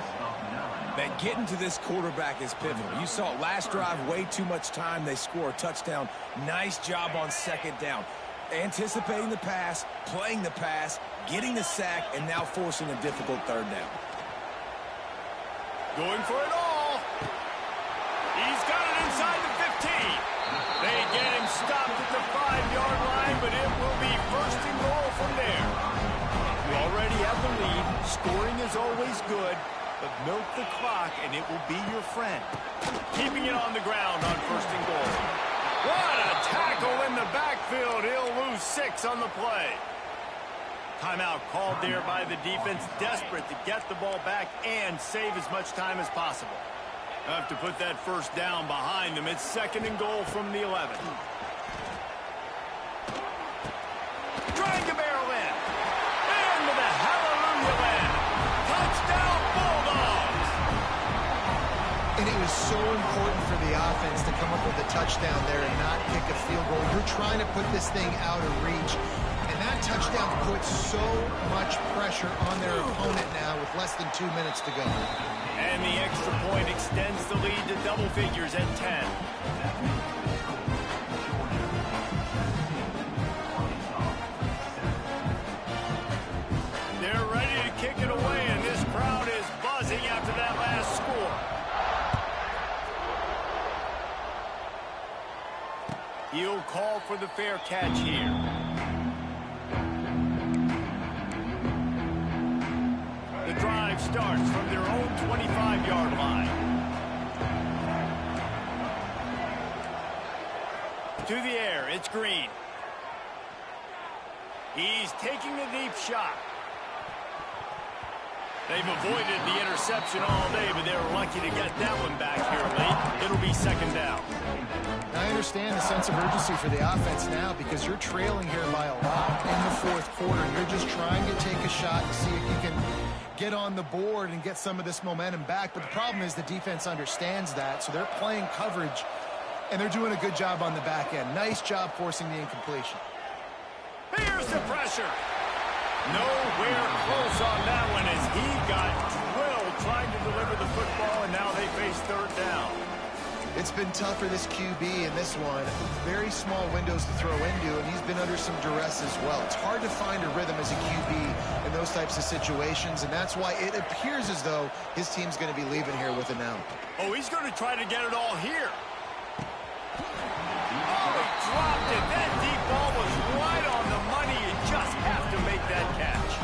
That getting to this quarterback is pivotal. You saw it last drive, way too much time. They score a touchdown. Nice job on second down. Anticipating the pass, playing the pass, getting the sack, and now forcing a difficult third down. Going for it all. He's got it inside the 15. They get him stopped at the 5-yard line, but it will be first and goal from there. You already have the lead. Scoring is always good, but milk the clock, and it will be your friend. Keeping it on the ground on first and goal. What a tackle in the backfield. He'll lose 6 on the play. Timeout called there by the defense, desperate to get the ball back and save as much time as possible. Have to put that first down behind them. It's 2nd and goal from the 11. Trying to barrel in. And with a hallelujah land. Touchdown Bulldogs! And it was so important for the offense to come up with a touchdown there and not kick a field goal. You're trying to put this thing out of reach. And that touchdown puts so much pressure on their opponent now with less than 2 minutes to go. And the extra point extends the lead to double figures at 10. They're ready to kick it away, and this crowd is buzzing after that last score. He'll call for the fair catch here. The drive starts from their own 25-yard line. To the air, it's Green. He's taking a deep shot. They've avoided the interception all day, but they're lucky to get that one back here late. It'll be 2nd down. I understand the sense of urgency for the offense now because you're trailing here by a lot in the 4th quarter. You're just trying to take a shot to see if you can get on the board and get some of this momentum back. But the problem is the defense understands that, so they're playing coverage, and they're doing a good job on the back end. Nice job forcing the incompletion. Here's the pressure. Nowhere close on that one as he got drilled trying to deliver the football, and now they face 3rd down. It's been tough for this QB in this one. Very small windows to throw into, and he's been under some duress as well. It's hard to find a rhythm as a QB in those types of situations, and that's why it appears as though his team's going to be leaving here with an out. Oh, he's going to try to get it all here. Oh, he dropped it. That deep ball was right on the money. You just have to make that catch.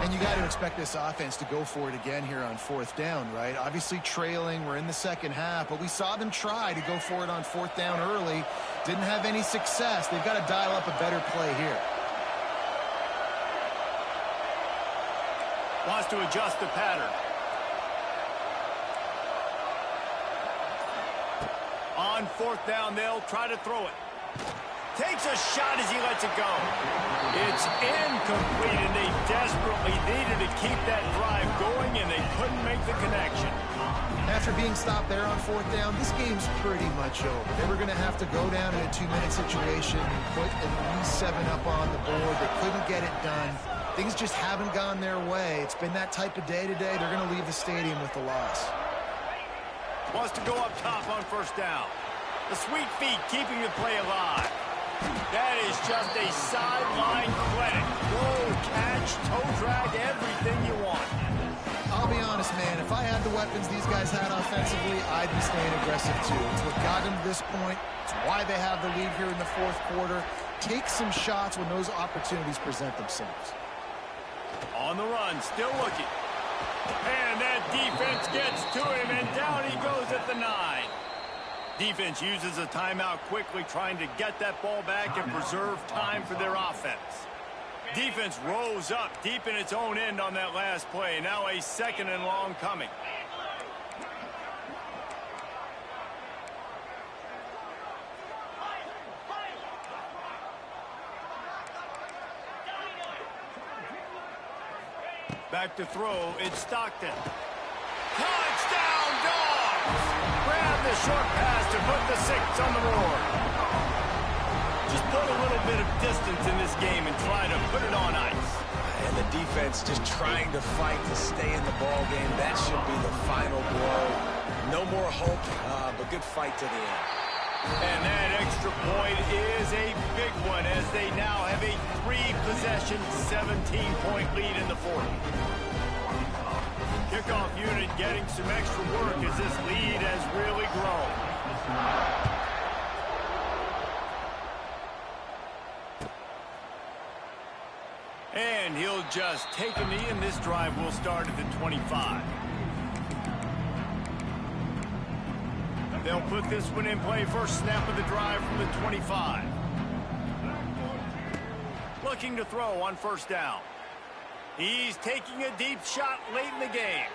And you got to expect this offense to go for it again here on 4th down, right? Obviously trailing, we're in the 2nd half, but we saw them try to go for it on 4th down early. Didn't have any success. They've got to dial up a better play here. Wants to adjust the pattern. On 4th down, they'll try to throw it. Takes a shot as he lets it go. It's incomplete, and they desperately needed to keep that drive going, and they couldn't make the connection. After being stopped there on 4th down, this game's pretty much over. They were going to have to go down in a 2-minute situation, put at least 7 up on the board. They couldn't get it done. Things just haven't gone their way. It's been that type of day today. They're going to leave the stadium with the loss. Wants to go up top on 1st down. The sweet feet keeping the play alive. That is just a sideline credit. Whoa, catch, toe drag, everything you want. I'll be honest, man. If I had the weapons these guys had offensively, I'd be staying aggressive too. It's what got them to this point. It's why they have the lead here in the 4th quarter. Take some shots when those opportunities present themselves. On the run, still looking. And that defense gets to him, and down he goes at the 9. Defense uses a timeout quickly, trying to get that ball back and preserve time for their offense. Defense rose up deep in its own end on that last play. Now a 2nd and long coming. Back to throw, it's Stockton. Touchdown, Dogs! Grab the short pass to put the 6 on the board. Just put a little bit of distance in this game and try to put it on ice. And the defense just trying to fight to stay in the ball game. That should be the final blow. No more hope, but good fight to the end. And that extra point is a big one as they now have a 3-possession, 17-point lead in the 4th. Kickoff unit getting some extra work as this lead has really grown. And he'll just take a knee, and this drive will start at the 25. They'll put this one in play. First snap of the drive from the 25. Looking to throw on 1st down. He's taking a deep shot late in the game.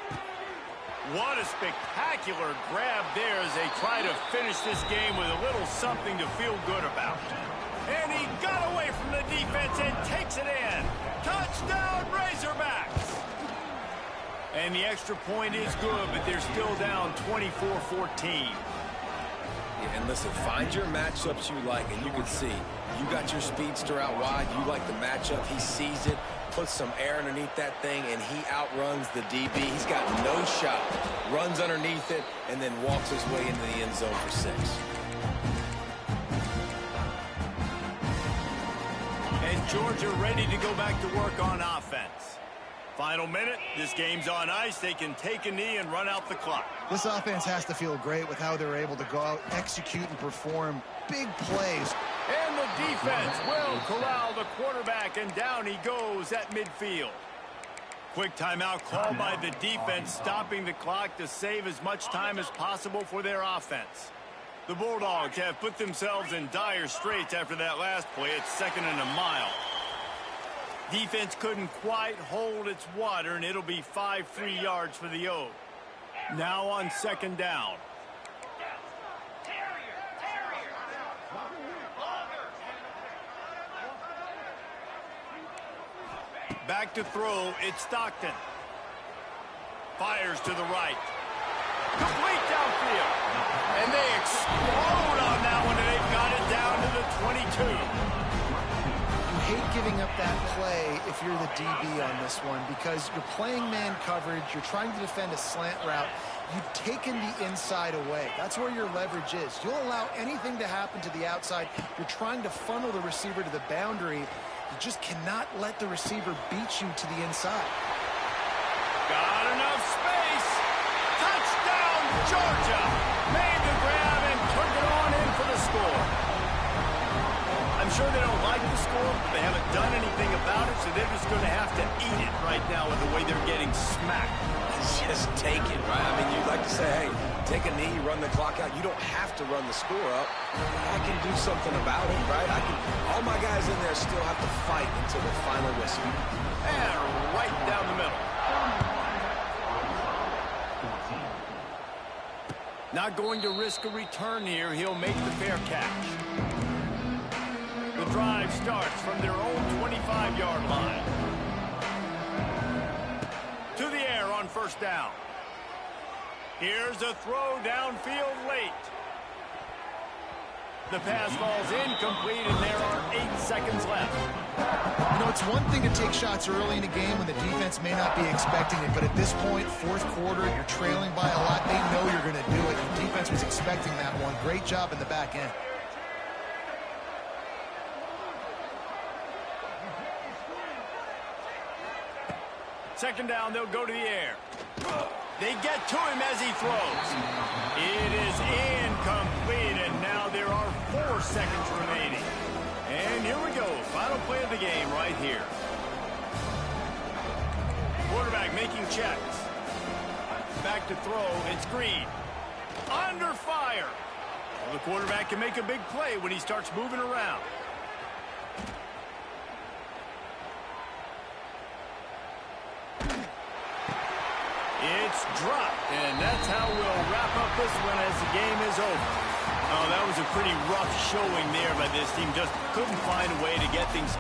What a spectacular grab there as they try to finish this game with a little something to feel good about. And he got away from the defense and takes it in. Touchdown, Razorbacks! And the extra point is good, but they're still down 24-14. Yeah, and listen, find your matchups you like, and you can see you got your speedster out wide. You like the matchup. He sees it, puts some air underneath that thing, and he outruns the DB. He's got no shot. Runs underneath it, and then walks his way into the end zone for 6. And Georgia ready to go back to work on offense. Final minute, this game's on ice. They can take a knee and run out the clock. This offense has to feel great with how they're able to go out, execute, and perform big plays. And the defense will corral the quarterback, and down he goes at midfield. Quick timeout called by the defense, stopping the clock to save as much time as possible for their offense. The Bulldogs have put themselves in dire straits after that last play. It's 2nd and a mile. Defense couldn't quite hold its water, and it'll be 5 free yards for the O. Now on 2nd down. Back to throw, it's Stockton. Fires to the right. Complete downfield. And they explode on that one, and they've got it down to the 22. You hate giving up that play if you're the DB on this one because you're playing man coverage, you're trying to defend a slant route, you've taken the inside away. That's where your leverage is. You'll allow anything to happen to the outside. You're trying to funnel the receiver to the boundary. You just cannot let the receiver beat you to the inside. Got enough space. Touchdown, Georgia. Made the grab and took it on in for the score. I'm sure they don't like the score, but they haven't done anything about it, so they're just going to have to eat it right now with the way they're getting smacked. Just take it, right? I mean, you'd like to say, hey, take a knee, run the clock out. You don't have to run the score up. I can do something about it, right? All my guys in there still have to fight until the final whistle. And right down the middle. Not going to risk a return here. He'll make the fair catch. The drive starts from their own 25-yard line. To the air on 1st down. Here's a throw downfield late. The pass falls incomplete, and there are 8 seconds left. You know, it's one thing to take shots early in a game when the defense may not be expecting it, but at this point, 4th quarter, you're trailing by a lot. They know you're going to do it. The defense was expecting that one. Great job in the back end. Second down, they'll go to the air. They get to him as he throws. It is incomplete, and now there are 4 seconds remaining. And here we go, final play of the game right here. Quarterback making checks. Back to throw, it's Green. Under fire. Well, the quarterback can make a big play when he starts moving around. It's dropped, and that's how we'll wrap up this one as the game is over. Oh, that was a pretty rough showing there by this team. Just couldn't find a way to get things